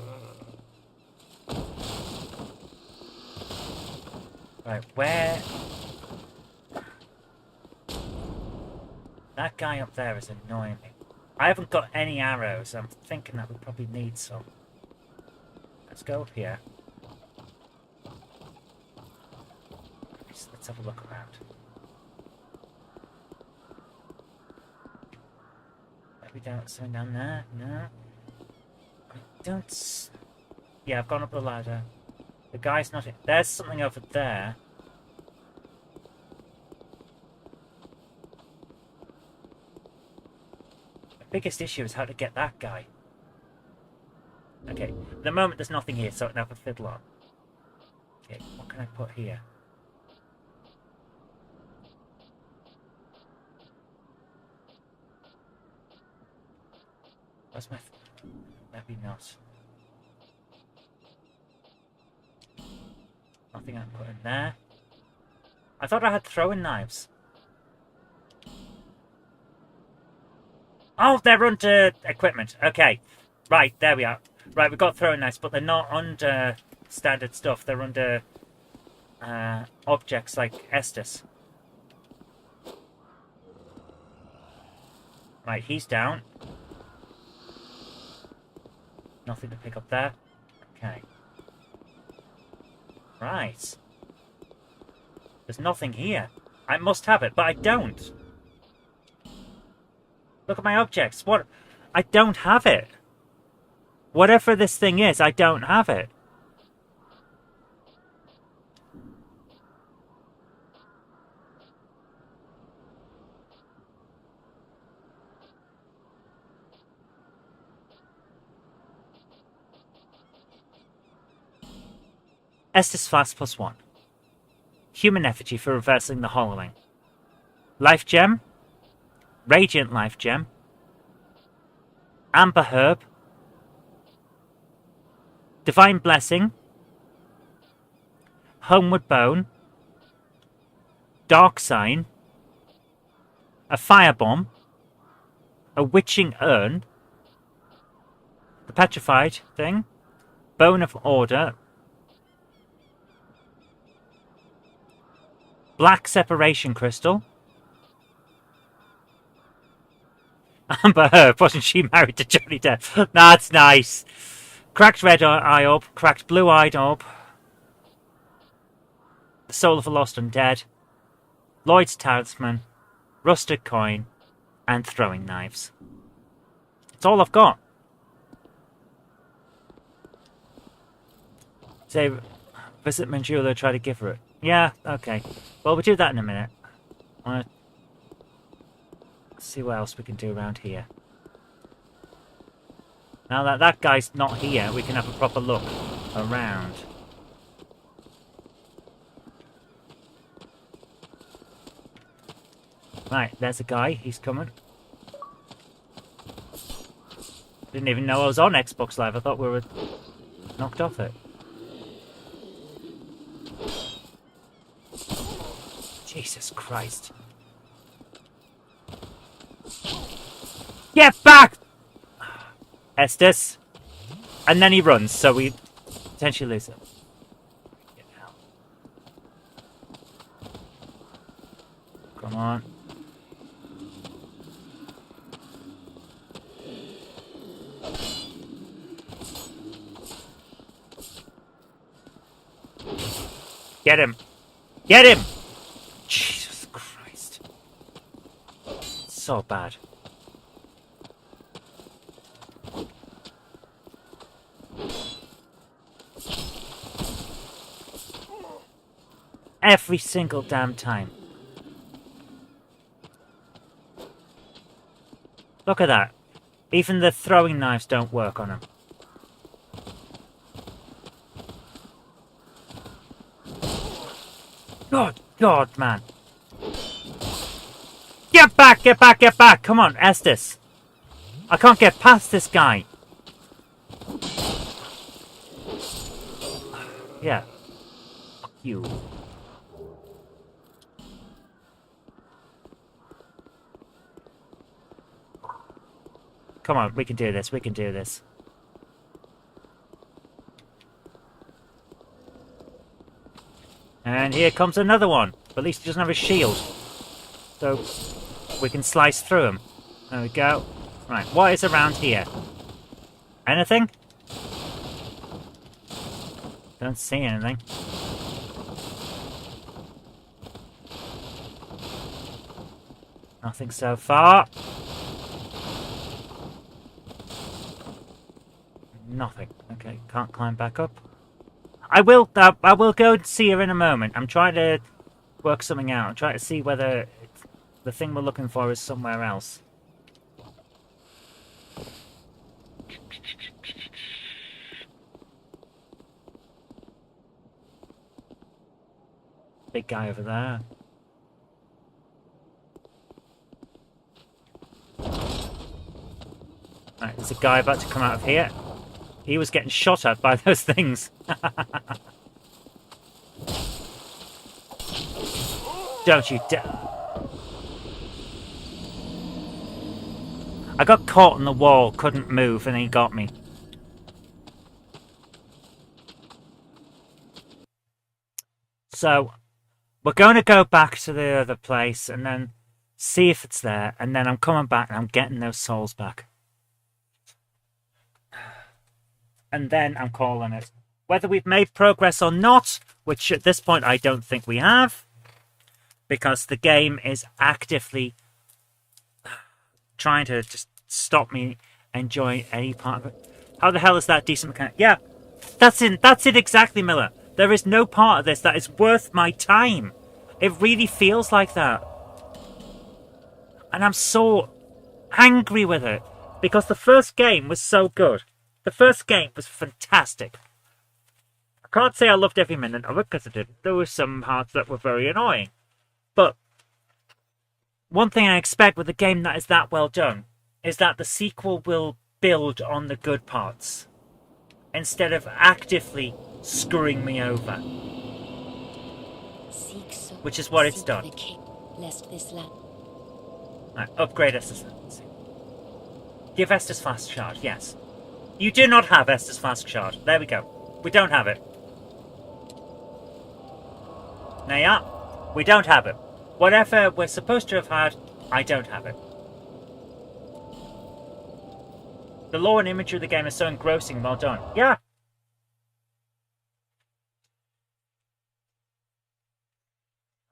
Right, where... That guy up there is annoying me. I haven't got any arrows. I'm thinking that we probably need some. Let's go up here. Let's have a look around. Maybe something down there? No. I don't... Yeah, I've gone up the ladder. The guy's not... There's something over there. The biggest issue is how to get that guy. Okay, at the moment there's nothing here, so I can have a fiddle on. Okay, what can I put here? Where's my... Maybe not. Nothing I can put in there. I thought I had throwing knives. Oh, they're under equipment. Okay. Right, there we are. Right, we've got throwing knives, but they're not under standard stuff. They're under objects like Estus. Right, he's down. Nothing to pick up there. Okay. Right. There's nothing here. I must have it, but I don't. Look at my objects. What? I don't have it. Whatever this thing is, I don't have it. Estus Flask +1. Human effigy for reversing the hollowing. Life Gem. Radiant Life Gem. Amber Herb. Divine Blessing. Homeward Bone. Dark Sign. A Firebomb. A Witching Urn. The Petrified thing. Bone of Order. Black separation crystal. Amber Heard, wasn't she married to Johnny Depp? That's nice. Cracked red eye orb, cracked blue-eyed orb. The soul of a lost undead. Lloyd's talisman, rusted coin, and throwing knives. That's all I've got. Say, visit Manjula, try to give her it. Yeah, okay. Well, we'll do that in a minute. I want to see what else we can do around here. Now that that guy's not here, we can have a proper look around. Right, there's a guy. He's coming. Didn't even know I was on Xbox Live. I thought we were knocked off it. Jesus Christ. Get back! Estes. And then he runs, so we potentially lose it. Come on. Get him! Get him! Jesus Christ. So bad. Every single damn time. Look at that. Even the throwing knives don't work on him. God, man. Get back, get back, get back. Come on, Estes. I can't get past this guy. Yeah. Fuck you. Come on, we can do this, we can do this. And here comes another one. But at least he doesn't have a shield. So we can slice through him. There we go. Right, what is around here? Anything? Don't see anything. Nothing so far. Nothing. Okay, can't climb back up. I will go and see her in a moment. I'm trying to work something out. I'm trying to see whether the thing we're looking for is somewhere else. Big guy over there. Right, there's a guy about to come out of here. He was getting shot at by those things. Don't you dare. I got caught on the wall, couldn't move, and he got me. So, we're going to go back to the other place and then see if it's there, and then I'm coming back and I'm getting those souls back. And then I'm calling it. Whether we've made progress or not, which at this point I don't think we have, because the game is actively trying to just stop me enjoying any part of it. How the hell is that decent mechanic? Yeah, that's it exactly, Miller. There is no part of this that is worth my time. It really feels like that. And I'm so angry with it, because the first game was so good. The first game was fantastic. I can't say I loved every minute of it, because I didn't. There were some parts that were very annoying. But one thing I expect with a game that is that well done is that the sequel will build on the good parts, instead of actively screwing me over. Which is what it's done. Right, upgrade Estes. Give Estes fast charge, yes. You do not have Estes fast charge. There we go. We don't have it. Now, yeah. We don't have it. Whatever we're supposed to have had, I don't have it. The lore and imagery of the game is so engrossing. Well done. Yeah.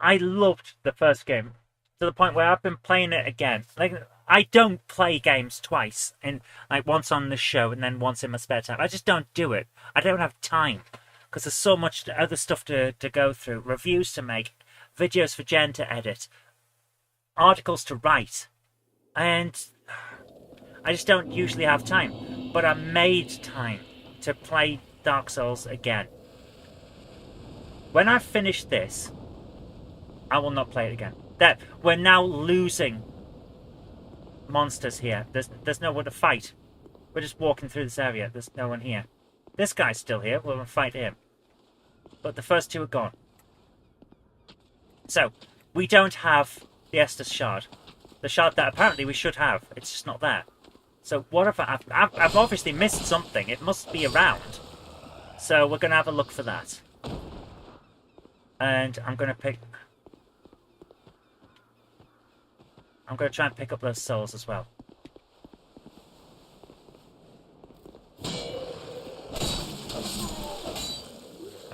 I loved the first game to the point where I've been playing it again. Like, I don't play games twice, and like once on this show and then once in my spare time. I just don't do it. I don't have time because there's so much other stuff to go through, reviews to make, videos for Jen to edit, articles to write, and I just don't usually have time. But I made time to play Dark Souls again. When I finish this, I will not play it again. That we're now losing monsters here. There's no one to fight. We're just walking through this area. There's no one here. This guy's still here. We'll fight him. But the first two are gone. So, we don't have the Estus shard. The shard that apparently we should have. It's just not there. So what if I've obviously missed something. It must be around. So we're going to have a look for that. And I'm going to try and pick up those souls as well.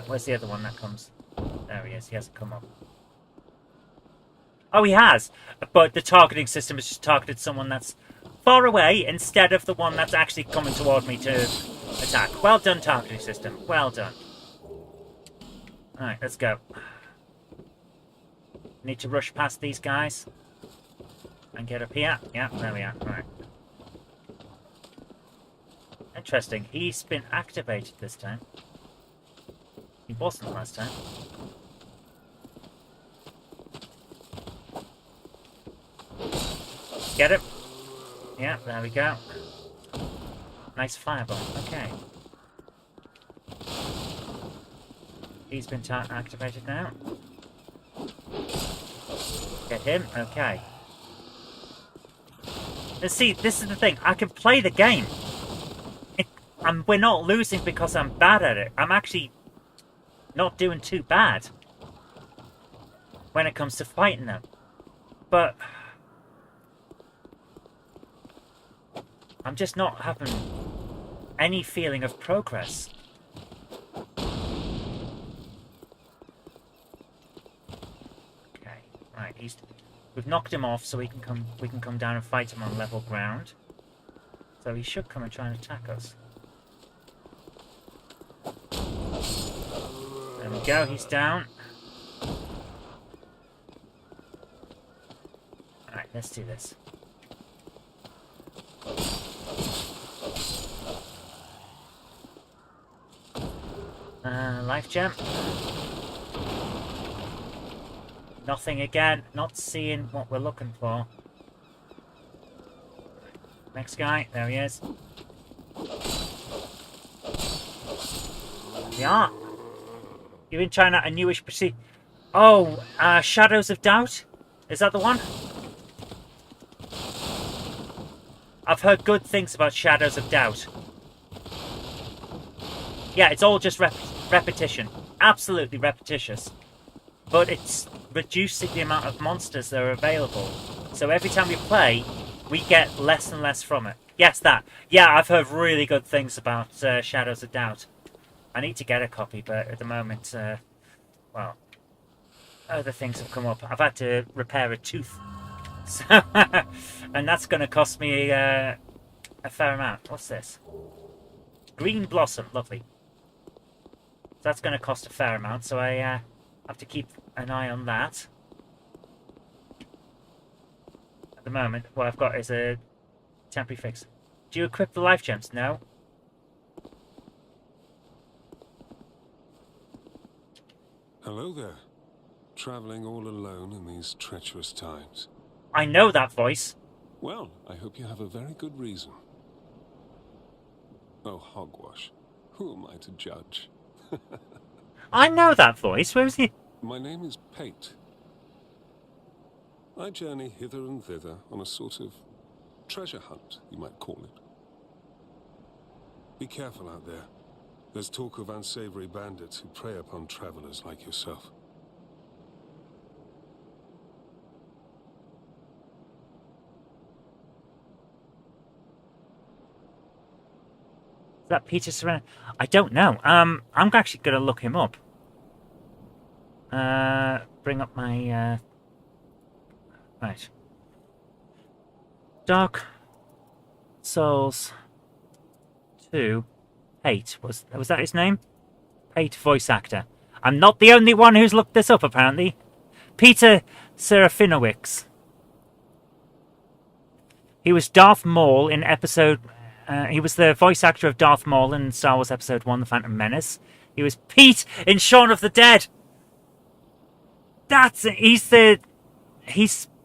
Where's the other one that comes? There he is. He hasn't come up. Oh, he has! But the targeting system has just targeted someone that's far away instead of the one that's actually coming toward me to attack. Well done, targeting system. Well done. Alright, let's go. Need to rush past these guys. And get up here. Yeah, there we are. Right. Interesting. He's been activated this time. He wasn't last time. Get him. Yeah, there we go. Nice fireball. Okay. He's been activated now. Get him. Okay. Let's see, this is the thing. I can play the game. We're not losing because I'm bad at it. I'm actually not doing too bad when it comes to fighting them. But I'm just not having any feeling of progress. Okay, right. We've knocked him off, so we can come down and fight him on level ground. So he should come and try and attack us. There we go. He's down. All right, let's do this. Life gem. Nothing again. Not seeing what we're looking for. Next guy. There he is. Yeah. You've been trying out a newish proceed. Oh, Shadows of Doubt? Is that the one? I've heard good things about Shadows of Doubt. Yeah, it's all just repetition. Absolutely repetitious. But it's reducing the amount of monsters that are available. So every time we play, we get less and less from it. Yes, that. Yeah, I've heard really good things about Shadows of Doubt. I need to get a copy, but at the moment, well, other things have come up. I've had to repair a tooth. So, and that's going to cost me a fair amount. What's this? Green Blossom. Lovely. That's going to cost a fair amount, so I have to keep an eye on that. At the moment, what I've got is a temporary fix. Do you equip the life gems? No. Hello there. Traveling all alone in these treacherous times. I know that voice. Well, I hope you have a very good reason. Oh, hogwash. Who am I to judge? I know that voice. Where is he? My name is Pate. I journey hither and thither on a sort of treasure hunt, you might call it. Be careful out there. There's talk of unsavory bandits who prey upon travelers like yourself. that Peter Serena? I don't know. I'm actually going to look him up. Bring up my... Right. Dark Souls 2. Pate. Was that his name? Pate voice actor. I'm not the only one who's looked this up, apparently. Peter Serafinowicz. He was Darth Maul in episode... he was the voice actor of Darth Maul in Star Wars Episode 1, The Phantom Menace. He was Pete in Shaun of the Dead. He's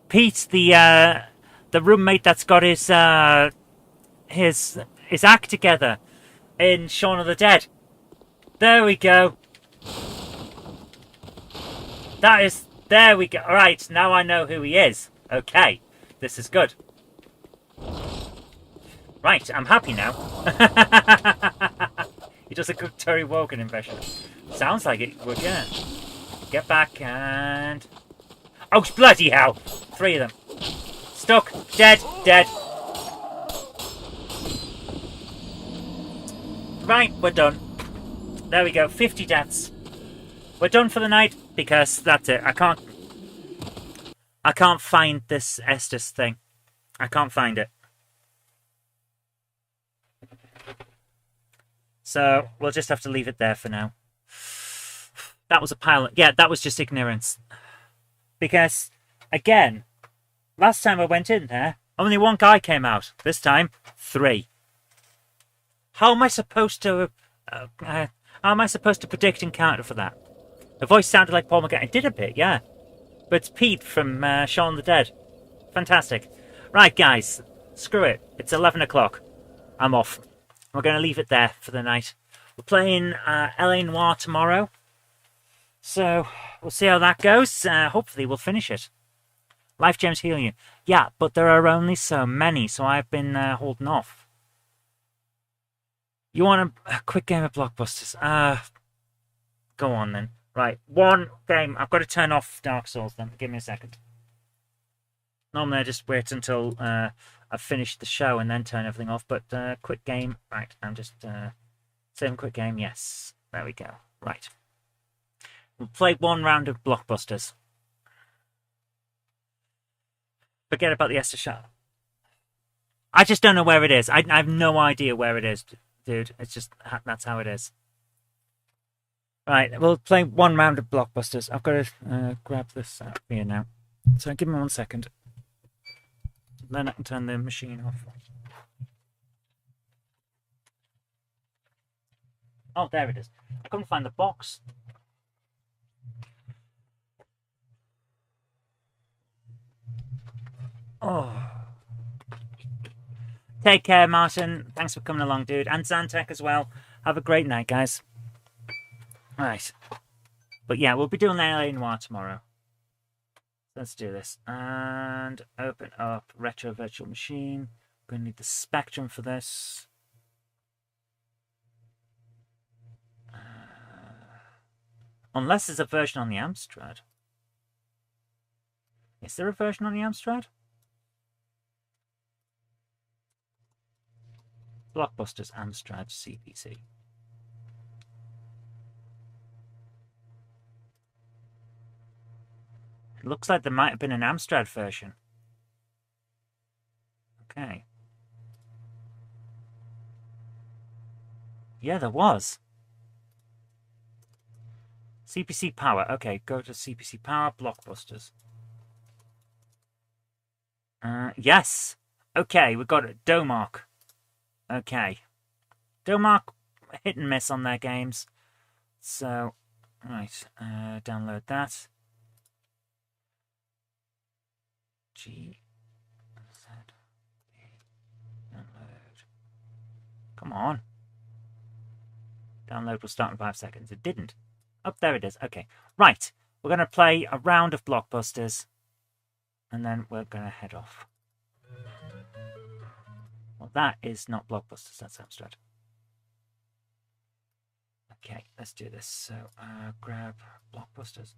Pete, the roommate that's got his act together in Shaun of the Dead. There we go. There we go. Alright, now I know who he is. Okay, this is good. Right, I'm happy now. He does a good Terry Wogan impression. Sounds like it would, yeah. Get back and... Oh, bloody hell! 3 of them. Stuck. Dead. Dead. Right, we're done. There we go. 50 deaths. We're done for the night because that's it. I can't find this Estes thing. I can't find it. So we'll just have to leave it there for now. That was a pilot. Yeah, that was just ignorance. Because, again, last time I went in there, only 1 guy came out. This time, 3. How am I supposed to predict encounter for that? The voice sounded like Paul McGann. It did a bit, yeah. But it's Pete from Shaun of the Dead. Fantastic. Right, guys. Screw it. It's 11 o'clock. I'm off. We're going to leave it there for the night. We're playing L.A. Noire tomorrow. So, we'll see how that goes. Hopefully, we'll finish it. Life gems heal you. Yeah, but there are only so many, so I've been holding off. You want a quick game of blockbusters? Go on, then. Right, 1 game. I've got to turn off Dark Souls, then. Give me a second. Normally, I just wait until I've finished the show and then turn everything off. But quick game. Right, I'm just saving quick game. Yes, there we go. Right. We'll play 1 round of blockbusters. Forget about the Esther shot. I just don't know where it is. I have no idea where it is, dude. It's just, that's how it is. Right, we'll play 1 round of blockbusters. I've got to grab this out here now. So give me 1 second. Then I can turn the machine off. Oh, there it is. I couldn't find the box. Oh. Take care, Martin. Thanks for coming along, dude. And Zantek as well. Have a great night, guys. Right. But yeah, we'll be doing the LA Noire tomorrow. Let's do this. And open up Retro Virtual Machine. We're going to need the Spectrum for this. Unless there's a version on the Amstrad. Is there a version on the Amstrad? Blockbusters Amstrad CPC. It looks like there might have been an Amstrad version. Okay. Yeah, there was. CPC Power. Okay, go to CPC Power, Blockbusters. Yes. Okay, we've got it. Domark. Okay. Domark, hit and miss on their games. So, right, download that. G Z download. Come on. Download will start in 5 seconds. It didn't. Oh, there it is. Okay. Right. We're going to play a round of blockbusters. And then we're going to head off. Well, that is not blockbusters. That's Amstrad. Okay. Let's do this. So, grab blockbusters.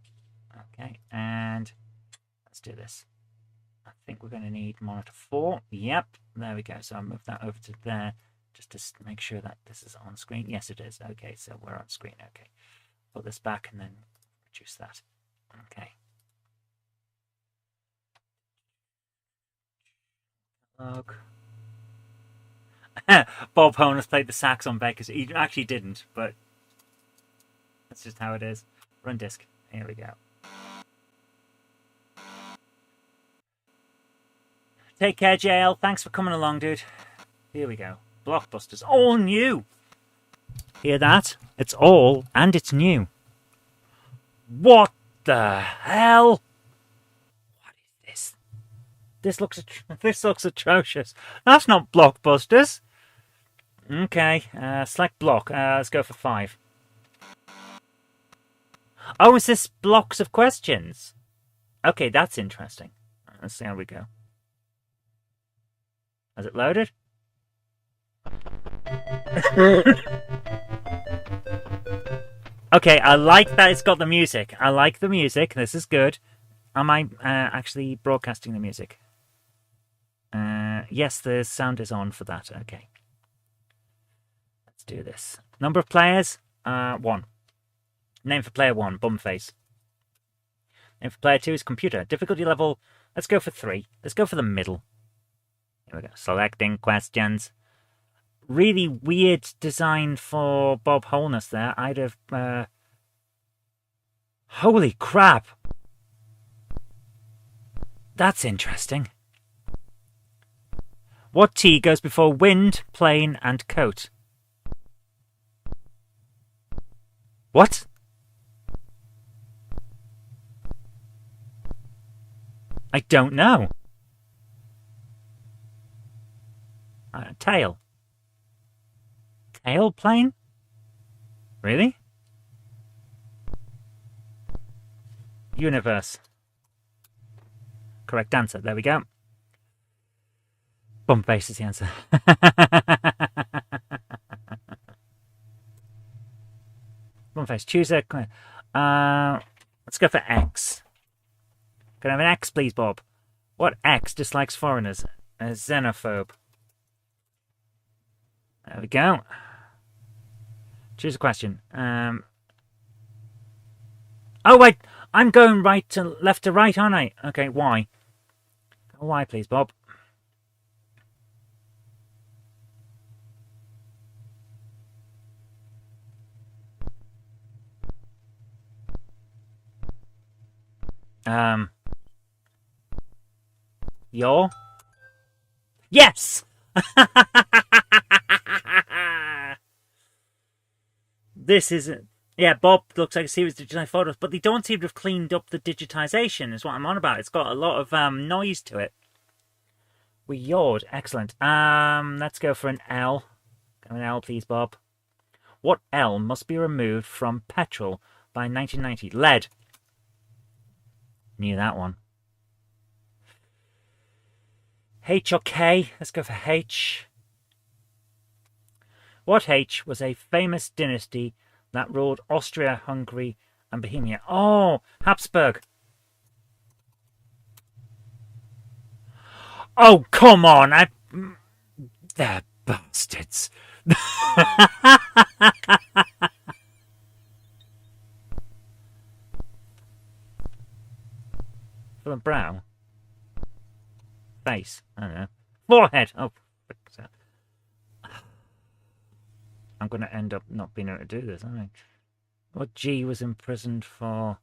Okay. And let's do this. I think we're going to need monitor 4. Yep. There we go. So I'll move that over to there. just to make sure that this is on screen. Yes, it is. Okay, so we're on screen. Okay, put this back and then reduce that. Okay. Log. Bob Honus played the sax on Becker's. He actually didn't, but that's just how it is. Run disk. Here we go. Take care, JL. Thanks for coming along, dude. Here we go. Blockbusters. All new. Hear that? It's all and it's new. What the hell? What is this? This looks atrocious. That's not Blockbusters. Okay, select block. Let's go for 5. Oh, is this blocks of questions? Okay, that's interesting. Let's see how we go. Has it loaded? Okay, I like that it's got the music. I like the music. This is good. Am I actually broadcasting the music? Yes, the sound is on for that. Okay. Let's do this. Number of players? 1. Name for player 1, Bumface. Name for player 2 is computer. Difficulty level, let's go for 3. Let's go for the middle. Here we go. Selecting questions. Really weird design for Bob Holness there. I'd have... Holy crap! That's interesting. What T goes before wind, plane, and coat? What? I don't know. Tail. Tailplane? Really? Universe. Correct answer. There we go. Bumface is the answer. Bumface. Choose a... let's go for X. Can I have an X, please, Bob? What X dislikes foreigners? A xenophobe. There we go. Choose a question. Oh, wait. I'm going right to left to right, aren't I? Okay, Y. Y, please, Bob. Your? Yes! This isn't... Yeah, Bob looks like a series of digitized photos, but they don't seem to have cleaned up the digitization, is what I'm on about. It's got a lot of noise to it. We yawed. Excellent. Let's go for an L. Go an L, please, Bob. What L must be removed from petrol by 1990? Lead. Knew that one. H or K? Let's go for H. What H was a famous dynasty that ruled Austria, Hungary, and Bohemia? Oh, Habsburg. Oh, come on. They're bastards. For the brow? Face? I don't know. Forehead! Oh, I'm going to end up not being able to do this, aren't I? What G was imprisoned for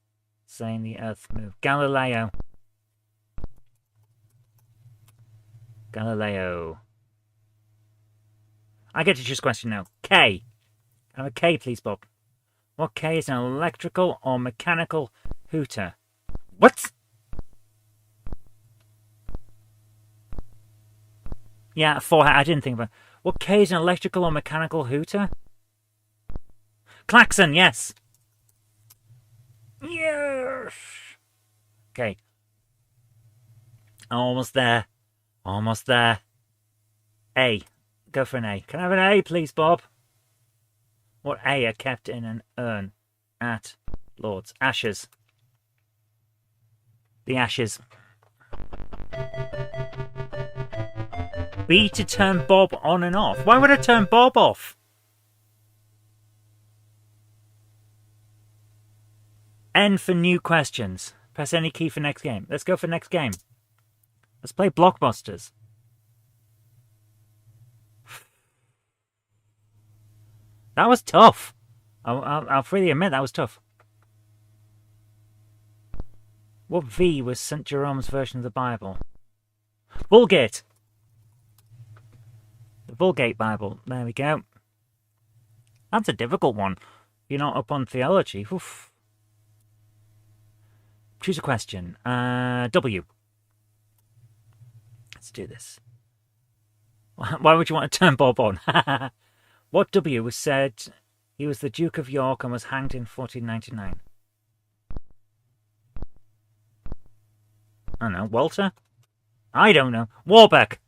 saying the Earth moved? Galileo. Galileo. I get to choose a question now. K. Can I have a K, please, Bob? What K is an electrical or mechanical hooter? What? Yeah, forehead. I didn't think about it. What K is an electrical or mechanical hooter? Klaxon, yes. Yes. Okay. Almost there. Almost there. A. Go for an A. Can I have an A, please, Bob? What A are kept in an urn at Lord's? Ashes. The ashes. B to turn Bob on and off. Why would I turn Bob off? N for new questions. Press any key for next game. Let's go for next game. Let's play Blockbusters. That was tough. I'll freely admit that was tough. What V was St. Jerome's version of the Bible? Vulgate. The Vulgate Bible. There we go. That's a difficult one. You're not up on theology. Oof. Choose a question. W. Let's do this. Why would you want to turn Bob on? What W was said he was the Duke of York and was hanged in 1499? I don't know. Walter? I don't know. Warbeck.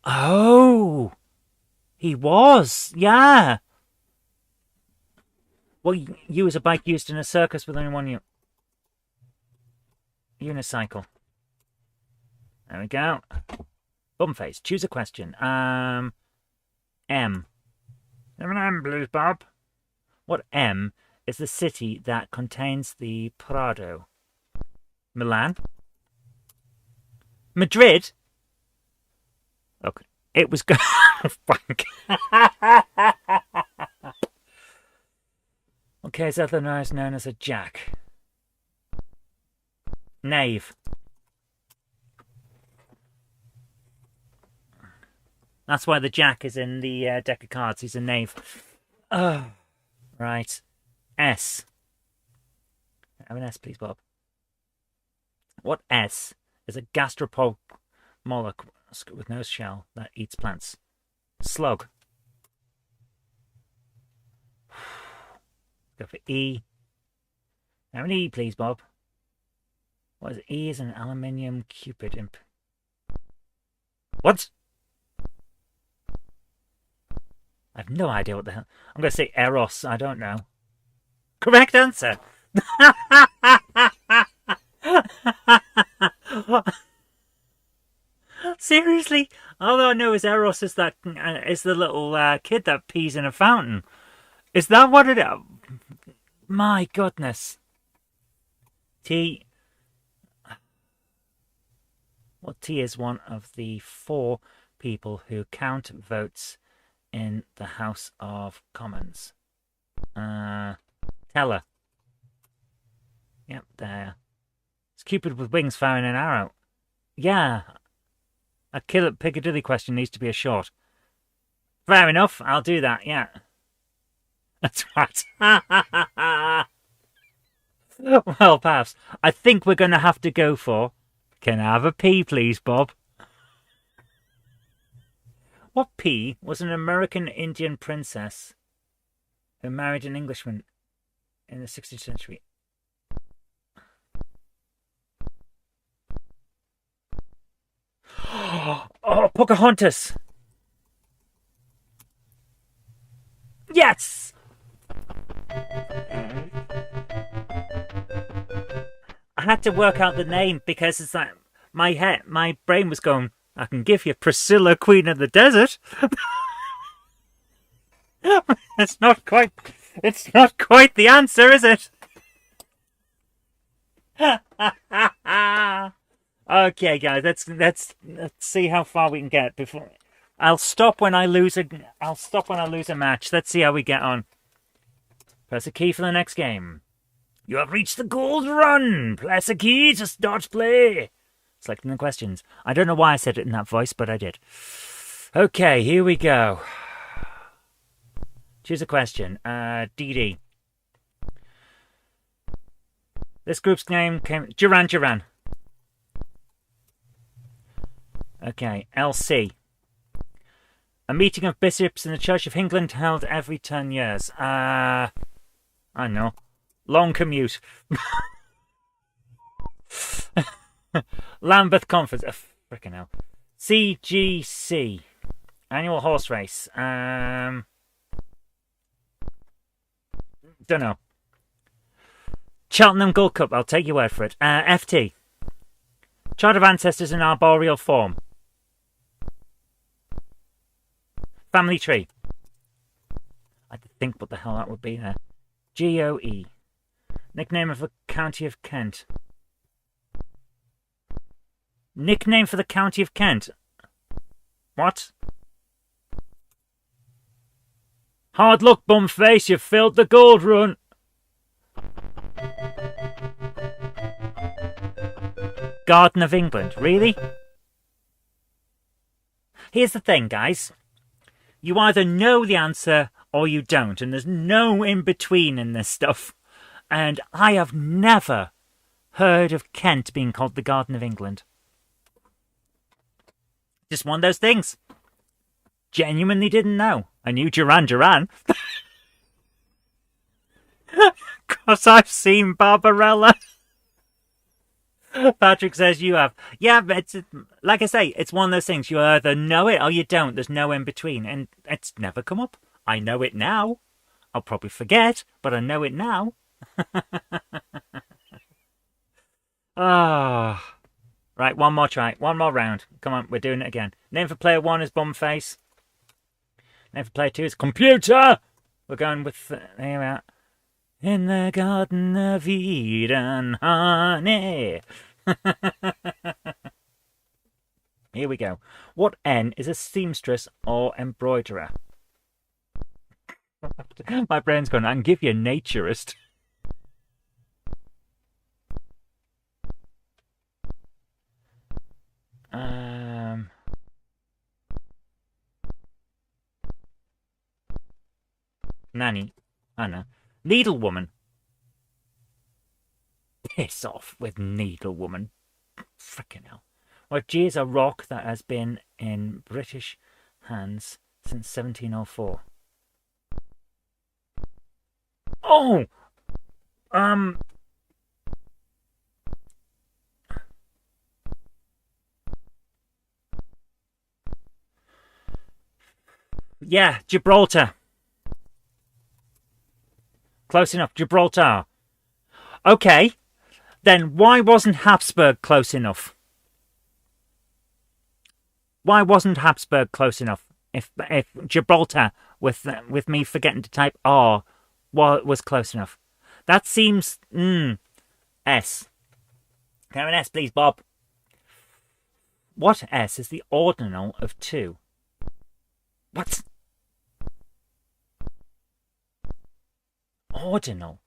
Oh! He was. Yeah. Well, you was a bike used in a circus with only one unicycle. There we go. Bumface. Choose a question. M. Have an M, please, Bob. What M is the city that contains the Prado? Milan? Madrid? Okay. It was good. Okay, is otherwise known as a jack? Knave. That's why the jack is in the deck of cards. He's a knave. Oh, right. S. Have an S, please, Bob. What S is a gastropod mollusk with no shell that eats plants? Slug. Go for E. Have an E, please, Bob. What is it? E is an aluminium cupid imp. What? I have no idea what the hell. I'm going to say Eros. I don't know. Correct answer. Seriously? All I know is Eros is that is the little kid that pees in a fountain. Is that what it is? My goodness. T. Well, T is one of the 4 people who count votes in the House of Commons. Teller. Yep, there. It's Cupid with wings firing an arrow. Yeah. A kill at Piccadilly question needs to be a short. Fair enough, I'll do that, yeah. That's right. Well, perhaps. I think we're going to have to go for... Can I have a P, please, Bob? What P was an American Indian princess who married an Englishman in the 16th century? Oh, Pocahontas! Yes! I had to work out the name because it's like my brain was going, I can give you Priscilla, Queen of the Desert. It's not quite the answer, is it? Okay, guys, let's see how far we can get before I'll stop when I lose a match. Let's see how we get on. Press a key for the next game. You have reached the gold run. Press a key to start play. Selecting the questions. I don't know why I said it in that voice, but I did. Okay, here we go. Choose a question. DD. This group's name came... Duran. Okay, LC. A meeting of bishops in the Church of England held every 10 years. I don't know. Long commute. Lambeth Conference. Frickin' hell. CGC. Annual horse race. Don't know. Cheltenham Gold Cup. I'll take your word for it. FT. Chart of ancestors in arboreal form. Family tree. I had to think what the hell that would be there. GOE. Nickname of the county of Kent. Nickname for the county of Kent. What? Hard luck, bumface, you've filled the gold run. Garden of England, really? Here's the thing, guys. You either know the answer or you don't, and there's no in-between in this stuff. And I have never heard of Kent being called the Garden of England. Just one of those things. Genuinely didn't know. I knew Duran Duran. Because I've seen Barbarella. Patrick says you have. Yeah, but it's, like I say, it's one of those things. You either know it or you don't. There's no in between. And it's never come up. I know it now. I'll probably forget, but I know it now. Ah. Right, one more try. One more round. Come on, we're doing it again. Name for player 1 is Bumface. Name for player 2 is Computer. We're going with... here we are. In the Garden of Eden, honey. Here we go. What N is a seamstress or embroiderer? My brain's going, I can give you a naturist. Nanny. Anna. Needlewoman. Piss off with Needlewoman. Frickin' hell. Well, G is a rock that has been in British hands since 1704. Oh! Yeah, Gibraltar. Close enough. Gibraltar. Okay. Then why wasn't Habsburg close enough? Why wasn't Habsburg close enough? If Gibraltar, with me forgetting to type R, was close enough. That seems... S. Can I have an S, please, Bob? What S is the ordinal of 2? What? Ordinal.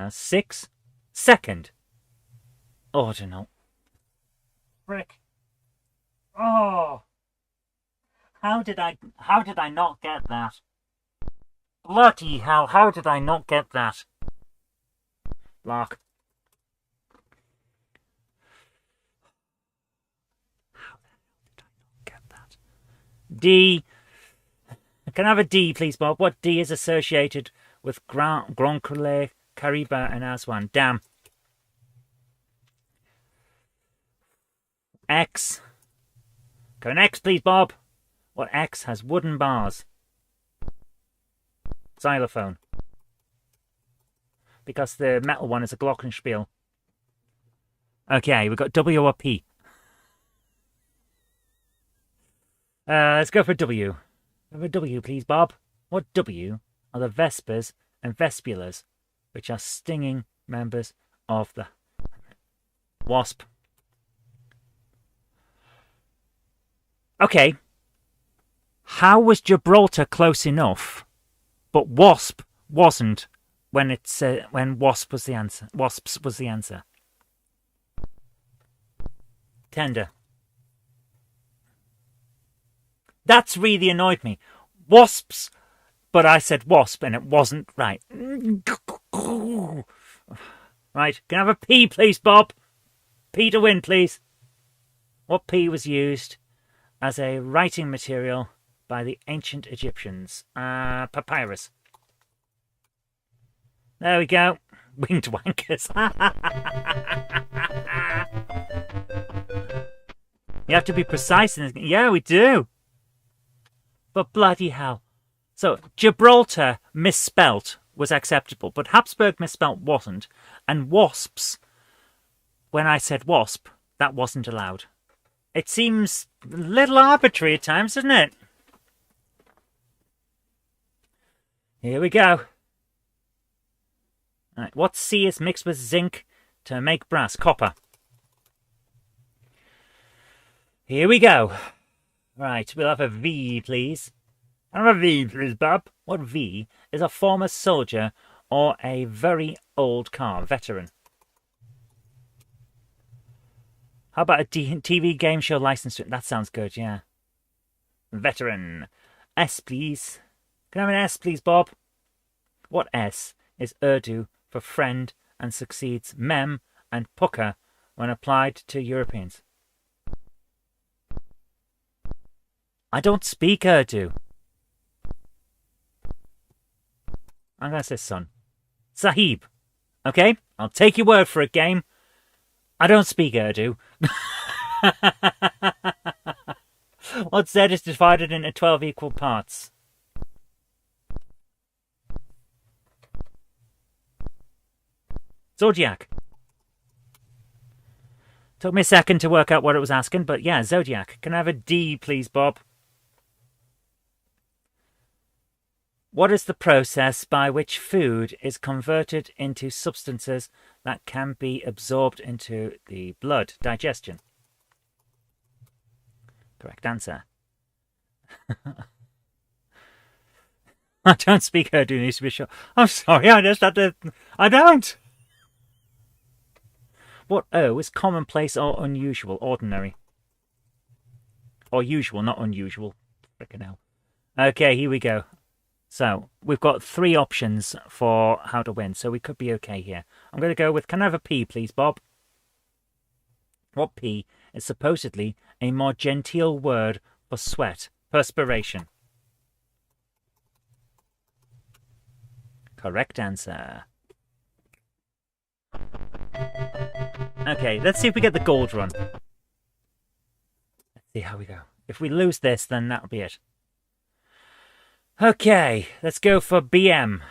6. Second. Ordinal. Frick. Oh. How did I not get that? Bloody hell, how did I not get that? Lark. D. Can I have a D, please, Bob? What D is associated with Grand Creuset, Kariba, and Aswan? Damn. X. Go an X, please, Bob. What X has wooden bars? Xylophone. Because the metal one is a glockenspiel. Okay, we've got W or P. Let's go for W. Go for W, please, Bob. What W are the Vespers and Vespilas, which are stinging members of the wasp? Okay. How was Gibraltar close enough, but wasp wasn't when wasp was the answer? Wasps was the answer. Tender. That's really annoyed me. Wasps, but I said wasp and it wasn't right. Right, can I have a P, please, Bob? P to win, please. What P was used as a writing material by the ancient Egyptians? Papyrus. There we go. Winged wankers. You have to be precise in this. Yeah, we do. But bloody hell. So, Gibraltar misspelt was acceptable, but Habsburg misspelt wasn't. And wasps, when I said wasp, that wasn't allowed. It seems a little arbitrary at times, doesn't it? Here we go. Right, what C is mixed with zinc to make brass? Copper. Here we go. Right, we'll have a V, please. Have a V, please, Bob. What V is a former soldier or a very old car? Veteran. How about a TV game show license? That sounds good, yeah. Veteran. S, please. Can I have an S, please, Bob? What S is Urdu for friend and succeeds mem and pucker when applied to Europeans? I don't speak Urdu. I'm going to say son. Sahib. Okay? I'll take your word for it, game. I don't speak Urdu. What Z is divided into 12 equal parts? Zodiac. Took me a second to work out what it was asking, but yeah, Zodiac. Can I have a D, please, Bob? What is the process by which food is converted into substances that can be absorbed into the blood? Digestion. Correct answer. I don't speak Urdu, needs to be sure. I'm sorry, I just had to... I don't! What O is commonplace or unusual? Ordinary. Or usual, not unusual. Frickin' hell. Okay, here we go. So, we've got 3 options for how to win, so we could be okay here. I'm going to go with, can I have a P, please, Bob? What P is supposedly a more genteel word for sweat? Perspiration. Correct answer. Okay, let's see if we get the gold run. Let's see how we go. If we lose this, then that'll be it. Okay, let's go for BM.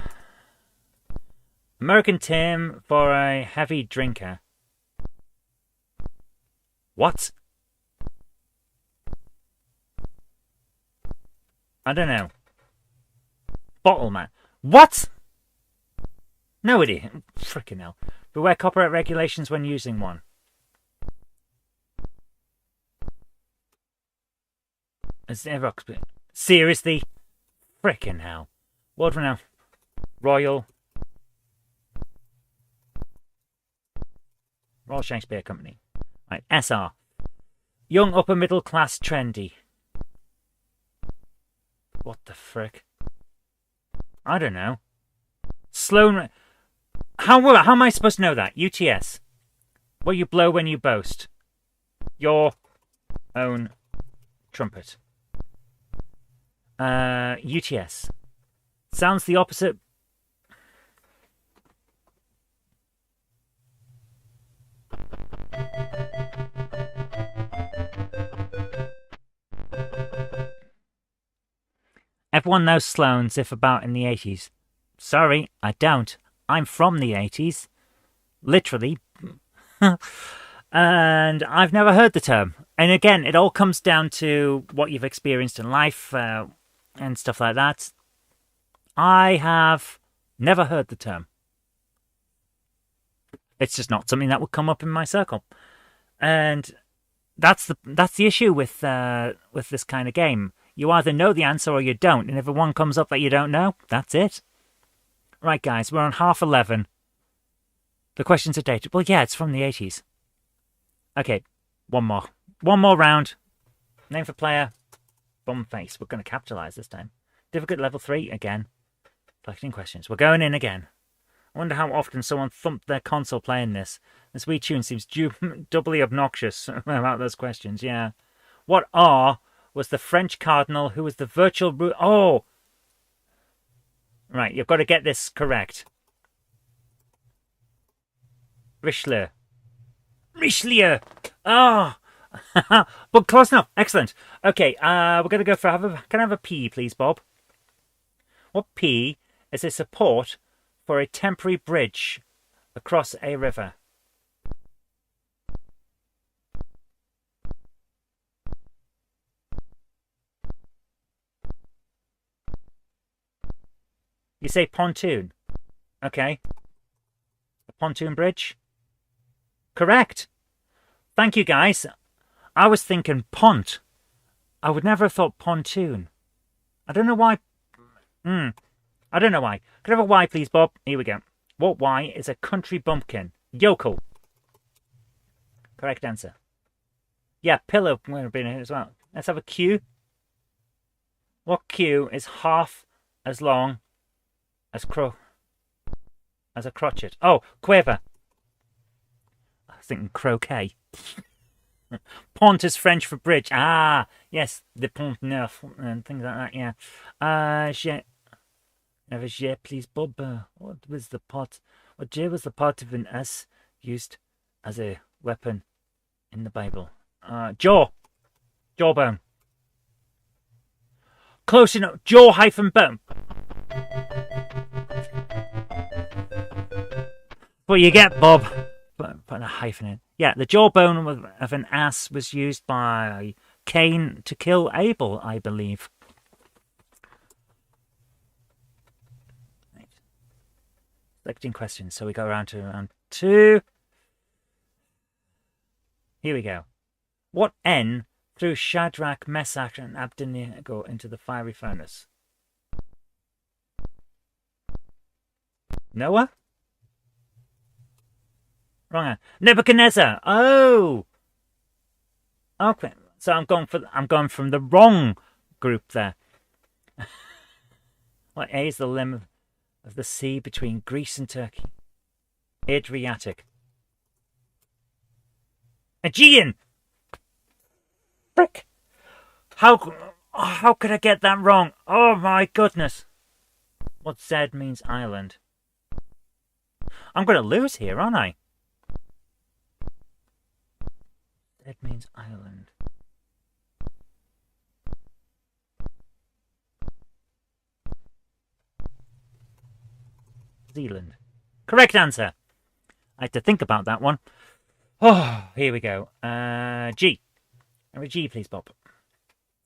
American term for a heavy drinker. What? I don't know. Bottle man. What? No idea. Frickin' hell. Beware copyright regulations when using one. Seriously? Frickin' hell. Word for now. Royal Shakespeare Company. Right, SR. Young upper middle class trendy. What the frick? I don't know. Sloan. How am I supposed to know that? UTS. What you blow when you boast. Your own trumpet. UTS. Sounds the opposite. Everyone knows Sloan's if about in the 80s. Sorry, I don't. I'm from the 80s. Literally. And I've never heard the term. And again, it all comes down to what you've experienced in life and stuff like that. I have never heard the term. It's just not something that would come up in my circle. And that's the issue with this kind of game. You either know the answer or you don't. And if one comes up that you don't know, that's it. Right, guys, we're on 11:30. The questions are dated. Well, yeah, it's from the 80s. Okay, one more. One more round. Name for player. Bum face. We're going to capitalise this time. Difficult level 3 again. Collecting questions. We're going in again. I wonder how often someone thumped their console playing this. This Wii tune seems doubly obnoxious about those questions, yeah. What R was the French cardinal who was the virtual root? Oh! Right, you've got to get this correct. Richelieu. Richelieu! Ah! Oh. But close enough. Excellent. Okay, we're going to go for... Can I have a P, please, Bob? What P is a support for a temporary bridge across a river? You say pontoon. Okay. A pontoon bridge? Correct. Thank you, guys. I was thinking pont. I would never have thought pontoon. I don't know why. I don't know why. Could I have a Y, please, Bob? Here we go. What Y is a country bumpkin? Yokel. Correct answer. Yeah, pillow would have been it as well. Let's have a Q. What Q is half as long as a crotchet? Oh, quiver. I was thinking croquet. Pont is French for bridge. Ah, yes, the pont neuf and things like that. Yeah. Never please, Bob. What was the pot? What J was the part of an S used as a weapon in the Bible? Jawbone. Close enough. Jaw-bone. What you get, Bob? Put a hyphen in. Yeah, the jawbone of an ass was used by Cain to kill Abel, I believe. Right. Selecting questions. So we go around to round 2. Here we go. What N threw Shadrach, Meshach, and Abednego into the fiery furnace? Noah? Wrong. Nebuchadnezzar. Oh. Okay. So I'm going from the wrong group there. What A is the limit of the sea between Greece and Turkey? Adriatic. Aegean. Frick. How could I get that wrong? Oh my goodness. What Z means island? I'm going to lose here, aren't I? It means island. Zealand. Correct answer. I had to think about that one. Oh, here we go. G. A G, please, Bob.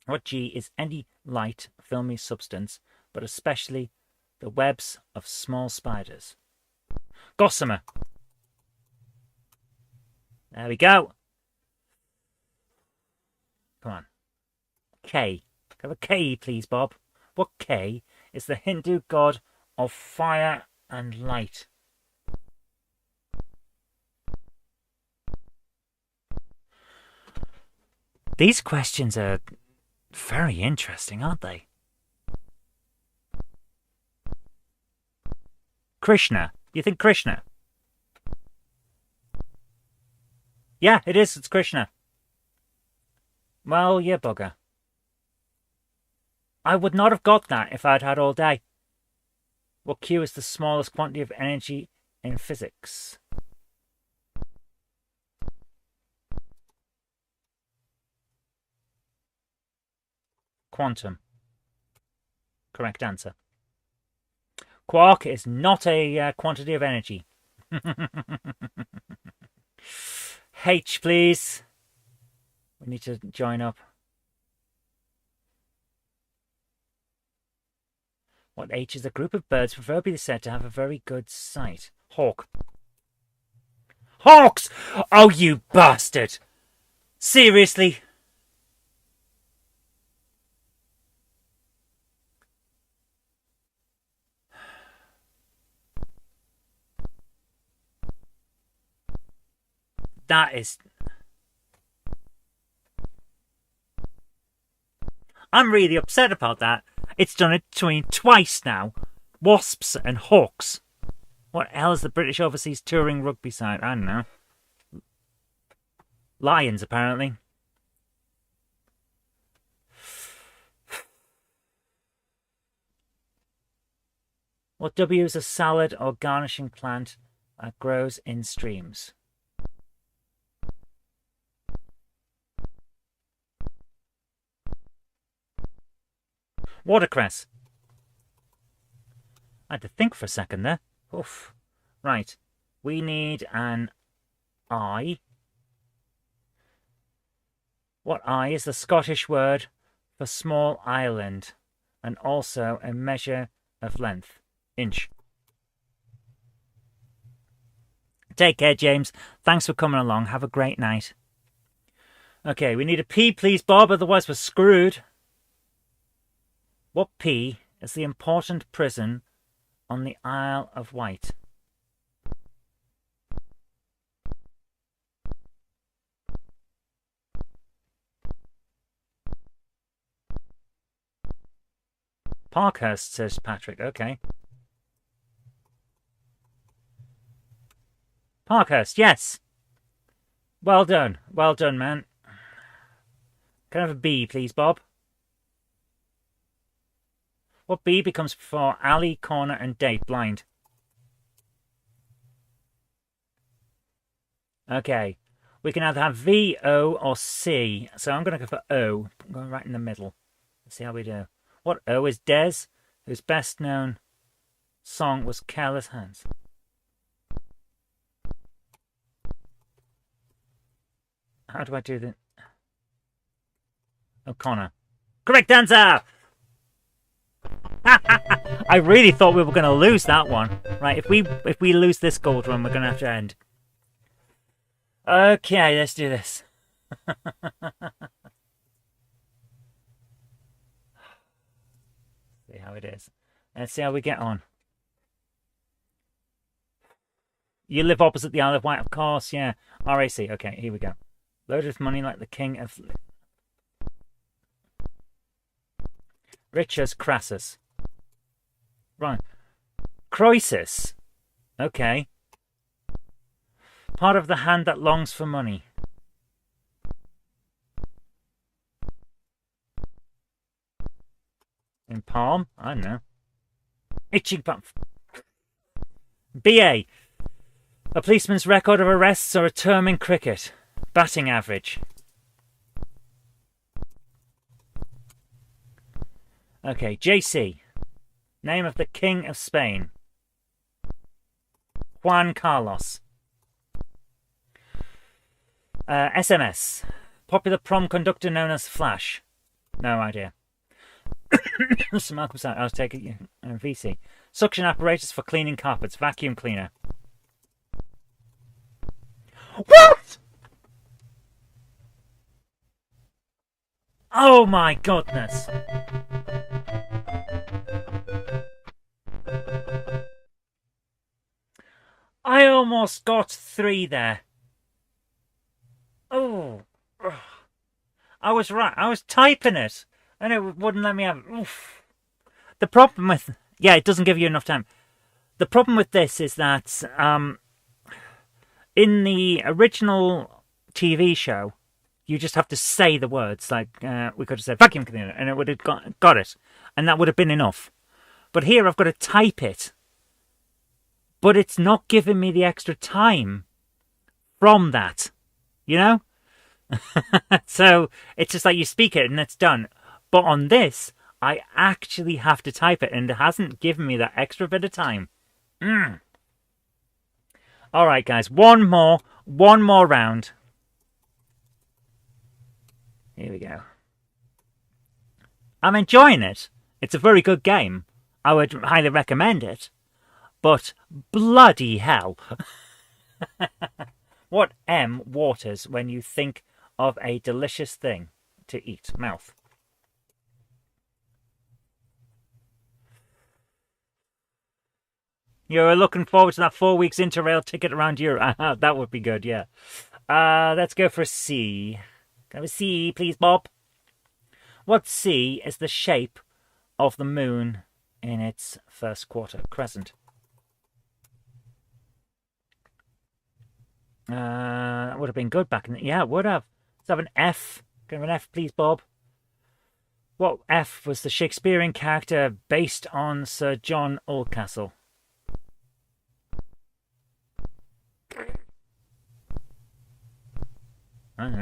What G is any light, filmy substance, but especially the webs of small spiders? Gossamer. There we go. Come on. K. Have a K, please, Bob. What K is the Hindu god of fire and light? These questions are very interesting, aren't they? Krishna. You think Krishna? Yeah, it is. It's Krishna. Well, yeah, bugger. I would not have got that if I'd had all day. What Q is the smallest quantity of energy in physics? Quantum. Correct answer. Quark is not a quantity of energy. H, please. We need to join up. What H is a group of birds proverbially said to have a very good sight? Hawk. Hawks! Oh, you bastard! Seriously? That is... I'm really upset about that. It's done it between twice now. Wasps and Hawks. What hell is the British Overseas Touring Rugby side? I don't know. Lions, apparently. What W is a salad or garnishing plant that grows in streams? Watercress. I had to think for a second there. Oof. Right. We need an I. What I is the Scottish word for small island, and also a measure of length. Inch. Take care, James. Thanks for coming along. Have a great night. Okay, we need a P, please, Bob, otherwise we're screwed. What P is the important prison on the Isle of Wight? Parkhurst, says Patrick. Okay. Parkhurst, yes. Well done. Well done, man. Can I have a B, please, Bob? What B becomes before alley, corner, and date? Blind. Okay. We can either have V, O, or C. So I'm going to go for O. I'm going right in the middle. Let's see how we do. What O is Des, whose best known song was Careless Hands. How do I do that? O'Connor. Correct answer! I really thought we were going to lose that one. Right, if we lose this gold run, we're going to have to end. Okay, let's do this. See how it is. Let's see how we get on. You live opposite the Isle of Wight, of course, yeah. RAC, okay, here we go. Loaded with money like the king of... Rich as Crassus. Right. Croesus. Okay. Part of the hand that longs for money. In palm? I don't know. Itching palm. BA. A policeman's record of arrests or a term in cricket. Batting average. Okay, JC. Name of the King of Spain. Juan Carlos. SMS. Popular prom conductor known as Flash. No idea. Sir Malcolm Sanders. I was taking VC. Suction apparatus for cleaning carpets. Vacuum cleaner. What? Oh my goodness. I almost got 3 there. Oh. I was right. I was typing it. And it wouldn't let me have... Oof. The problem with... Yeah, it doesn't give you enough time. The problem with this is that... in the original TV show, you just have to say the words. Like, we could have said vacuum cleaner, and it would have got it. And that would have been enough. But here, I've got to type it. But it's not giving me the extra time from that. You know? So, it's just like you speak it and it's done. But on this, I actually have to type it, and it hasn't given me that extra bit of time. Alright, guys. One more round. Here we go. I'm enjoying it. It's a very good game. I would highly recommend it. But bloody hell. What M waters when you think of a delicious thing to eat? Mouth. You're looking forward to that 4 weeks Interrail ticket around Europe. That would be good, yeah. Let's go for a C. Can I have a C, please, Bob? What C is the shape of the moon in its first quarter? Crescent. That would have been good back in the... Yeah, it would have. Let's have an F. Can I have an F, please, Bob? What F was the Shakespearean character based on Sir John Oldcastle? I don't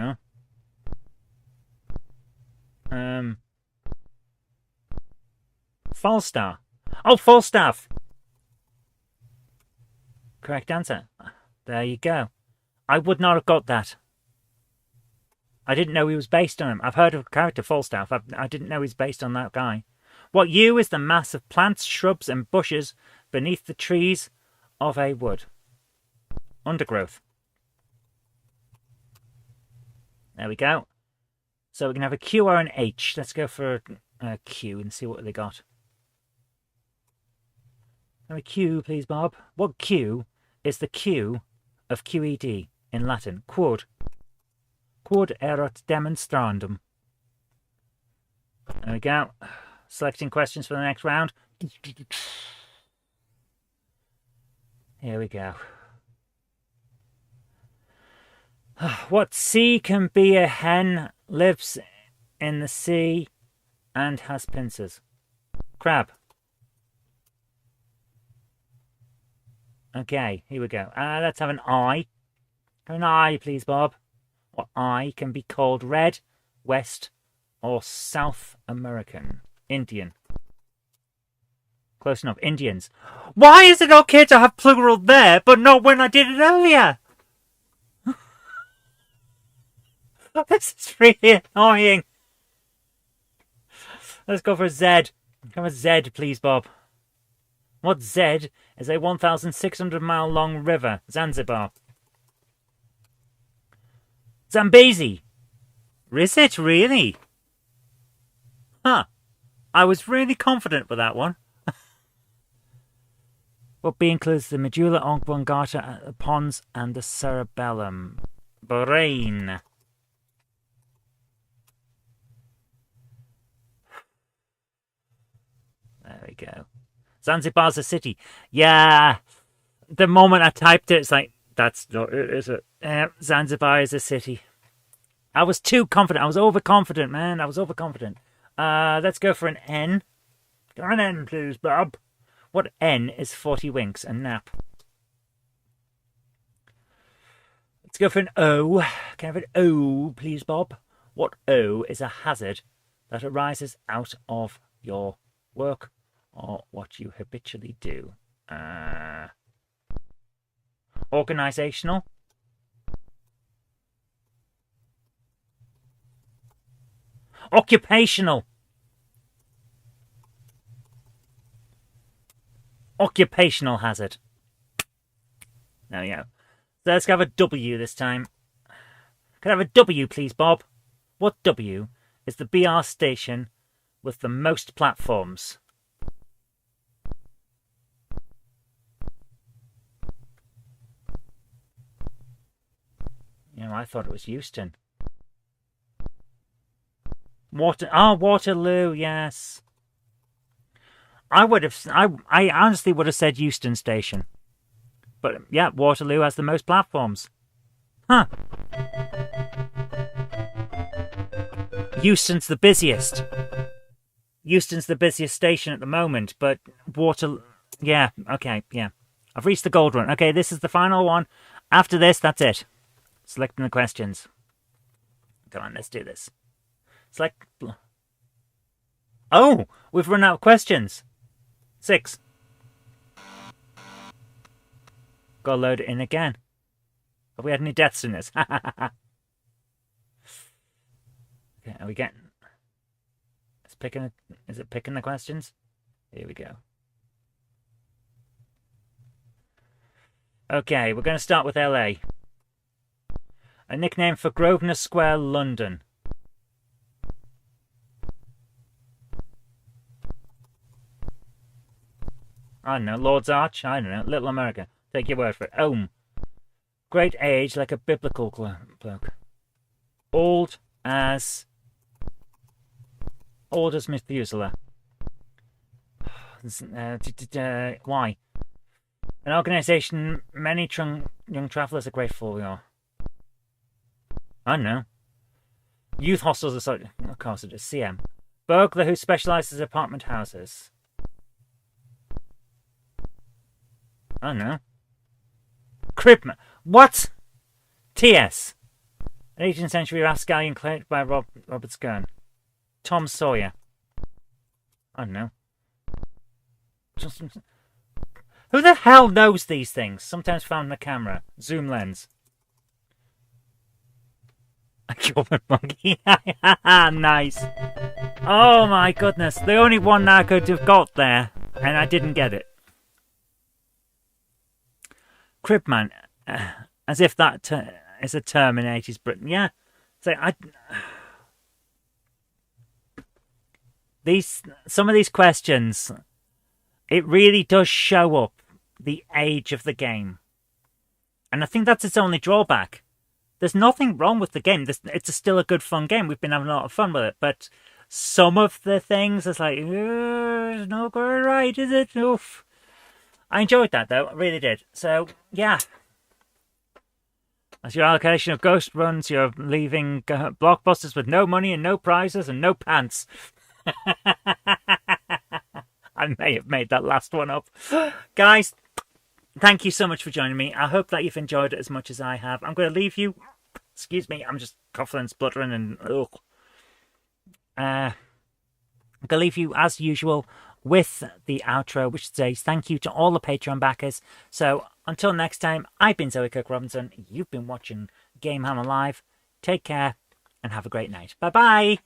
know. Falstaff. Oh, Falstaff. Correct answer. There you go. I would not have got that. I didn't know he was based on him. I've heard of the character Falstaff. I didn't know he was based on that guy. What yew is the mass of plants, shrubs, and bushes beneath the trees of a wood? Undergrowth. There we go. So we can have a Q or an H. Let's go for a Q and see what they got. A Q, please, Bob. What Q is the Q of QED in Latin? Quod. Quod erat demonstrandum. There we go. Selecting questions for the next round. Here we go. What sea can be a hen, lives in the sea, and has pincers? Crab. Okay, here we go. Let's have an I. An I, please, Bob. What I can be called red, West, or South American? Indian. Close enough. Indians. Why is it okay to have plural there, but not when I did it earlier? This is really annoying. Let's go for a Z. Come a Z, please, Bob. What Z is a 1,600-mile long river? Zanzibar. Zambezi. Is it really? Huh. I was really confident with that one. What B includes the medulla oblongata, the pons, and the cerebellum? Brain. There we go. Zanzibar's a city. Yeah. The moment I typed it, it's like, that's not it, is it? Zanzibar is a city. I was too confident. I was overconfident, man. I was overconfident. Let's go for an N. Go an N, please, Bob. What N is 40 winks? A nap. Let's go for an O. Can I have an O, please, Bob? What O is a hazard that arises out of your work or what you habitually do? Organizational. Occupational. Occupational hazard. There we go. So let's have a W this time. Can I have a W, please, Bob? What W is the BR station with the most platforms? You know, I thought it was Euston. Waterloo, yes. I honestly would have said Euston Station. But yeah, Waterloo has the most platforms. Huh. Euston's the busiest. Euston's the busiest station at the moment, but Waterloo... Yeah, okay, yeah. I've reached the gold run. Okay, this is the final one. After this, that's it. Selecting the questions. Come on, let's do this. Select... Oh! We've run out of questions. 6. Gotta load it in again. Have we had any deaths in this? Okay, are we getting... Is it picking the questions? Here we go. Okay, we're going to start with LA. A nickname for Grosvenor Square, London. I don't know. Lord's Arch? I don't know. Little America. Take your word for it. Ohm. Great age like a biblical bloke. Old as Methuselah. Why? An organisation many young travellers are grateful for. I don't know. Youth hostels are sorry. Of course it is. CM. Burglar who specialises in apartment houses. I don't know. Cribman. What? TS. An 18th century rascallion claimed by Robert Skern. Tom Sawyer. I don't know. Who the hell knows these things? Sometimes found in the camera. Zoom lens. A human monkey. Nice. Oh my goodness. The only one I could have got there, and I didn't get it. Cribman. As if that is a term in 80s Britain. Yeah. So some of these questions, it really does show up the age of the game. And I think that's its only drawback. There's nothing wrong with the game. It's still a good fun game. We've been having a lot of fun with it. But some of the things, it's like, it's not quite right, is it? Oof. I enjoyed that, though. I really did. So, yeah. As your allocation of ghost runs, you're leaving blockbusters with no money and no prizes and no pants. I may have made that last one up. Guys, thank you so much for joining me. I hope that you've enjoyed it as much as I have. I'm going to leave you. Excuse me, I'm just coughing and spluttering and I'm going to leave you as usual with the outro, which says thank you to all the Patreon backers. So until next time, I've been Zoe Kirk-Robinson. You've been watching GameHammer Live. Take care and have a great night. Bye-bye.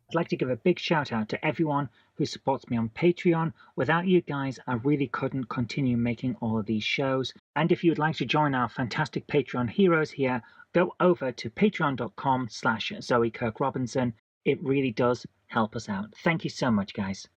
I'd like to give a big shout out to everyone who supports me on Patreon. Without you guys, I really couldn't continue making all of these shows. And if you'd like to join our fantastic Patreon heroes here, go over to patreon.com/Zoe Kirk-Robinson. It really does help us out. Thank you so much, guys.